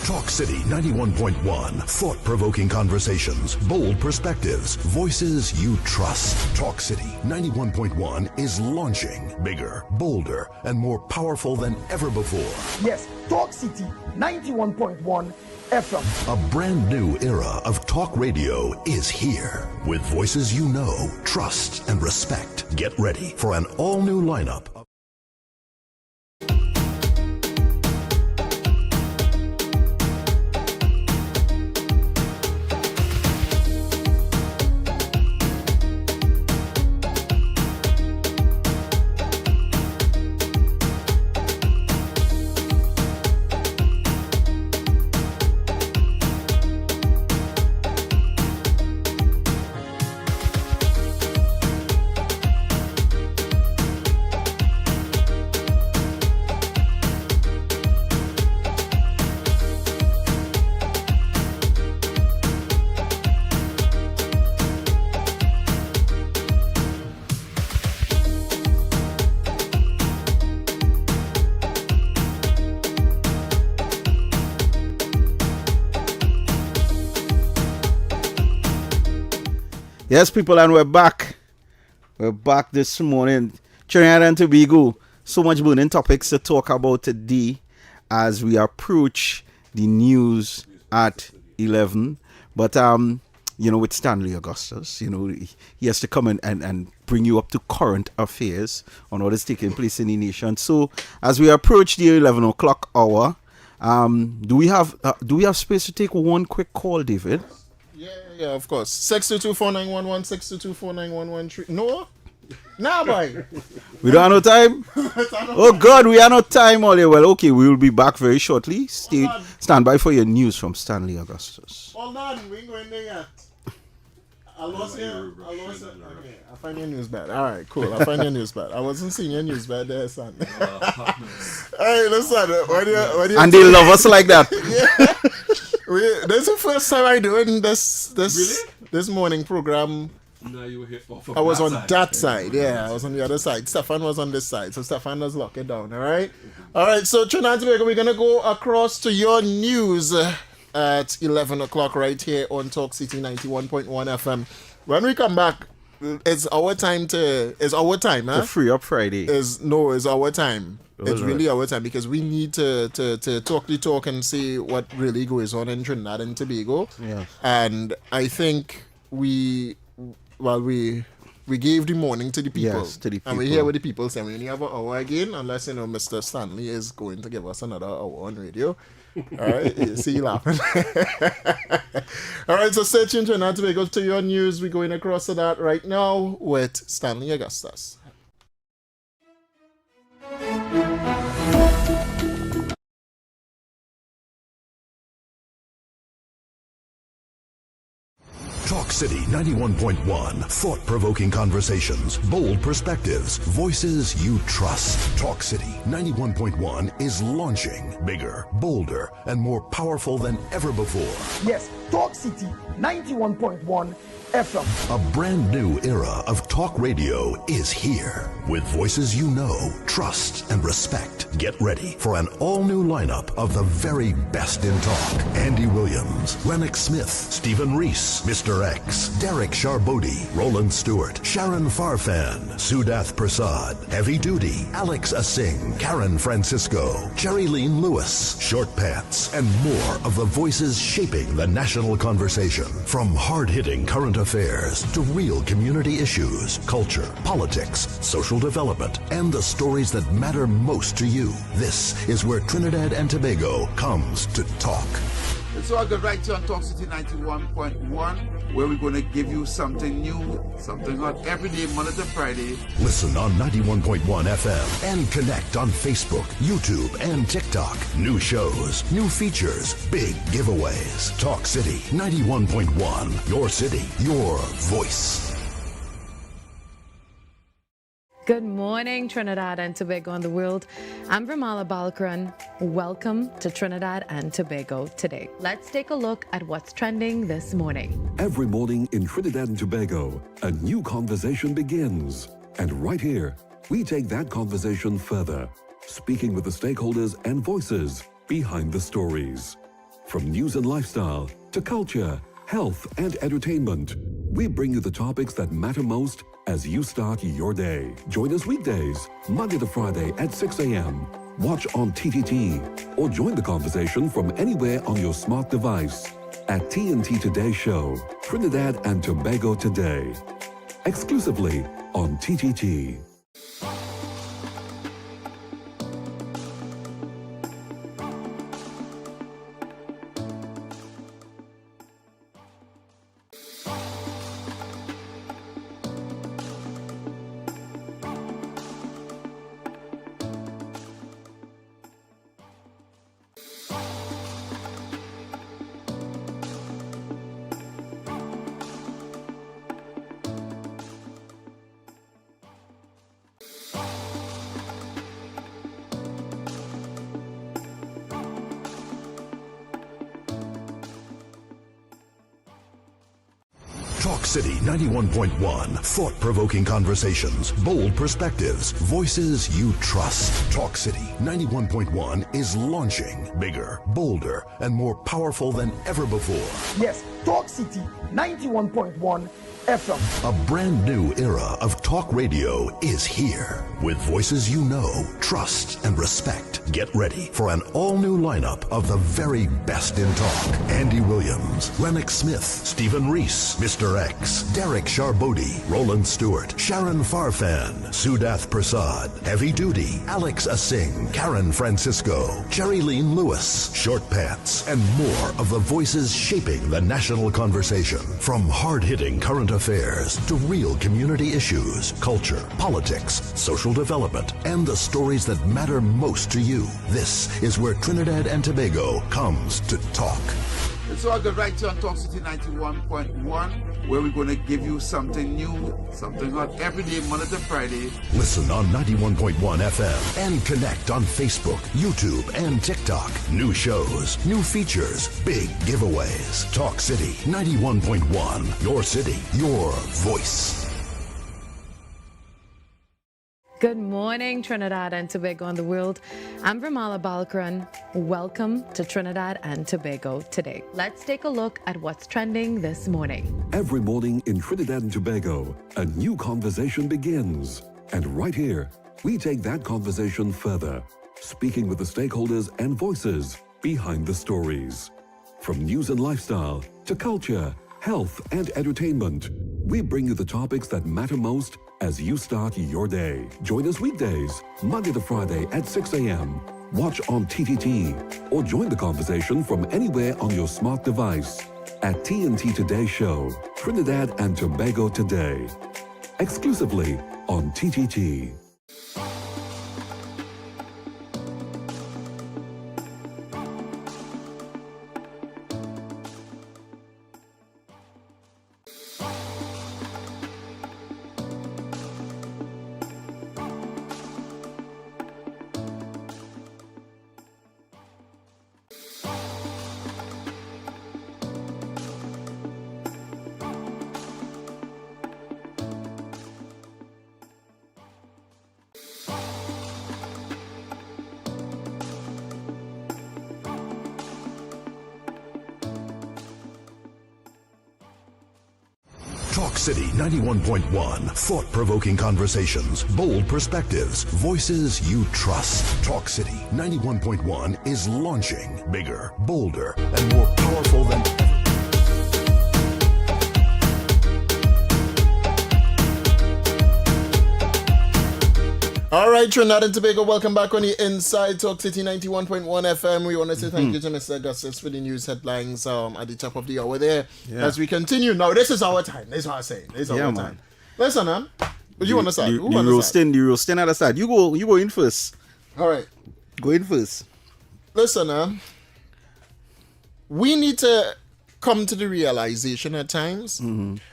F: Talk City 91.1. Thought-provoking conversations, bold perspectives, voices you trust. Talk City 91.1 is launching bigger, bolder, and more powerful than ever before.
R: Yes, Talk City 91.1 FM.
F: A brand new era of talk radio is here. With voices you know, trust, and respect. Get ready for an all-new lineup.
B: Yes, people, and we're back. We're back this morning. Trinidad and Tobago. So much burning topics to talk about today as we approach the news at 11. But, with Stanley Augustus, he has to come and bring you up to current affairs on what is taking place in the nation. So, as we approach the 11 o'clock hour, do we have space to take one quick call, David?
A: Yeah, of course. 622-4911, 622-49113. No? Nah, boy.
B: We don't have no time? Oh, God, we have no time, Ollie. Well, okay, we will be back very shortly. Stand by for your news from Stanley Augustus.
A: Hold on, we ain't going there yet. I lost it. Okay, I find your news bad. All right, cool. I find your news bad. I wasn't seeing your news bad there, son. Hey, listen.
B: And they love us like that.
A: Yeah. This is the first time I doing this morning program.
L: No, you were hit off
A: I was on that side. Yeah, I was on the other side. Stephan was on this side. So Stephan was lock it down. All right. So Trinidad and Tobago, we're gonna go across to your news at 11 o'clock right here on Talk City 91.1 FM. When we come back, it's our time, huh?
B: To free up Friday.
A: It's our time. It's really our time because we need to talk the talk and see what really goes on in Trinidad and Tobago.
B: Yeah.
A: And I think we gave the morning to the people.
B: Yes, to the people.
A: And we hear what the people say. We only have an hour again, unless Mr. Stanley is going to give us another hour on radio. All right, you see you laughing. All right, so stay tuned Trinidad and Tobago to your news. We're going across to that right now with Stanley Augustus.
F: Talk City 91.1. Thought-provoking conversations, bold perspectives, voices you trust. Talk City 91.1 is launching bigger, bolder, and more powerful than ever before.
R: Yes, Talk City 91.1 FM.
F: A brand new era of talk radio is here. With voices you know, trust, and respect. Get ready for an all-new lineup of the very best in talk. Andy Williams, Lennox Smith, Stephen Reese, Mr. X, Derek Charbodi, Roland Stewart, Sharon Farfan, Sudath Prasad, Heavy Duty, Alex Asing, Karen Francisco, Cherry-Leen Lewis, Short Pants, and more of the voices shaping the national conversation. From hard-hitting current affairs to real community issues, culture, politics, social development, and the stories that matter most to you. This is where Trinidad and Tobago comes to talk.
G: So I go right here on Talk City 91.1, where we're going to give you something new, something hot every day, Monday to Friday.
F: Listen on 91.1 FM and connect on Facebook, YouTube, and TikTok. New shows, new features, big giveaways. Talk City 91.1, your city, your voice.
H: Good morning, Trinidad and Tobago and the world. I'm Vermala Balkaran. Welcome to Trinidad and Tobago today. Let's take a look at what's trending this morning.
I: Every morning in Trinidad and Tobago, a new conversation begins. And right here, we take that conversation further, speaking with the stakeholders and voices behind the stories. From news and lifestyle to culture, health, and entertainment, we bring you the topics that matter most as you start your day. Join us weekdays, Monday to Friday at 6 a.m. Watch on TTT or join the conversation from anywhere on your smart device at TNT Today Show, Trinidad and Tobago Today, exclusively on TTT.
F: Talk City 91.1. Thought-provoking conversations, bold perspectives, voices you trust. Talk City 91.1 is launching bigger, bolder, and more powerful than ever before.
R: Yes, Talk City 91.1 FM.
F: A brand new era of talk radio is here. With voices you know, trust, and respect. Get ready for an all-new lineup of the very best in talk. Andy Williams, Lennox Smith, Stephen Reese, Mr. X, Derek Charbodi, Roland Stewart, Sharon Farfan, Sudath Prasad, Heavy Duty, Alex Asing, Karen Francisco, Cherry-Leen Lewis, Short Pants, and more of the voices shaping the national conversation. From hard-hitting current affairs to real community issues, culture, politics, social development, and the stories that matter most to you. This is where Trinidad and Tobago comes to talk.
G: So I go right here on Talk City 91.1, where we're going to give you something new, something hot every day, Monday to Friday.
F: Listen on 91.1 FM and connect on Facebook, YouTube, and TikTok. New shows, new features, big giveaways. Talk City 91.1, your city, your voice.
H: Good morning, Trinidad and Tobago and the world. I'm Vermala Balkaran. Welcome to Trinidad and Tobago today. Let's take a look at what's trending this morning.
I: Every morning in Trinidad and Tobago, a new conversation begins. And right here, we take that conversation further, speaking with the stakeholders and voices behind the stories. From news and lifestyle to culture, health, and entertainment, we bring you the topics that matter most as you start your day. Join us weekdays, Monday to Friday at 6 a.m. Watch on TTT or join the conversation from anywhere on your smart device at TNT Today Show, Trinidad and Tobago Today, exclusively on TTT.
F: Talk City 91.1. Thought-provoking conversations, bold perspectives, voices you trust. Talk City 91.1 is launching bigger, bolder, and more powerful than ever.
A: All right, Trinidad and Tobago, welcome back on the Inside Talk City 91.1 FM. We want to say thank you to Mr. Augustus for the news headlines at the top of the hour there.
B: Yeah.
A: As we continue. Now, this is our time. This is what I say. This is our time. Listen, man. You want to start? Who want to start?
B: The roasting at the side. You go in first.
A: All right.
B: Go in first.
A: Listen, we need to come to the realization at times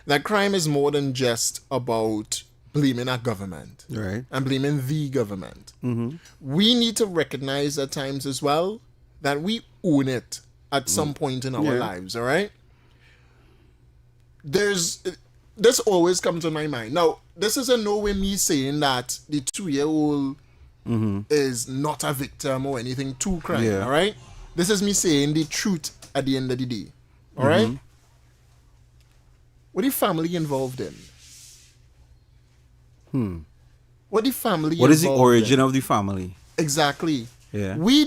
A: that crime is more than just about blaming our government,
B: right,
A: and blaming the government. We need to recognize at times as well that we own it at some point in our lives. All right. This always comes to my mind. Now, this is in no way me saying that the 2-year-old is not a victim or anything to crime.
B: Yeah.
A: All right. This is me saying the truth at the end of the day. All right. What the family involved in? What the family?
B: What is the origin of the family?
A: Exactly.
B: Yeah.
A: We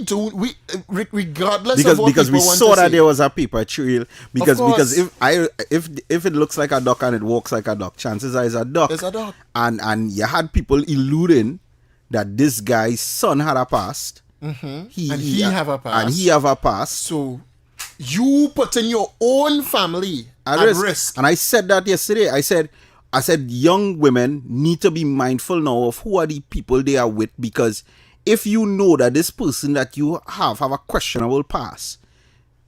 A: regardless of what
B: because we
A: people want
B: saw
A: to
B: that
A: say.
B: there was a paper trail. Because
A: course.
B: if it looks like a duck and it walks like a duck, chances are it's a duck.
A: It's a duck.
B: And you had people alluding that this guy's son had a past.
A: He have a past.
B: And he have a past.
A: So you putting your own family at risk.
B: And I said that yesterday. I said young women need to be mindful now of who are the people they are with, because if you know that this person that you have a questionable past,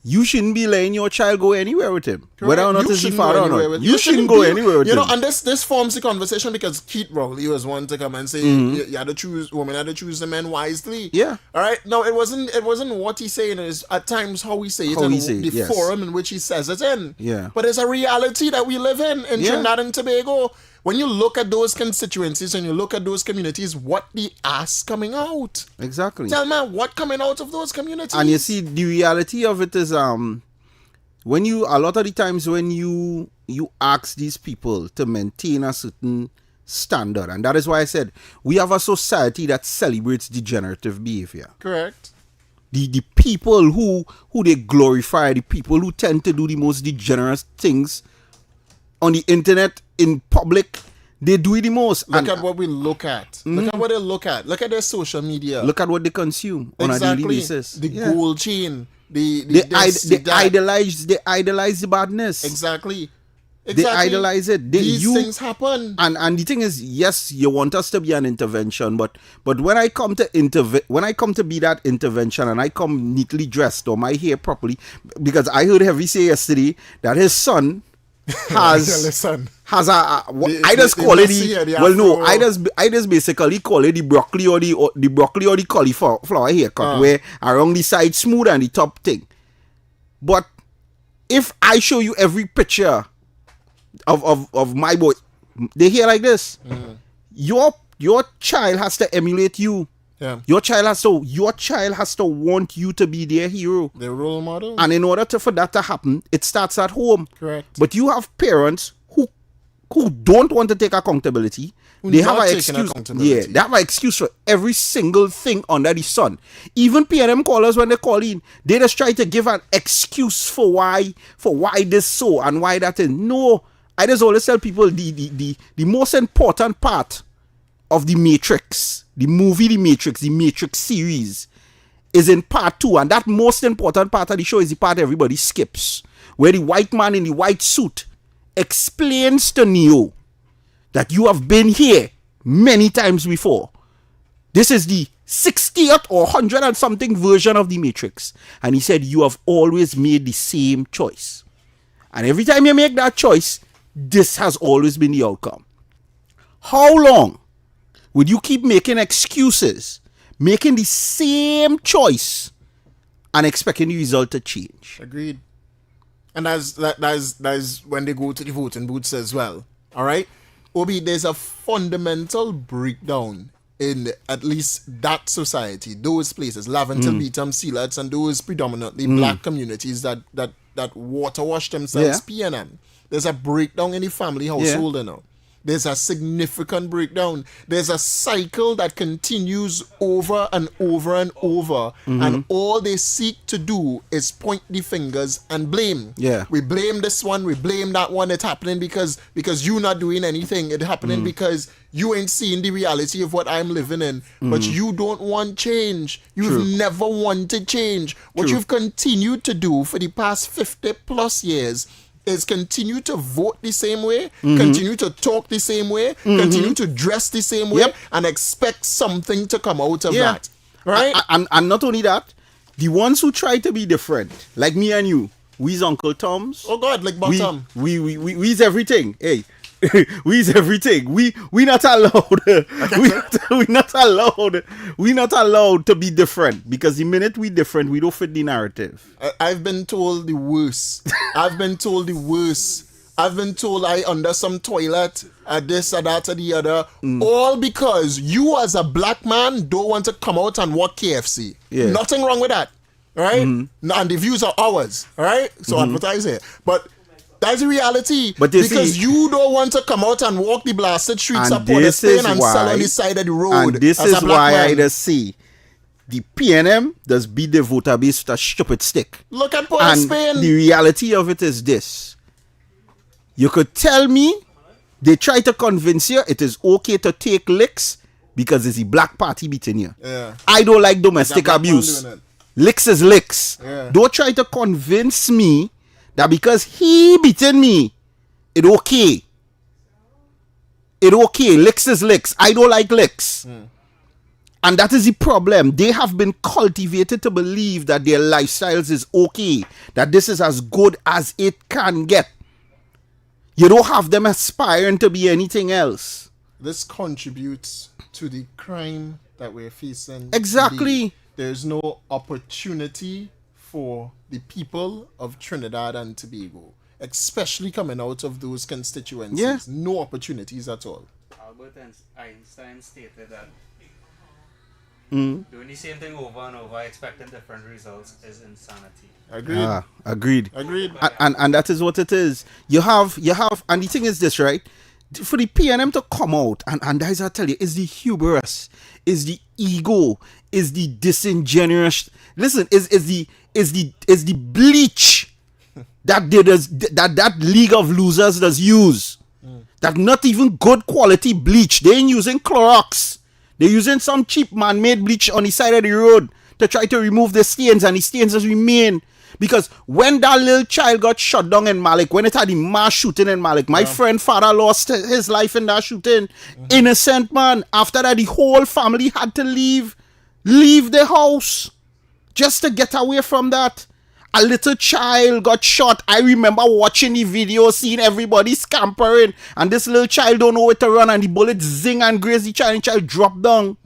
B: you shouldn't be letting your child go anywhere with him.
A: Correct.
B: Whether or not it's the father or not. You shouldn't
A: be-
B: go anywhere with him.
A: And this forms the conversation because Keith Rowley was one to come and say you had to choose women had to choose the men wisely.
B: Yeah.
A: All right. No, it wasn't what he's saying, is at times how we say it
B: How
A: and
B: he say it,
A: the
B: yes.
A: forum in which he says it in.
B: Yeah.
A: But it's a reality that we live in Trinidad and Tobago. When you look at those constituencies and you look at those communities, what the ass coming out?
B: Exactly.
A: Tell me what coming out of those communities.
B: And you see, the reality of it is when you a lot of the times when you ask these people to maintain a certain standard, and that is why I said we have a society that celebrates degenerative behavior.
A: Correct.
B: The people who they glorify, the people who tend to do the most degenerate things on the internet, in public, they do it the most.
A: Look at what we look at. Look at what they look at. Look at their social media.
B: Look at what they consume on a daily basis.
A: The gold chain.
B: They idolize the badness.
A: Exactly.
B: They idolize it.
A: These things happen.
B: And the thing is, yes, you want us to be an intervention, but when I come to when I come to be that intervention and I come neatly dressed or my hair properly, because I heard Heavy say yesterday that his son I just basically call it the broccoli or the cauliflower haircut, where around the side smooth and the top thing. But if I show you every picture of my boy, they hair like this, your child has to emulate you.
A: Yeah.
B: Your child has to want you to be their hero,
A: their role model.
B: And in order for that to happen, it starts at home.
A: Correct.
B: But you have parents who don't want to take accountability. They have an excuse. Yeah, they have an excuse for every single thing under the sun. Even PNM callers, when they call in, they just try to give an excuse for why this so and why that is. No, I just always tell people the most important part of the Matrix, the movie The Matrix series, is in part 2, and that most important part of the show is the part everybody skips, where the white man in the white suit explains to Neo that you have been here many times before. This is the 60th or 100 and something version of the Matrix, and he said you have always made the same choice, and every time you make that choice, this has always been the outcome. How long would you keep making excuses, making the same choice, and expecting the result to change?
A: Agreed. And that's when they go to the voting booths as well. All right? Obi, there's a fundamental breakdown in at least that society, those places, Laventon, Beetham, Sealats, and those predominantly black communities that that water wash themselves PNM. There's a breakdown in the family household, you know. There's a significant breakdown. There's a cycle that continues over and over and over. And all they seek to do is point the fingers and blame.
B: Yeah.
A: We blame this one, we blame that one. It's happening because you're not doing anything. It's happening because you ain't seeing the reality of what I'm living in. But you don't want change. You've never wanted change. What you've continued to do for the past 50 plus years is continue to vote the same way, continue to talk the same way, continue to dress the same way, and expect something to come out of that. Right?
B: And not only that, the ones who try to be different, like me and you, we's Uncle Tom's.
A: Oh God, like bottom.
B: We's everything. Hey. We's everything. We not allowed. We not allowed to be different, because the minute we different, we don't fit the narrative.
A: I've been told the worst. I've been told I under some toilet, this or that or the other, all because you as a black man don't want to come out and work KFC.
B: Yeah.
A: Nothing wrong with that, right? And the views are ours, right? So advertise it, but. That's the reality.
B: But
A: because you don't want to come out and walk the blasted streets of Port of Spain and sell on the side of the road.
B: And this
A: as
B: is
A: a black
B: why
A: man.
B: I just say the PNM does beat the voter base with a stupid stick.
A: Look at Port of
B: And
A: Spain.
B: the reality of it is this. You could tell me they try to convince you it is okay to take licks because it's the black party beating you.
A: Yeah.
B: I don't like domestic abuse. Licks is licks.
A: Yeah.
B: Don't try to convince me that because he beaten me, it okay. It okay. Licks is licks. I don't like licks. And that is the problem. They have been cultivated to believe that their lifestyles is okay. That this is as good as it can get. You don't have them aspiring to be anything else.
A: This contributes to the crime that we're facing.
B: Exactly.
A: There's no opportunity for the people of Trinidad and Tobago, especially coming out of those constituencies.
B: Yeah.
A: No opportunities at all.
L: Albert Einstein stated that
B: Mm.
L: doing the same thing over and over, expecting different results, is insanity.
A: Agreed.
B: Agreed. And that is what it is. You have, and the thing is this, right? For the PNM to come out, and guys, I tell you, is the hubris, is the ego, is the disingenuous. Listen, is the bleach that that League of Losers does use. That not even good quality bleach. They ain't using Clorox. They're using some cheap man-made bleach on the side of the road to try to remove the stains, and the stains just remain. Because when that little child got shot down in Malik, when it had the mass shooting in Malik, my friend father lost his life in that shooting. Innocent man. After that, the whole family had to leave the house just to get away from that. A little child got shot. I remember watching the video, seeing everybody scampering, and this little child don't know where to run, and the bullet zing and graze the child, and the child dropped down.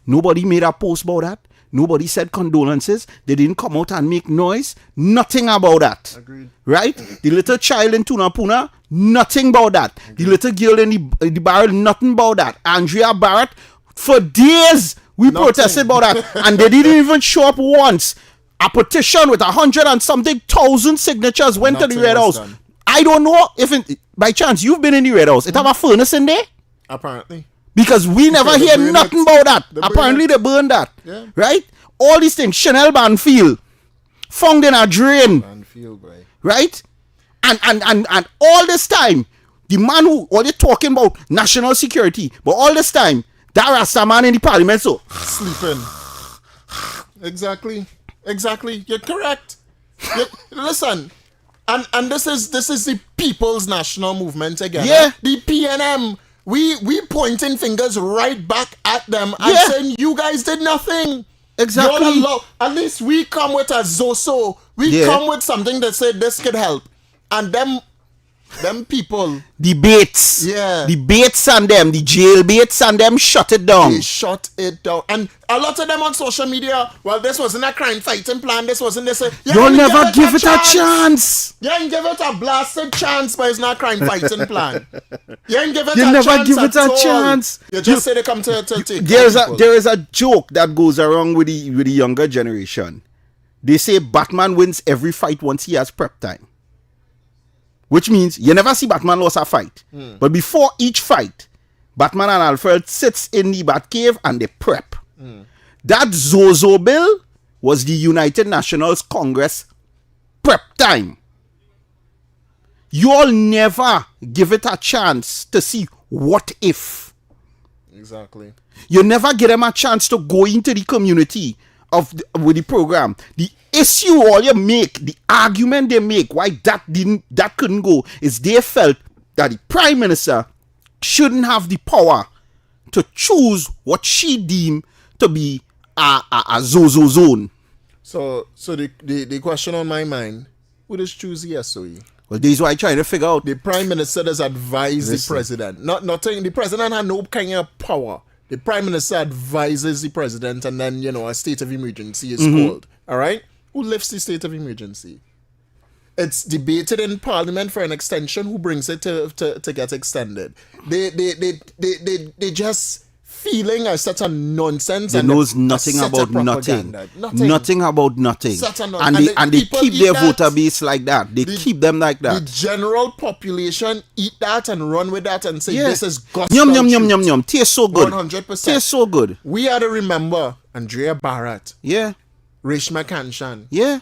B: Nobody made a post about that. Nobody said condolences. They didn't come out and make noise. Nothing about that.
A: Agreed.
B: Right? The little child in Tunapuna, nothing about that. The little girl in the barrel, nothing about that. Andrea Barrett, for days, we protested about that. And they didn't even show up once. A petition with 100 and something thousand signatures went to the Red House.
A: Done.
B: I don't know if, by chance, you've been in the Red House. It have a furnace in there?
A: Apparently.
B: Because we never hear nothing about that. Apparently they burned that.
A: Yeah.
B: Right? All these things. Chanel Banfield. Found in a drain.
A: Banfield, boy.
B: Right? And all this time, the man who, all they talking about national security, but all this time, that Rasta man in the parliament, so.
A: Sleeping. Exactly. You're correct. Listen. And this is the People's National Movement again.
B: Yeah.
A: The PNM. We pointing fingers right back at them and saying you guys did nothing.
B: Exactly.
A: At least we come with a Zoso. We come with something that said this could help. And them people.
B: Debates.
A: Yeah.
B: Debates and them. The jail baits and them shut it down.
A: They shut it down. And a lot of them on social media, well, this wasn't a crime fighting plan. This wasn't this.
B: You'll never give it a chance.
A: You ain't give it a blasted chance, but it's not a crime fighting plan. You ain't give it
B: You
A: a
B: never
A: chance
B: give it
A: at
B: a
A: all.
B: chance.
A: You just say they come to take
B: there is a joke that goes around with the younger generation. they say Batman wins every fight once he has prep time. Which means you never see Batman lose a fight. But before each fight, Batman and Alfred sits in the Batcave and they prep. That Zozo bill was the United Nations Congress prep time. You all never give it a chance to see what if.
A: Exactly.
B: You never give them a chance to go into the community with the program. The issue all you make, the argument they make why that couldn't go is they felt that the Prime Minister shouldn't have the power to choose what she deemed to be a Zozo zone.
A: So the question on my mind, who does choose the SOE?
B: Well, this is what I'm trying to figure out.
A: The Prime Minister does advise the President. Nothing. The President had no kind of power. The Prime Minister advises the President, and then, a state of emergency is called. All right? Who lifts the state of emergency? It's debated in Parliament for an extension. Who brings it to get extended? They just feeling as such a nonsense.
B: They
A: and
B: knows nothing about nothing. Nothing about nothing. And they keep their voter base like that. They keep them like that.
A: The general population eat that and run with that and say this is gospel.
B: Yum. Tastes so good.
A: 100%.
B: Tastes so good.
A: We had to remember Andrea Barrett.
B: Yeah.
A: Reshma Kanchan.
B: Yeah.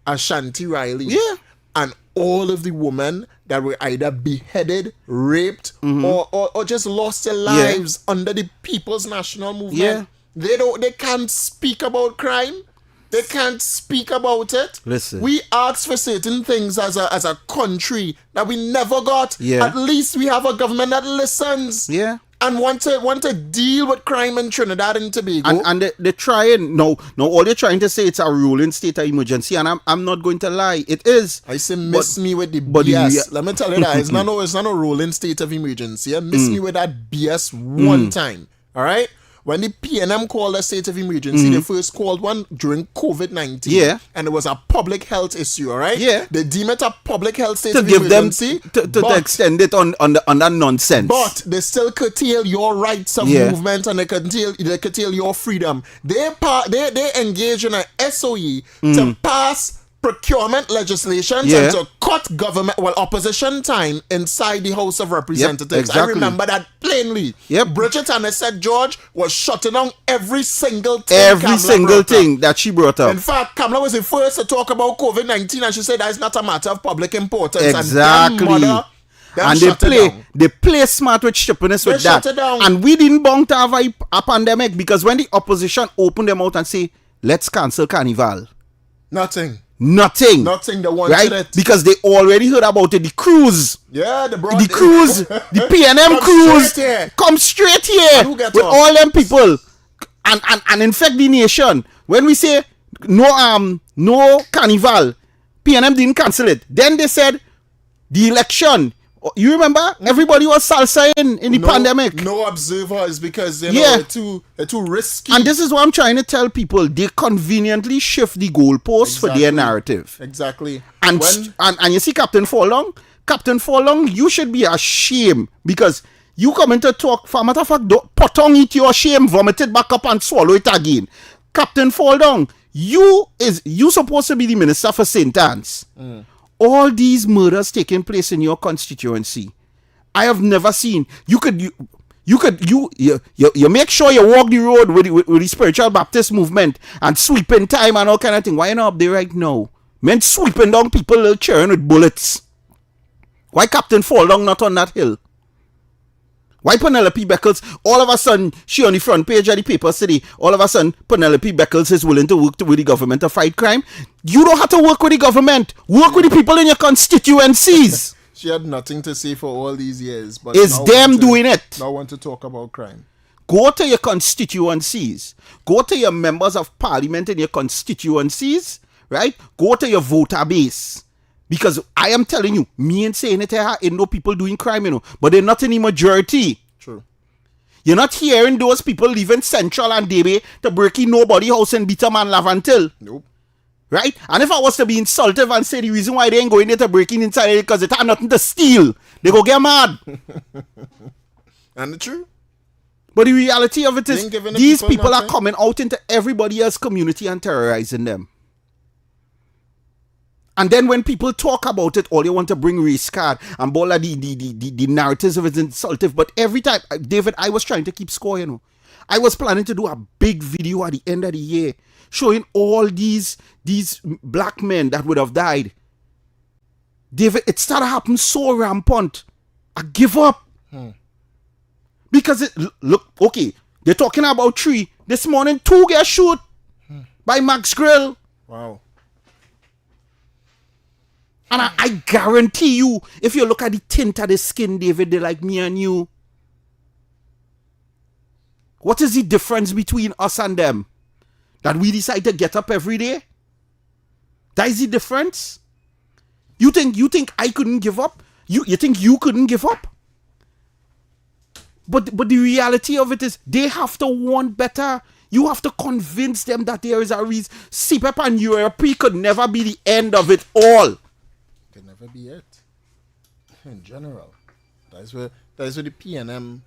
A: Ashanti Riley.
B: Yeah.
A: And all of the women that were either beheaded, raped, or just lost their lives under the People's National Movement.
B: Yeah.
A: They can't speak about crime. They can't speak about it.
B: Listen.
A: We ask for certain things as a country that we never got.
B: Yeah.
A: At least we have a government that listens.
B: Yeah.
A: And want to deal with crime in Trinidad and Tobago.
B: And they're trying. No, all they're trying to say it's a ruling state of emergency, and I'm not going to lie. It is.
A: I say miss me with the BS. Let me tell you that. It's not a ruling state of emergency. Miss me with that BS one time. All right? When the PNM called a state of emergency, they first called one during COVID-19.
B: Yeah.
A: And it was a public health issue, all right?
B: Yeah.
A: They deem it a public health state
B: to
A: of
B: give
A: emergency.
B: Them to extend it on that nonsense.
A: But they still curtail your rights of movement and they curtail your freedom. They engage in a SOE to pass procurement legislation and to cut opposition time inside the House of Representatives.
B: Exactly.
A: I remember that plainly. Bridget Anisette George was shutting down every single thing.
B: Thing that she brought up.
A: In fact, Kamala was the first to talk about COVID-19 and she said that is not a matter of public importance.
B: Exactly.
A: And
B: they play smart with stupidness with that. And we didn't bound to have a pandemic because when the opposition opened their mouth and say, let's cancel Carnival.
A: Nothing.
B: They
A: wanted it.
B: Because they already heard about it. The cruise.
A: Yeah, the
B: cruise. The PNM cruise. Come straight here. With all them people. And infect the nation. When we say no Carnival, PNM didn't cancel it. Then they said the election. You remember? Everybody was salsa in the pandemic.
A: No observers because they're too risky.
B: And this is what I'm trying to tell people. They conveniently shift the goalposts for their narrative.
A: Exactly.
B: And you see Captain Forlong? Captain Forlong, you should be ashamed because you come in to talk. For a matter of fact, potong eat your shame, vomit it back up and swallow it again. Captain Forlong, you supposed to be the Minister for St. Anne's. All these murders taking place in your constituency, I have never seen. You make sure you walk the road with the spiritual Baptist movement and sweeping time and all kind of thing. Why not up there right now? Men sweeping down people cheering with bullets. Why Captain Forlong not on that hill? Why Penelope Beckles, all of a sudden, she on the front page of the paper city, all of a sudden, Penelope Beckles is willing to work with the government to fight crime? You don't have to work with the government. Work with the people in your constituencies.
A: She had nothing to say for all these years. But
B: it's them doing it.
A: Now want to talk about crime.
B: Go to your constituencies. Go to your members of parliament in your constituencies, right? Go to your voter base. Because I am telling you, me ain't saying it here, ain't no people doing crime, but they're not in the majority.
A: True.
B: You're not hearing those people leaving Central and Debe to break in nobody house and beat a man Lavantil.
A: Nope.
B: Right? And if I was to be insultive and say the reason why they ain't going there to break in inside it because it had nothing to steal, they go get mad.
A: And the truth.
B: But the reality of it is, these people are
A: nothing.
B: coming out into everybody else's community and terrorizing them. And then when people talk about it, all they want to bring race card and all of the narratives of it's insultive. But every time, David, I was trying to keep score, you know. I was planning to do a big video at the end of the year showing all these black men that would have died. David, it started happening so rampant. I give up. Because look, okay, they're talking about 3. This morning, 2 get shot by Max Grill.
A: Wow.
B: And I guarantee you, if you look at the tint of the skin, David, they're like me and you. What is the difference between us and them? That we decide to get up every day? That is the difference? You think I couldn't give up? You think you couldn't give up? But the reality of it is they have to want better. You have to convince them that there is a reason. CPEP and URP could never be the end of it all.
A: Could never be it. In general. That's where the PNM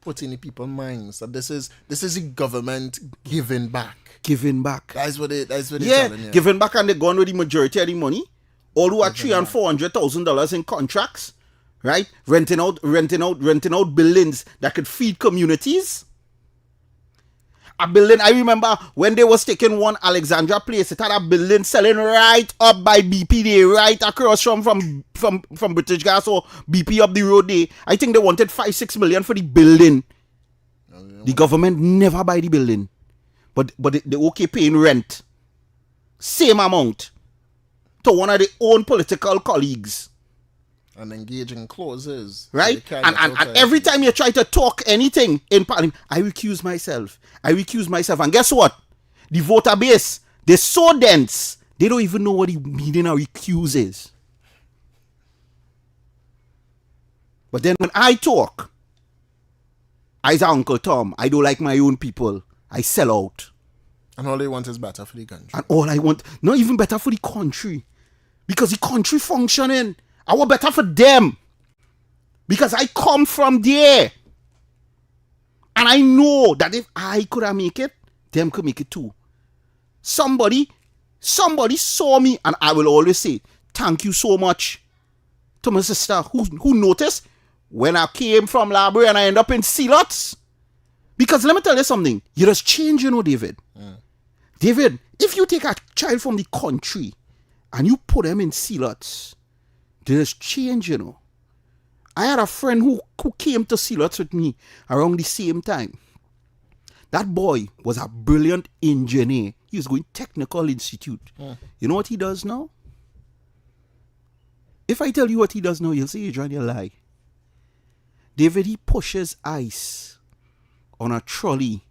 A: put in the people's minds that this is the government giving back.
B: Giving back.
A: That's what they're
B: Yeah,
A: telling you.
B: giving back, and they're gone with the majority of the money. All who are $300,000 and $400,000 in contracts, right? Renting out buildings that could feed communities. A building, I remember when they was taking one Alexandra Place, it had a building selling right up by BP there, right across from British Gas or BP up the road there. I think they wanted 5-6 million for the building. The government never buy the building. But they okay paying rent. Same amount to one of their own political colleagues.
A: And engaging clauses.
B: Right? And every time you try to talk anything in Parliament, I recuse myself. And guess what? The voter base, they're so dense, they don't even know what the meaning of recuse is. But then when I talk, I's Uncle Tom, I don't like my own people. I sell out.
A: And all they want is better for the country.
B: And all I want, not even better for the country. Because the country functioning, I want better for them. Because I come from there. And I know that if I could have make it, them could make it too. Somebody saw me, and I will always say, thank you so much to my sister who noticed when I came from library and I end up in Sealots. Because let me tell you something, you just change, you know, David. David, if you take a child from the country and you put them in Sealots, they just change, you know. I had a friend who came to Sealots with me around the same time. That boy was a brilliant engineer. He was going Technical Institute. You know what he does now? If I tell you what he does now, you'll say, Adrian, you lie. David, he pushes ice on a trolley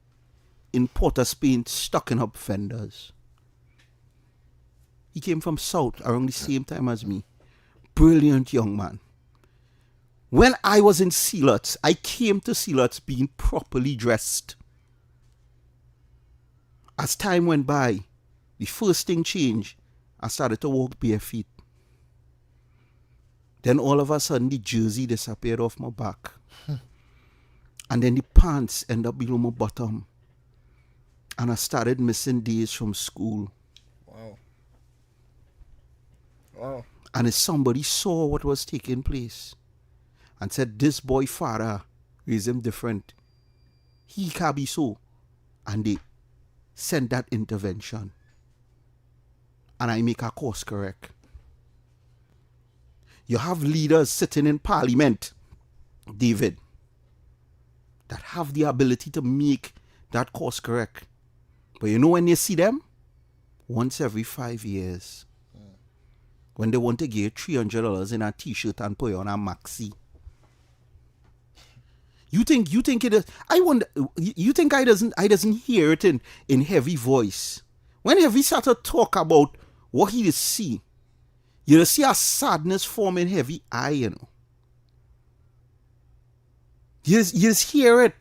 B: in Port of Spain, stocking up fenders. He came from South around the same time as me. Brilliant young man. When I was in Sealots, I came to Sealots being properly dressed. As time went by, the first thing changed. I started to walk bare feet. Then all of a sudden, the jersey disappeared off my back. And then the pants ended up below my bottom. And I started missing days from school.
A: Wow.
B: And if somebody saw what was taking place and said, this boy father raised him different, he can't be so. And they sent that intervention. And I make a course correct. You have leaders sitting in Parliament, David, that have the ability to make that course correct. But you know when you see them? Once every 5 years. When they want to get $300 in a t-shirt and put on a maxi. You think it is? I wonder. You think I doesn't hear it in Heavy voice? When Heavy start to talk about what he see, you just see a sadness form in Heavy eye. You know. You just hear it.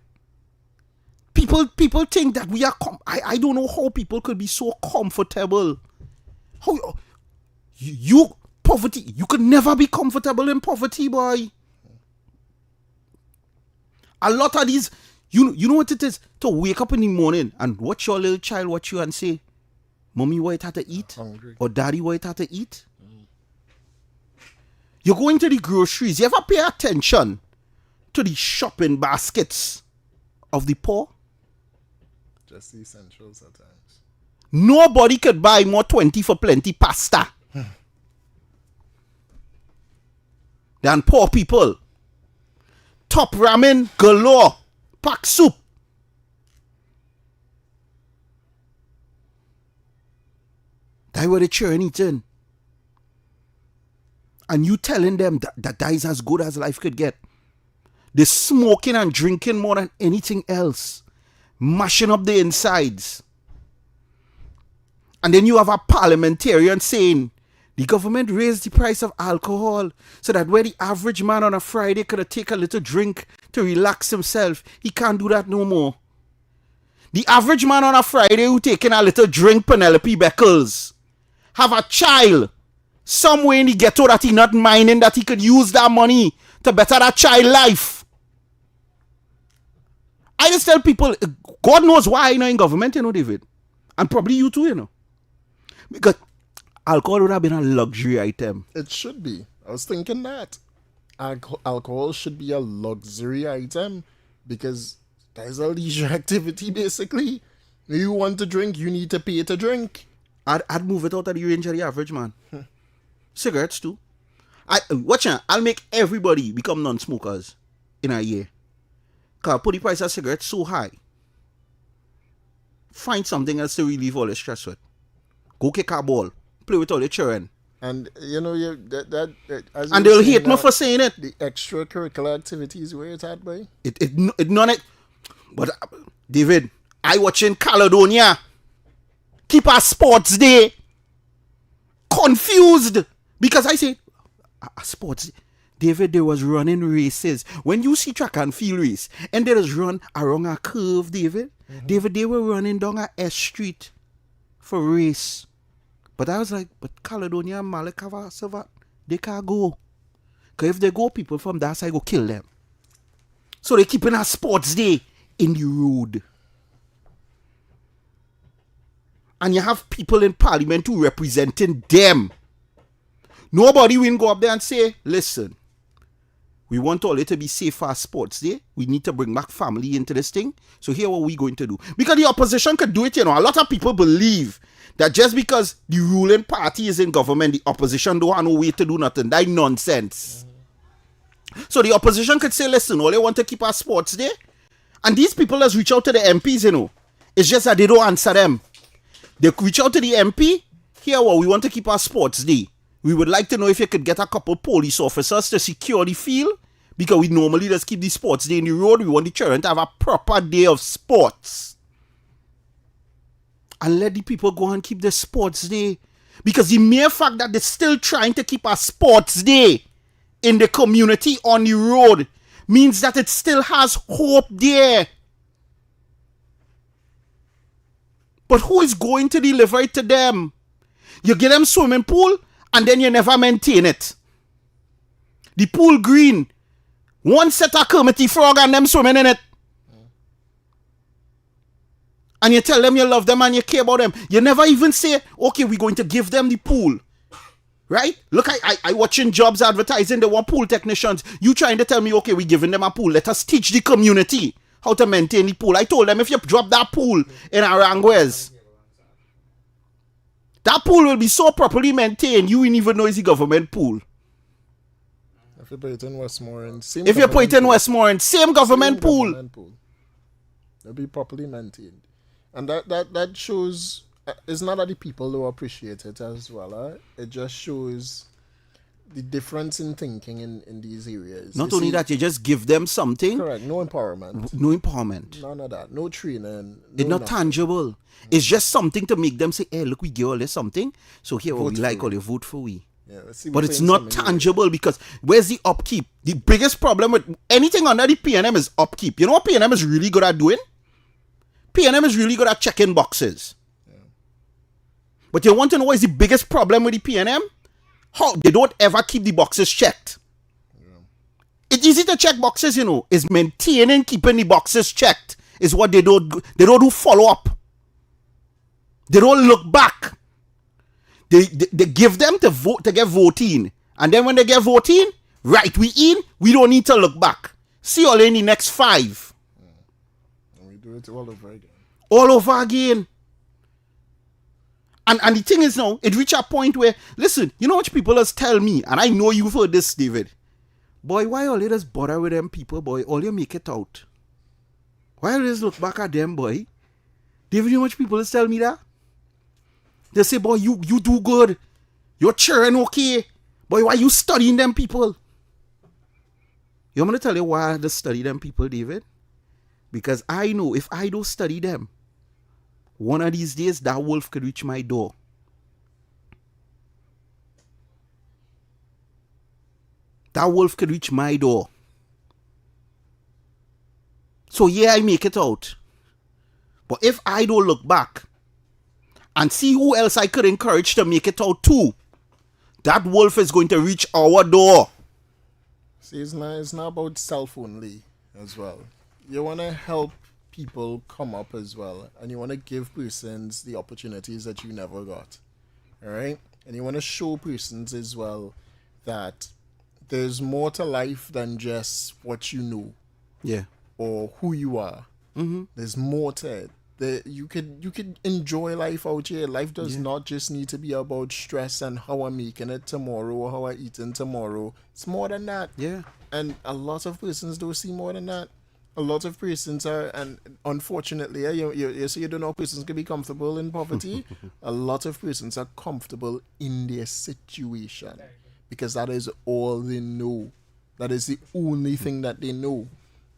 B: People think that we are. I don't know how people could be so comfortable. How you poverty? You could never be comfortable in poverty, boy. A lot of these, you know what it is? To wake up in the morning and watch your little child watch you and say, Mommy, what you had to eat?
A: Hungry.
B: Or daddy, what you had to eat? You go into the groceries. You ever pay attention to the shopping baskets of the poor?
A: Just the essentials at times.
B: Nobody could buy more 20 for plenty pasta than poor people. Top ramen galore, pack soup. That's what they're cheering eating. And you telling them that is as good as life could get. They're smoking and drinking more than anything else. Mashing up the insides. And then you have a parliamentarian saying the government raised the price of alcohol so that where the average man on a Friday could take a little drink to relax himself, he can't do that no more. The average man on a Friday who taking a little drink, Penelope Beckles, have a child somewhere in the ghetto that he not minding that he could use that money to better that child life. I just tell people, God knows why I'm not in government, you know, David. And probably you too, you know. Because alcohol would have been a luxury item.
A: It should be. I was thinking that. Alcohol should be a luxury item because there's a leisure activity, basically. You want to drink, you need to pay to drink.
B: I'd move it out of the range of the average man. Cigarettes too. Watch out, I'll make everybody become non-smokers in a year. Because I put the price of cigarettes so high. Find something else to relieve all the stress with. Go kick a ball. Play with all the children.
A: And you know, as
B: and they'll hate me for saying it.
A: The extracurricular activities where it's at, boy.
B: It none it. But David, I watching Caledonia keep a sports day. Confused because I say a sports day. David, they was running races. When you see track and field race, and they just run around a curve, David. David, they were running down a S Street for race. But I was like, but Caledonia and Malacava, Savat, they can't go. Because if they go, people from that side go kill them. So they keeping a sports day in the road. And you have people in parliament who representing them. Nobody will go up there and say, listen, we want all it to be safe for sports day. We need to bring back family into this thing. So here what we going to do. Because the opposition could do it, you know. A lot of people believe that just because the ruling party is in government, the opposition don't have no way to do nothing. That's nonsense. So the opposition could say, listen, all they want to keep our sports day. And these people just reach out to the MPs, you know. It's just that they don't answer them. They reach out to the MP. Here what we want to keep our sports day. We would like to know if you could get a couple police officers to secure the field. Because we normally just keep the sports day in the road. We want the children to have a proper day of sports. And let the people go and keep the sports day. Because the mere fact that they're still trying to keep a sports day in the community on the road means that it still has hope there. But who is going to deliver it to them? You get them swimming pool and then you never maintain it. The pool green. One set of committee frog and them swimming in it. And you tell them you love them and you care about them. You never even say, okay, we're going to give them the pool. Right? Look, I watching jobs advertising, they want pool technicians. You trying to tell me, okay, we're giving them a pool. Let us teach the community how to maintain the pool. I told them if you drop that pool in Aranguez, that pool will be so properly maintained, you won't even know it's a government pool.
A: If you put it in Westmoreland, same
B: government pool.
A: It'll be properly maintained. And that shows, it's not that the people don't appreciate it as well. It just shows the difference in thinking in these areas.
B: Not only that, you just give them something.
A: Correct, no empowerment.
B: None
A: of that. No training.
B: It's not tangible. It's just something to make them say, hey, look, we give all this something. So here what we like, all you vote for we.
A: Yeah,
B: but it's not tangible because where's the upkeep? The biggest problem with anything under the PNM is upkeep. You know what PNM is really good at doing? PNM is really good at checking boxes. Yeah. But you want to know what is the biggest problem with the PNM? How they don't ever keep the boxes checked. Yeah. It's easy to check boxes, you know. It's maintaining, keeping the boxes checked is what they don't do follow up. They don't look back. They give them to vote to get voting. And then when they get voting, right, we in, we don't need to look back. See all in the next 5.
A: And we do it all over again.
B: All over again. And the thing is now, it reach a point where, listen, you know what people just tell me, and I know you've heard this, David. Boy, why all you just bother with them people, boy? All you make it out. Why you just look back at them, boy? David, you know what people just tell me that? They say, boy, you do good. You're cheering okay. Boy, why you studying them people? You want me to tell you why I just study them people, David? Because I know if I don't study them, one of these days that wolf could reach my door. That wolf could reach my door. So yeah, I make it out. But if I don't look back and see who else I could encourage to make it out too, that wolf is going to reach our door.
A: See, it's not about self only as well. You want to help people come up as well, and you want to give persons the opportunities that you never got. All right? And you want to show persons as well that there's more to life than just what you know.
B: Yeah.
A: Or who you are.
B: Mm-hmm.
A: There's more to it. You could enjoy life out here. Life does not just need to be about stress and how I'm making it tomorrow or how I'm eating tomorrow. It's more than that.
B: Yeah.
A: And a lot of persons don't see more than that. A lot of persons are, and unfortunately, you say you don't know persons can be comfortable in poverty. A lot of persons are comfortable in their situation because that is all they know. That is the only thing that they know.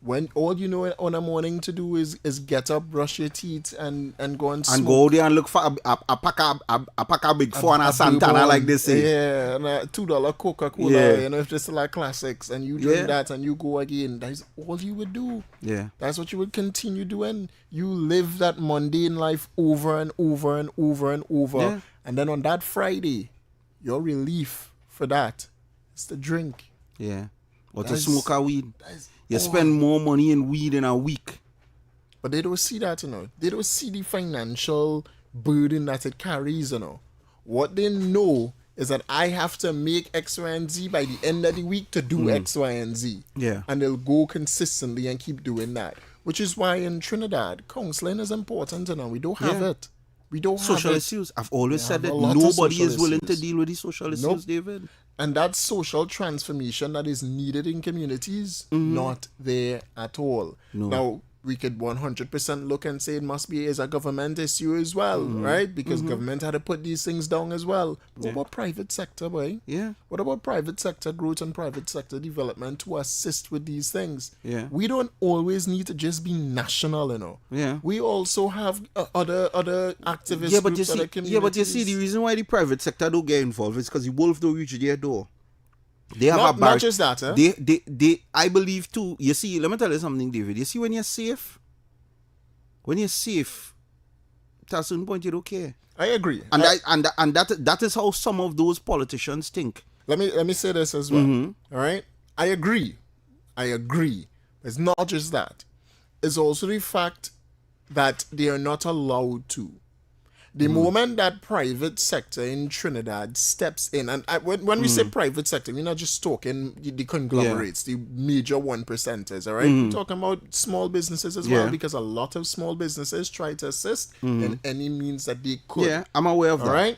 A: When all you know on a morning to do is get up, brush your teeth, and go and smoke.
B: And go there and look for a pack of Big Four and a Santana,
A: bourbon,
B: like they say.
A: Yeah, and a $2 Coca-Cola, if it's like classics, and you drink that and you go again. That's all you would do.
B: Yeah.
A: That's what you would continue doing. You live that mundane life over and over and over and over.
B: Yeah.
A: And then on that Friday, your relief for that is to drink.
B: Yeah. Or to smoke a weed. You spend more money in weed in a week.
A: But they don't see that, They don't see the financial burden that it carries, What they know is that I have to make X, Y, and Z by the end of the week to do X, Y, and Z.
B: Yeah.
A: And they'll go consistently and keep doing that. Which is why in Trinidad, counseling is important, We don't have it. We don't have
B: social
A: it.
B: issues. I've always said that
A: lot of
B: nobody
A: social
B: is willing
A: issues.
B: to deal with these social issues, David.
A: And that social transformation that is needed in communities, not there at all.
B: No.
A: Now, we could 100% look and say it must be as a government issue as well, right? Because government had to put these things down as well. What about private sector, boy?
B: Yeah.
A: What about private sector growth and private sector development to assist with these things?
B: Yeah.
A: We don't always need to just be national,
B: Yeah.
A: We also have other activist
B: But
A: groups,
B: you
A: other
B: see,
A: communities.
B: but you see, the reason why the private sector don't get involved is because the wolf don't reach their door. They have
A: Not-
B: a bar.
A: not just that, eh?
B: They I believe too. You see, let me tell you something, David. You see, when you're safe, to a certain point you don't care.
A: I agree.
B: And that is how some of those politicians think.
A: Let me say this as well.
B: Mhm.
A: All right, I agree. It's not just that. It's also the fact that they are not allowed to. The moment that private sector in Trinidad steps in, and when we say private sector, we're not just talking the conglomerates, the major 1%ers, all right? We're talking about small businesses as well, because a lot of small businesses try to assist in any means that they could.
B: Yeah, I'm aware of that.
A: All right?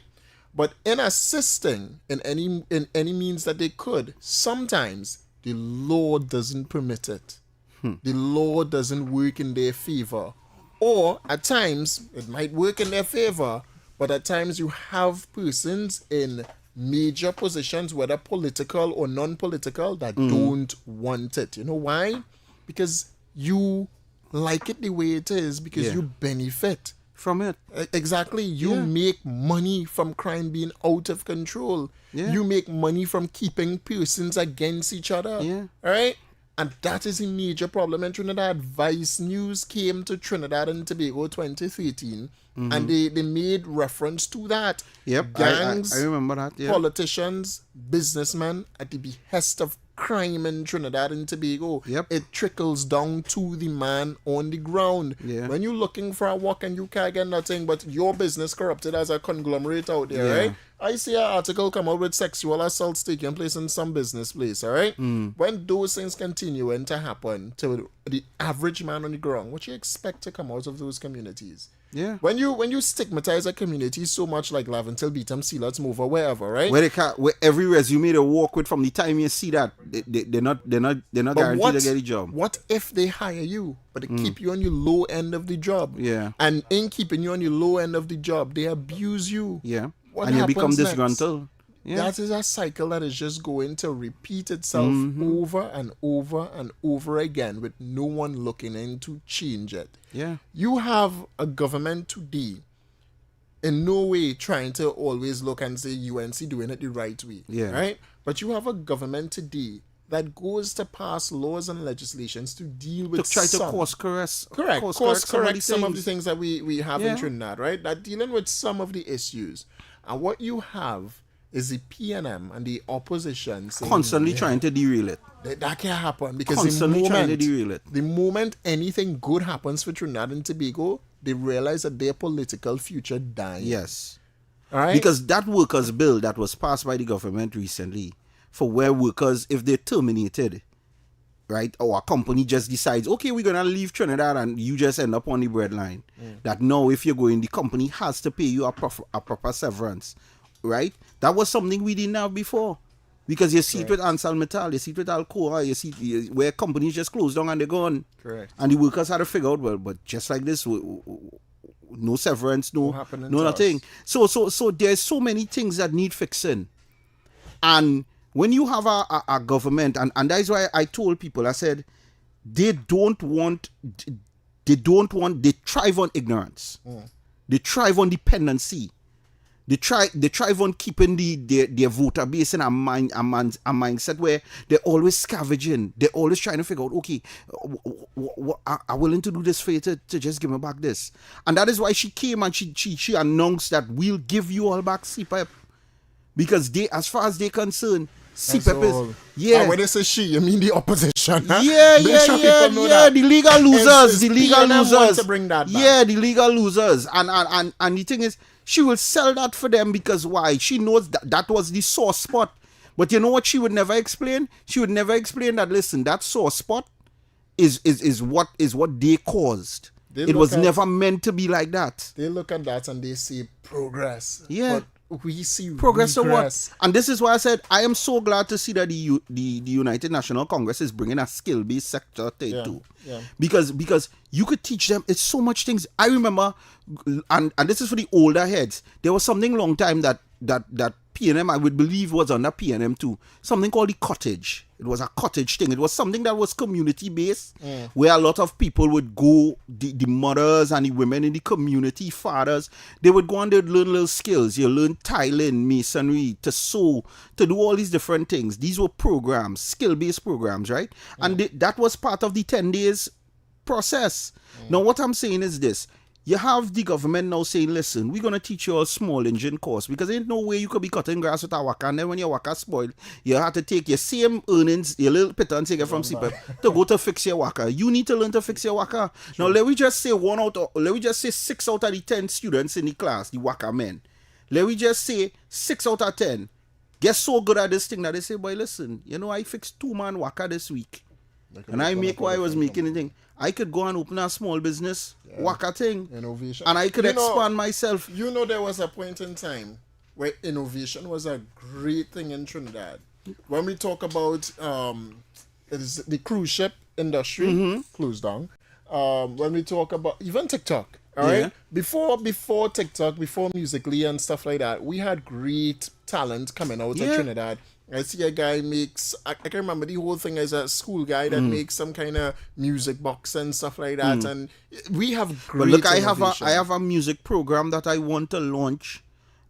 A: But in assisting in any means that they could, sometimes the law doesn't permit it. The law doesn't work in their favor. Or at times, it might work in their favor, but at times you have persons in major positions, whether political or non-political, that don't want it. You know why? Because you like it the way it is, because you benefit
B: from it.
A: Exactly. You make money from crime being out of control. You make money from keeping persons against each other. All right? And that is a major problem in Trinidad. Vice News came to Trinidad and Tobago 2013, and they made reference to that.
B: Yep,
A: Gangs,
B: I remember that. Yeah.
A: politicians, businessmen, at the behest of crime in Trinidad and Tobago,
B: Yep.
A: it trickles down to the man on the ground.
B: Yeah.
A: When you're looking for a work and you can't get nothing, but your business corrupted as a conglomerate out there,
B: Yeah.
A: right? I see an article come out with sexual assaults taking place in some business place, all right? When those things continuing to happen to the average man on the ground, what you expect to come out of those communities?
B: Yeah.
A: When you stigmatize a community so much like Laventil, Beetham, Sealards, Move, or wherever, right?
B: Where every resume they work with, from the time you see that, they're not
A: But
B: guaranteed to get a job.
A: What if they hire you, but they keep you on your low end of the job?
B: Yeah.
A: And in keeping you on your low end of the job, they abuse you.
B: Yeah.
A: What
B: And you become
A: happens next?
B: disgruntled. Yeah.
A: That is a cycle that is just going to repeat itself over and over and over again with no one looking in to change it.
B: Yeah.
A: You have a government today in no way trying to always look and say UNC doing it the right way.
B: Yeah.
A: Right? But you have a government today that goes to pass laws and legislations to deal with
B: To try
A: some,
B: to course correct.
A: correct, course correct some of the
B: things.
A: things that we have
B: Yeah.
A: in Trinidad, right? That dealing with some of the issues. And what you have is the PNM and the opposition saying,
B: Constantly trying to derail it.
A: that can't happen because
B: Constantly trying to derail it.
A: the moment anything good happens for Trinidad and Tobago, they realize that their political future dies.
B: Yes.
A: All right?
B: Because that workers' bill that was passed by the government recently, for where workers, if they're terminated, right, or a company just decides, okay, we're going to leave Trinidad and you just end up on the breadline, that now if you're going, the company has to pay you a proper severance, right? That was something we didn't have before. Because you see it with Ansal Metal, you see it with Alcoa, you see where companies just close down and they're gone.
A: Correct.
B: And the workers had to figure out, well, but just like this, no severance, no
A: happening
B: no
A: to
B: nothing.
A: us.
B: So there's so many things that need fixing. And when you have a government, and that is why I told people, I said, they thrive on ignorance. They thrive on dependency. They thrive on keeping their voter base in a mindset where they're always scavenging. They're always trying to figure out, okay, I'm willing to do this for you to just give me back this. And that is why she came and she announced that we'll give you all back CPEP. Because they, as far as they're concerned, CPEP is, yeah.
A: And when they say she, you mean the opposition? Huh?
B: Yeah,
A: Make sure people know that.
B: the legal losers, the legal
A: PNM want
B: losers.
A: to bring that back.
B: Yeah, the legal losers. And the thing is, she will sell that for them because why? She knows that was the sore spot. But you know what she would never explain? She would never explain that, listen, that sore spot is what they caused. It was never meant to be like that.
A: They look at that and they see progress.
B: Yeah.
A: But we see
B: Progress or
A: regress.
B: what? And this is why I said I am so glad to see that the United National Congress is bringing a skill-based sector to it too.
A: Yeah.
B: Because you could teach them, it's so much things. I remember, and this is for the older heads, there was something long time that PNM, I would believe, was under PNM too. Something called the cottage. It was a cottage thing. It was something that was community-based, where a lot of people would go, the mothers and the women in the community, fathers, they would go and they'd learn little skills. You learn tiling, masonry, to sew, to do all these different things. These were programs, skill-based programs, right? And that was part of the 10 days process. Now, what I'm saying is this. You have the government now saying, listen, we're going to teach you a small engine course because there ain't no way you could be cutting grass with a waka, and then when your waka spoiled, you have to take your same earnings, your little pittance you get from CPEP to go to fix your waka. You need to learn to fix your waka. Now, let me just say 6 out of the 10 students in the class, the waka men, let me just say 6 out of 10 get so good at this thing that they say, boy, listen, you know, I fixed 2-man waka this week. And I make what I was making anything. I could go and open a small business, waka thing.
A: Innovation.
B: And I could expand myself.
A: You know, there was a point in time where innovation was a great thing in Trinidad. When we talk about it is the cruise ship industry closed down. When we talk about even TikTok, all right? Before TikTok, before Musical.ly and stuff like that, we had great talent coming out of Trinidad. I see a guy makes, I can remember the whole thing as a school guy that makes some kind of music box and stuff like that. And we have great
B: But look,
A: innovation.
B: I have a music program that I want to launch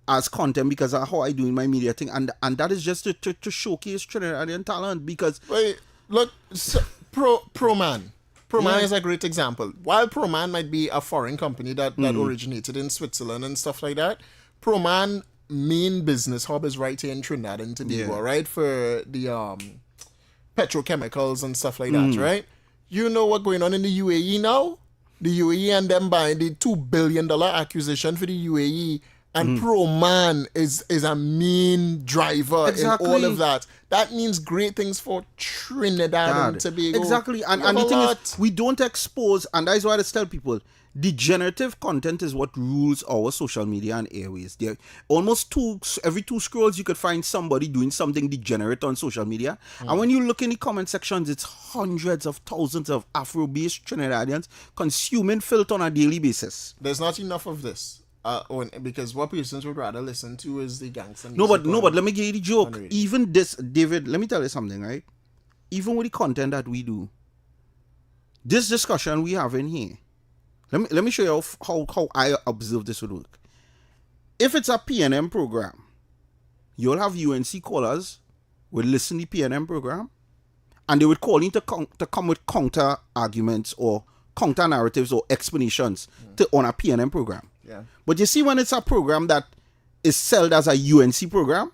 B: as content because of how I do in my media thing. And that is just to showcase Trinidadian talent because...
A: Wait, look, so, ProMan. ProMan is a great example. While ProMan might be a foreign company that originated in Switzerland and stuff like that, ProMan main business hub is right here in Trinidad and Tobago, right? For the petrochemicals and stuff like that, right? You know what's going on in the UAE now? The UAE and them buying the $2 billion acquisition for the UAE. And pro-man is a main driver in all of that. That means great things for Trinidad and Tobago.
B: Exactly. And the thing is, we don't expose, and that is why I tell people, degenerative content is what rules our social media and airways. There almost every two scrolls you could find somebody doing something degenerate on social media. And when you look in the comment sections, it's hundreds of thousands of Afro-based Trinidadians consuming filth on a daily basis.
A: There's not enough of this. Because what persons would rather listen to is the gangster music.
B: No, but let me give you the joke. Even this, David, let me tell you something, right? Even with the content that we do, this discussion we have in here, let me show you how I observe this would work. If it's a PNM program, you'll have UNC callers will listen to the PNM program, and they would call in to come with counter arguments or counter narratives or explanations on a PNM program.
A: Yeah.
B: But you see, when it's a program that is sold as a UNC program,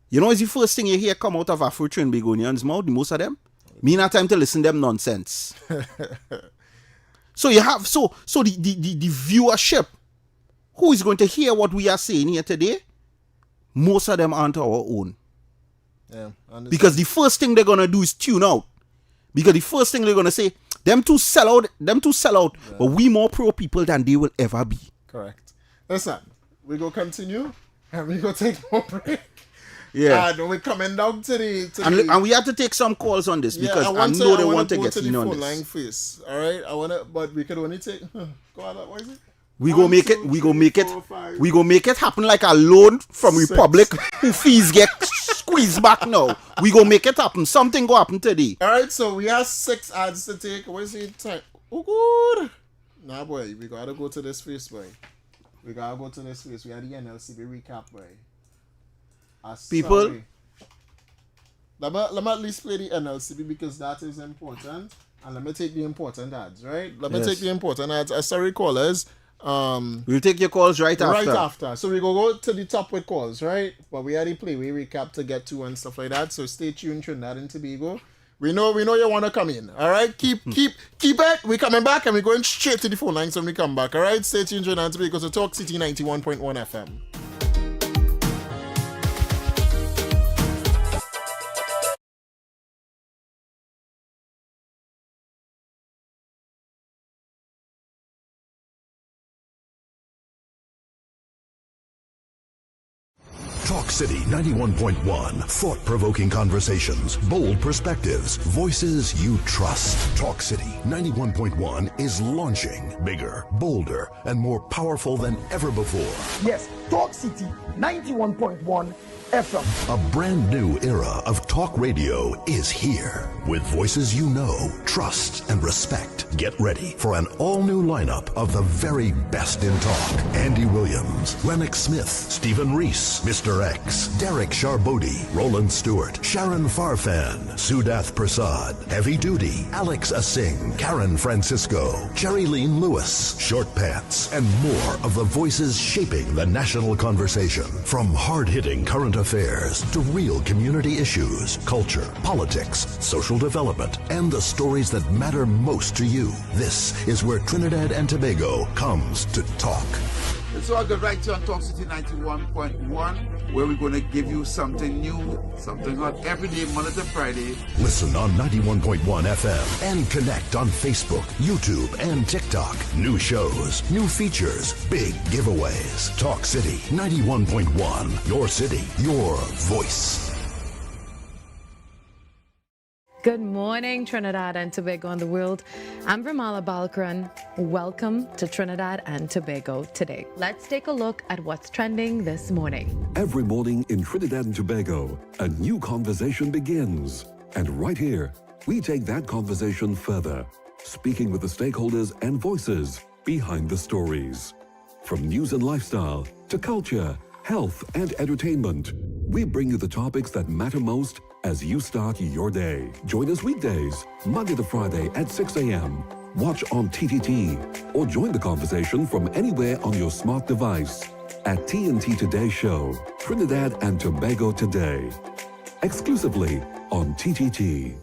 B: you know, it's the first thing you hear come out of Afro-Trinbagonians' mouth, most of them. Me not time to listen to them nonsense. So you have the viewership who is going to hear what we are saying here today, most of them aren't our own.
A: Yeah.
B: Because the first thing they're gonna do is tune out. Because the first thing they're gonna say, them two sell out,
A: yeah.
B: But we more pro people than they will ever be.
A: Correct. Listen, we go continue and we go take more break.
B: Yeah.
A: And we're coming down to the
B: and we have to take some calls on this because I know they want to get in on this.
A: Line first. All right, but we could only take. Go on, what is it?
B: We go make it happen like a loan from Republic who fees get squeezed back now. We go make it happen. Something go happen today.
A: All right, so we have 6 ads to take. Where's the time? Oh, good. Nah, boy, we gotta go to this first, boy. We gotta go to this first. We had the NLCB recap, boy.
B: People,
A: let me at least play the NLCB because that is important. And let me take the important ads, right? Let me take the important ads. Sorry, callers.
B: We'll take your calls right after.
A: So we go to the top with calls, right? But we already play. We recap to get to and stuff like that. So stay tuned, Trinidad and Tobago. We know you want to come in. All right, keep it. We coming back and we're going straight to the phone lines when we come back. All right, stay tuned, Trinidad and Tobago. So Talk City 91.1 FM.
F: Talk City 91.1. Thought-provoking conversations, bold perspectives, voices you trust. Talk City 91.1 is launching bigger, bolder, and more powerful than ever before.
R: Yes, Talk City 91.1 FM.
F: A brand new era of talk radio is here. With voices you know, trust, and respect. Get ready for an all-new lineup of the very best in talk. Andy Williams, Lennox Smith, Stephen Reese, Mr. X, Derek Charbodi, Roland Stewart, Sharon Farfan, Sudath Prasad, Heavy Duty, Alex Asing, Karen Francisco, Cherry-Leen Lewis, Short Pants, and more of the voices shaping the national conversation. From hard-hitting current affairs to real community issues, culture, politics, social development, and the stories that matter most to you. This is where Trinidad and Tobago comes to talk.
G: So I'll get right to on Talk City 91.1, where we're going to give you something new, something hot every day, Monday to Friday.
F: Listen on 91.1 FM and connect on Facebook, YouTube, and TikTok. New shows, new features, big giveaways. Talk City 91.1. Your city, your voice.
H: Good morning, Trinidad and Tobago and the world. I'm Vermala Balkaran. Welcome to Trinidad and Tobago today. Let's take a look at what's trending this morning.
I: Every morning in Trinidad and Tobago, a new conversation begins. And right here, we take that conversation further, speaking with the stakeholders and voices behind the stories. From news and lifestyle to culture, health, and entertainment, we bring you the topics that matter most as you start your day. Join us weekdays, Monday to Friday at 6 a.m. Watch on TTT or join the conversation from anywhere on your smart device at TNT Today Show, Trinidad and Tobago Today. Exclusively on TTT.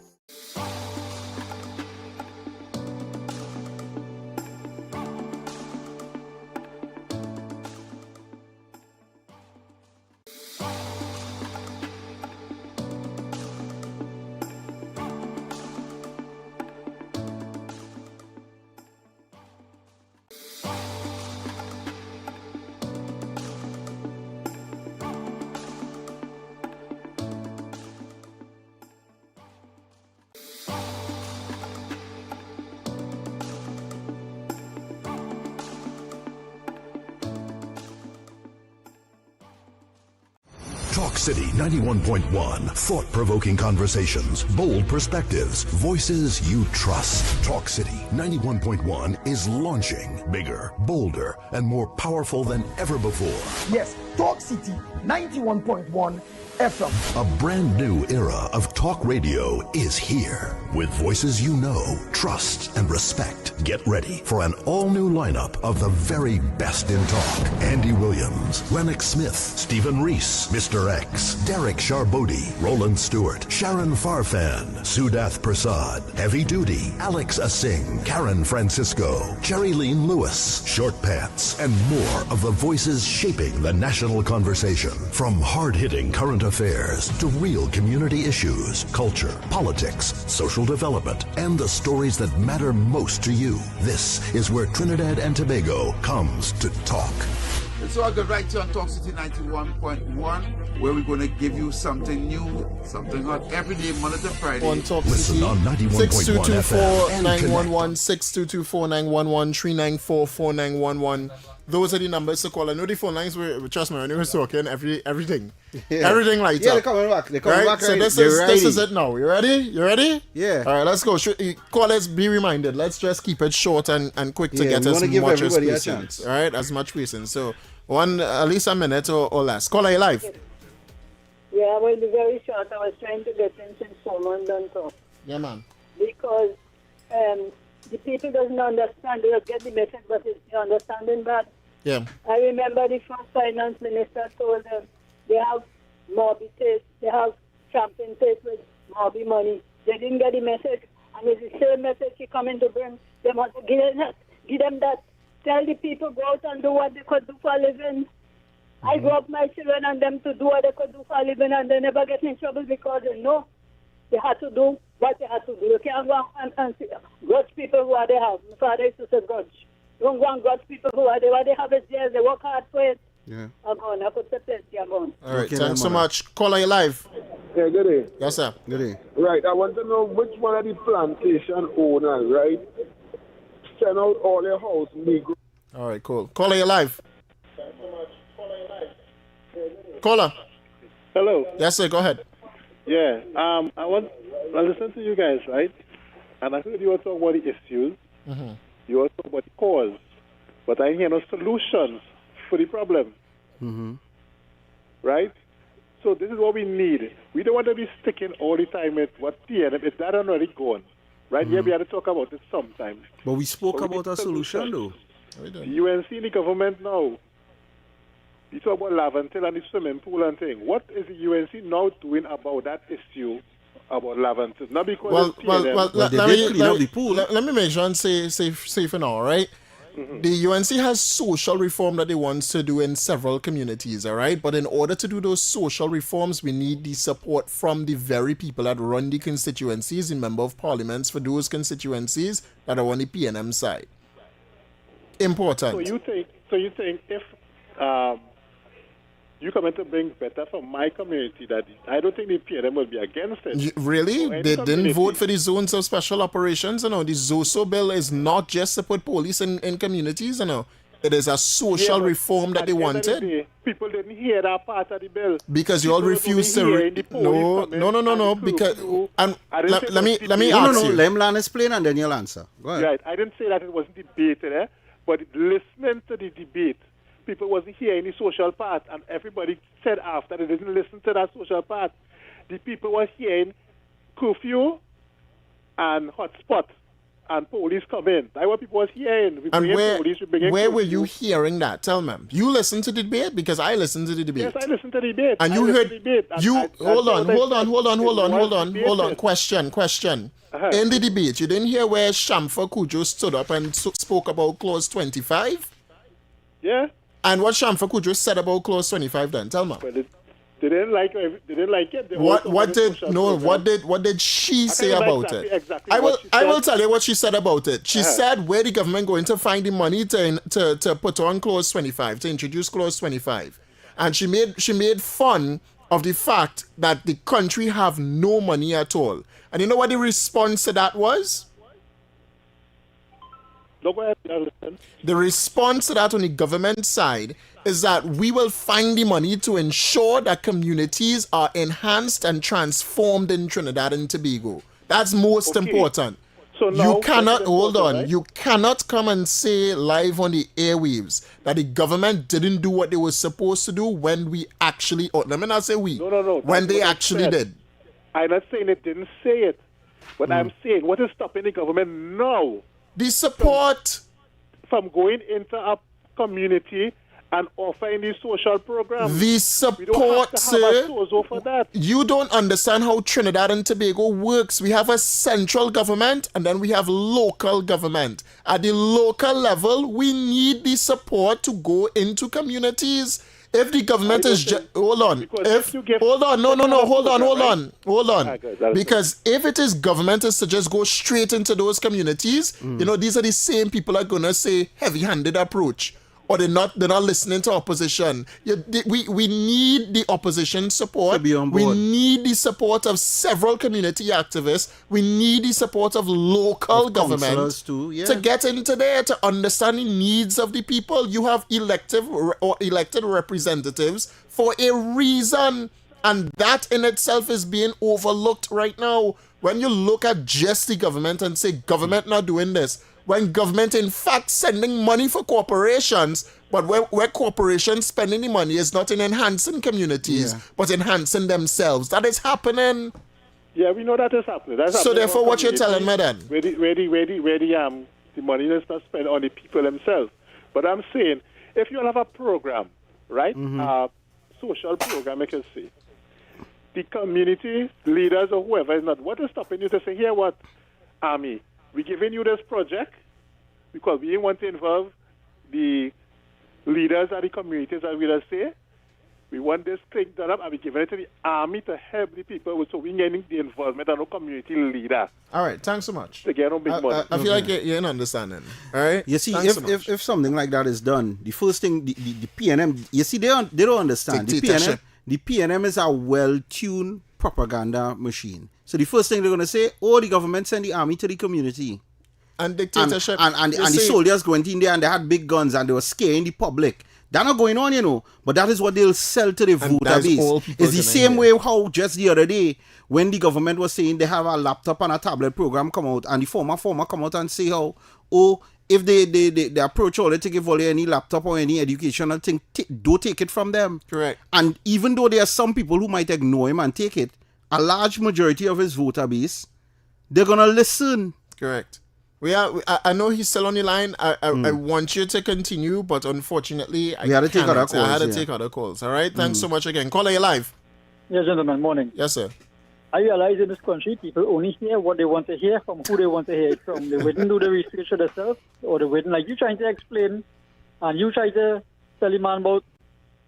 F: Talk City 91.1. Thought-provoking conversations, bold perspectives, voices you trust. Talk City 91.1 is launching bigger, bolder, and more powerful than ever before.
M: Yes, Talk City 91.1 FM.
F: A brand new era of talk radio is here. With voices you know, trust, and respect. Get ready for an all-new lineup of the very best in talk. Andy Williams, Lennox Smith, Stephen Reese, Mr. X, Derek Charbodi, Roland Stewart, Sharon Farfan, Sudath Prasad, Heavy Duty, Alex Asing, Karen Francisco, Jerry Lean Lewis, Short Pants, and more of the voices shaping the national conversation. From hard-hitting current affairs to real community issues, culture, politics, social development, and the stories that matter most to you. This is where Trinidad and Tobago comes to talk.
G: And so I got right here on Talk City 91.1, where we're going to give you something new, something hot every day, Monday to Friday.
A: On Talk
F: Listen
A: City,
F: on 91.1 FM.
A: 6224-911, 6224-911, 394-4911. Those are the numbers to call. I know the phone lines were, trust me, when you were talking, everything lights
B: Yeah,
A: up.
B: they're coming back. They're coming back.
A: So
B: Right?
A: this is it now. You ready? You ready?
B: Yeah.
A: All right, let's go. Callers, be reminded. Let's just keep it short and quick to get
B: we
A: as
B: wanna give
A: much as
B: everybody a
A: patience.
B: chance.
A: All right, as much patience. So at least a minute or less. Caller, you live.
V: Yeah, I will be very short. I was trying to get in since someone done talk.
A: Yeah, man.
V: Because the people doesn't understand. They don't get the message, but it's the understanding bad.
A: Yeah.
V: I remember the first finance minister told them they have Morby taste, they have champagne taste with Morby money. They didn't get the message, and it's the same message she coming to bring. They want to give them that. Tell the people go out and do what they could do for a living. I grew up my children and them to do what they could do for a living, and they never get in trouble because they know they had to do what they had to do. You can't go and grudge people who are they have. My father used to say grudge. Don't go and grudge people who are they. What they have is theirs. They work hard for it.
B: Yeah.
V: I'm going. I could say plenty. I'm going.
A: All right, thanks so much. Caller, you live.
W: Yeah, good day.
A: Yes, sir.
B: Good day.
W: Right, I want to know which one of the plantation owners, right, send out all their house Negro.
A: All right, cool. Caller, you live. Caller.
X: Hello.
A: Yes, sir. Go ahead.
X: Yeah. I listen to you guys, right? And I heard you were talking about the issues.
A: Mm-hmm.
X: You were talking about the cause. But I hear no solutions for the problem.
B: Mm-hmm.
X: Right? So this is what we need. We don't want to be sticking all the time with what TNM is. That already gone. Right? Yeah, we had to talk about it sometime.
B: But we spoke
X: But we
B: about
X: need
B: a solution, though.
X: The UNC and the government now, you talk about Laventil and the swimming pool and thing. What is the UNC now doing about that issue about Laventil? Not because it's TNM.
A: Let me make sure and say for now, right?
X: Mm-hmm.
A: The UNC has social reform that they want to do in several communities, all right? But in order to do those social reforms, we need the support from the very people that run the constituencies, the member of parliaments for those constituencies that are on the PNM side. Important.
X: So you think if you come in to bring better for my community, that I don't think the PNM will be against it.
A: Really?
X: Or any
A: They
X: community.
A: didn't vote for the zones of special operations? You know, the ZOSO bill is not just to put police in communities, you know. It is a social reform that they wanted.
X: People didn't hear that part of the bill.
A: Because you all
X: People
A: refuse
X: don't
A: to...
X: hear the police
A: No. Because... let me
B: No,
A: ask you.
B: let me land explain and then you'll answer. Go ahead.
X: Right. I didn't say that it wasn't debated, but listening to the debate, people wasn't hearing the social part, and everybody said after they didn't listen to that social part. The people were hearing curfew and hotspot. and police come in. That's what people was hearing. We
A: And
X: bring in
A: where,
X: police, we bring in
A: where were
X: curfew.
A: you hearing that? Tell me. You listened to the debate? Because I listened to the debate.
X: Yes, I listened to the debate.
A: And
X: I
A: you
X: listened
A: heard
X: to the debate. And
A: you
X: I
A: hold
X: said
A: on,
X: what I
A: hold
X: said.
A: on, hold on, hold on,
X: It
A: hold
X: was
A: on, hold on.
X: debated.
A: Question.
X: Uh-huh.
A: In the debate, you didn't hear where Shamfa Kujo stood up and spoke about clause 25?
X: Yeah.
A: And what Shamfa Kujo said about clause 25 then? Tell me.
X: But they didn't like it. They didn't like it. They
A: What
X: also
A: did
X: social program.
A: what did she say
X: can't remember
A: about it?
X: exactly
A: I will
X: what she
A: I will
X: said.
A: tell you what she said about it. She
X: Uh-huh.
A: said where the government going to find the money to put on clause 25, to introduce clause 25. And she made fun of the fact that the country have no money at all. And you know what the response to that was?
X: No, go ahead, I listen.
A: The response to that on the government side is that we will find the money to ensure that communities are enhanced and transformed in Trinidad and Tobago. That's most important.
X: So now,
A: You cannot,
X: that's
A: hold
X: important,
A: on,
X: right?
A: you cannot come and say live on the airwaves that the government didn't do what they were supposed to do when we actually, let me not say we,
X: No.
A: when
X: that's
A: they
X: what I
A: actually
X: said.
A: did.
X: I'm not saying it didn't say it. But I'm saying what is stopping the government now?
A: The support
X: from going into a community and offering these social programs.
A: The
X: We don't have
A: support,
X: to have
A: sir.
X: a sozo for that.
A: You don't understand how Trinidad and Tobago works. We have a central government and then we have local government. At the local level, we need the support to go into communities. If the government is hold on. Hold on. Because if it is government is to just go straight into those communities, you know, these are the same people are gonna say heavy-handed approach. Or they're not listening to opposition. We need the opposition support.
B: To be on
A: We
B: board.
A: need the support of several community activists. We need the support of local government
B: councillors too, yeah.
A: to get into there, to understand the needs of the people. You have elected representatives for a reason. And that in itself is being overlooked right now. When you look at just the government and say government not doing this, when government in fact sending money for corporations, but where corporations spending the money is not in enhancing communities, but enhancing themselves. That is happening.
X: Yeah, we know that is happening. That's
A: So
X: happening
A: therefore
X: in
A: what you're
X: community
A: telling me then?
X: Where the money is not spent on the people themselves. But I'm saying, if you have a program, right, social program, I can say, the community leaders or whoever is not, what is stopping you to say, here what, Army, we're giving you this project because we want to involve the leaders of the communities, as we just say. We want this thing done up and we're giving it to the Army to help the people, so we're getting the involvement of the community leader.
A: All right, thanks so much.
X: To get on big money.
A: I feel like you're in understanding. All right?
B: You see,
A: Thanks so much.
B: if something like that is done, the first thing, the PNM, you see, they don't understand.
A: Dictatorship.
B: The PNM is a well-tuned propaganda machine. So the first thing they're going to say, the government send the army to the community.
A: And dictatorship.
B: And the soldiers went in there and they had big guns and they were scaring the public. That's not going on, you know. But that is what they'll sell to the voter base. It's the same way how just the other day, when the government was saying they have a laptop and a tablet program come out, and the former come out and say how, if they approach all, they take give all any laptop or any educational thing, don't take it from them.
A: Correct.
B: And even though there are some people who might ignore him and take it, a large majority of his voter base, they're going to listen.
A: Correct. I know he's still on the line. I want you to continue, but unfortunately, I had to take other calls. All right? Thanks so much again. Caller, you live.
N: Yes, gentlemen. Morning.
A: Yes, sir.
N: I realize in this country, people only hear what they want to hear from who they want to hear it from. They wouldn't do the research for themselves, or they wouldn't, like you trying to explain, and you try to tell the man about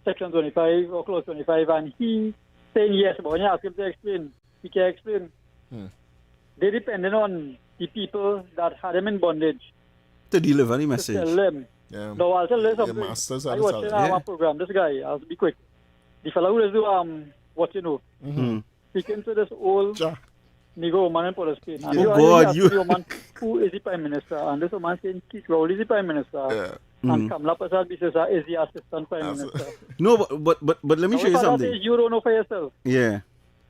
N: Section 25 or Clause 25, and he saying yes, but when you ask him to explain, he can't explain. They depending on the people that had him in bondage
B: to deliver the message.
N: To tell them.
A: Yeah.
N: No, I'll tell you something.
A: The
N: I watched a program. This guy, I'll be quick. The fellow who does do what you know. Speaking to this old Negro woman in Port of Spain. And the woman who is the Prime Minister, and this woman saying Keith Rowley is the Prime Minister. And Kamala Prasad is the Assistant Prime Minister.
B: No, but let me show you something.
N: You don't know for yourself.
B: Yeah.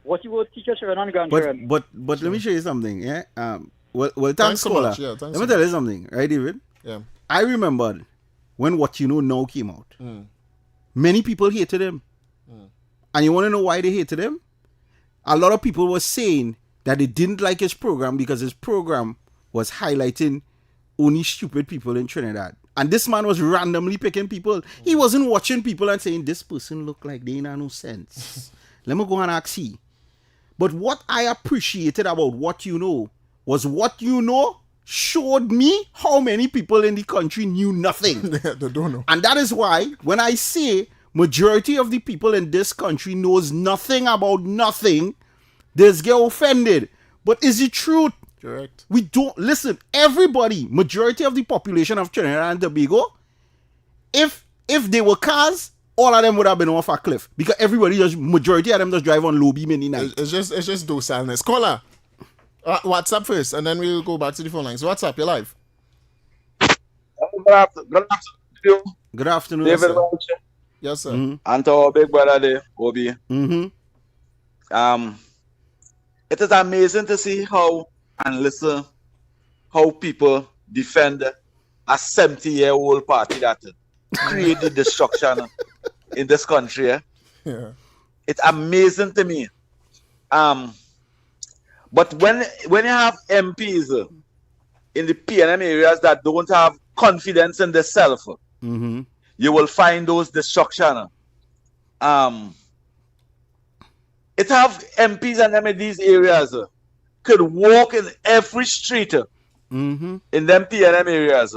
N: What you would teach your children and grandchildren.
B: But let me show you something. Yeah. Well, thanks, Scholar. Let me tell you something, right, David?
A: Yeah.
B: I remembered when What You Know Now came out. Many people hated him. And you want to know why they hated him? A lot of people were saying that they didn't like his program because his program was highlighting only stupid people in Trinidad. And this man was randomly picking people. He wasn't watching people and saying, this person look like they ain't have no sense. Let me go and ask you. But what I appreciated about What You Know was What You Know showed me how many people in the country knew nothing.
A: They don't know.
B: And that is why when I say majority of the people in this country knows nothing about nothing, they get offended. But is it true?
A: Correct.
B: We don't listen. Everybody, majority of the population of Trinidad and Tobago, if they were cars, all of them would have been off a cliff because majority of them just drive on low beam in the night.
A: It's just docileness. Caller, WhatsApp first, and then we'll go back to the phone lines. WhatsApp, you're live.
O: Good afternoon.
B: Good afternoon,
O: David
B: sir.
O: Welch.
A: Yes, sir.
B: Mm-hmm.
O: And to our big brother there, Obi.
B: Mm-hmm.
O: It is amazing to see how and listen how people defend a 70-year-old party that created destruction in this country.
A: Yeah.
O: It's amazing to me. But when you have MPs in the PNM areas that don't have confidence in themselves,
B: Mm-hmm.
O: you will find those destruction. It have MPs and them in these areas could walk in every street
B: Mm-hmm.
O: in them PNM areas.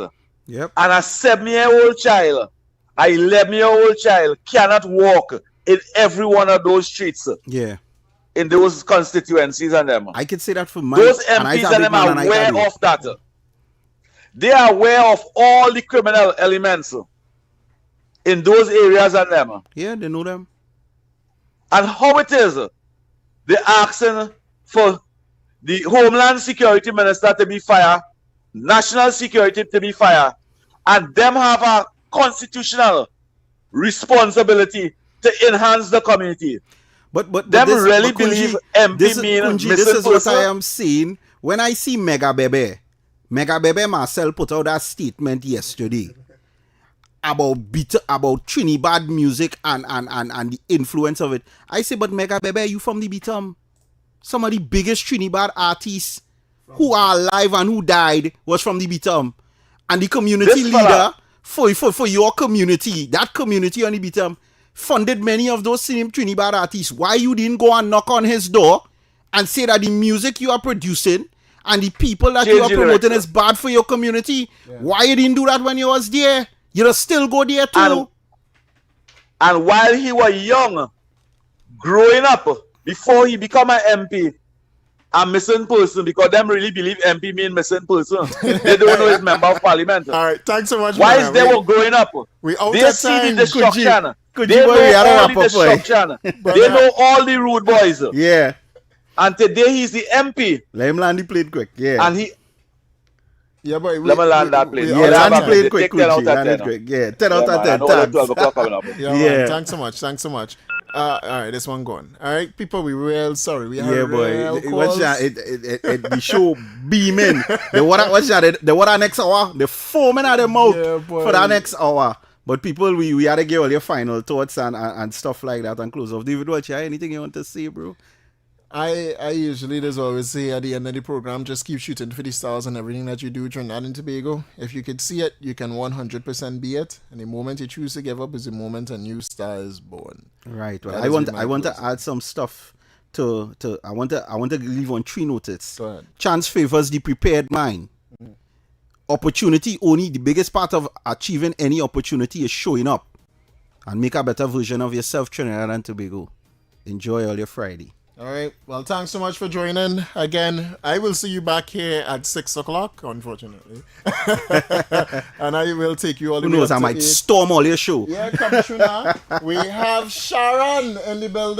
B: Yep.
O: And a 7-year-old child, a 11-year-old child cannot walk in every one of those streets.
B: Yeah.
O: In those constituencies and them.
B: I could say that for my
O: Those MPs and them are aware of that. They are aware of all the criminal elements in those areas and them.
B: Yeah, they know them.
O: And how it is, they're asking for the Homeland Security Minister to be fired, National Security to be fired, and them have a constitutional responsibility to enhance the community.
B: But
O: them
B: this,
O: really
B: Kunji,
O: believe MP mean
B: Kunji,
O: missing
B: this is what
O: person?
B: I am saying. When I see Mega Bebe Marcel put out that statement yesterday about Trinidad music and the influence of it. I say, but Mega Bebe, you from the Bitum? Some of the biggest Trinidad artists who are alive and who died was from the Bitum. And the community leader for your community, that community on the Bitum, funded many of those same Trinidad artists. Why you didn't go and knock on his door and say that the music you are producing and the people that you are promoting is bad for your community? Yeah. Why you didn't do that when you was there? You'll still go there too.
O: And while he was young, growing up, before he become an MP, a missing person, because them really believe MP mean missing person. They don't know he's member of parliament.
A: All right, thanks so much.
O: While they were growing up, they see the destruction. They know all the destruction. They know all the rude boys.
B: Yeah.
O: And today he's the MP.
B: Let him land the plane quick. Yeah.
O: And he.
A: Yeah, but
O: let me land that plane.
B: Yeah, land the plane quick. 10 out of 10. Thanks.
A: Yeah. Thanks so much. Thanks so much. All right, this one gone. All right, people, we real sorry. We have
B: What's that? It the show beaming. The water next hour. The foaming out the mouth for that next hour. But people, we had to give all your final thoughts and stuff like that and close off. David, Welch, anything you want to say, bro?
A: I usually just always say at the end of the program, just keep shooting for the stars and everything that you do, Trinidad and Tobago. If you could see it, you can 100% be it. And the moment you choose to give up is the moment a new star is born.
B: Right. Well, I want to add some stuff to I want to leave on 3 notices.
A: Go ahead.
B: Chance favors the prepared mind. Mm-hmm. Opportunity only, the biggest part of achieving any opportunity is showing up and make a better version of yourself, Trinidad and Tobago. Enjoy all your Friday.
A: All right. Well, thanks so much for joining. Again, I will see you back here at 6 o'clock, unfortunately. And I will take you all the way.
B: Who knows, I might storm all your show.
A: Yeah, come through now. We have Sharon in the building.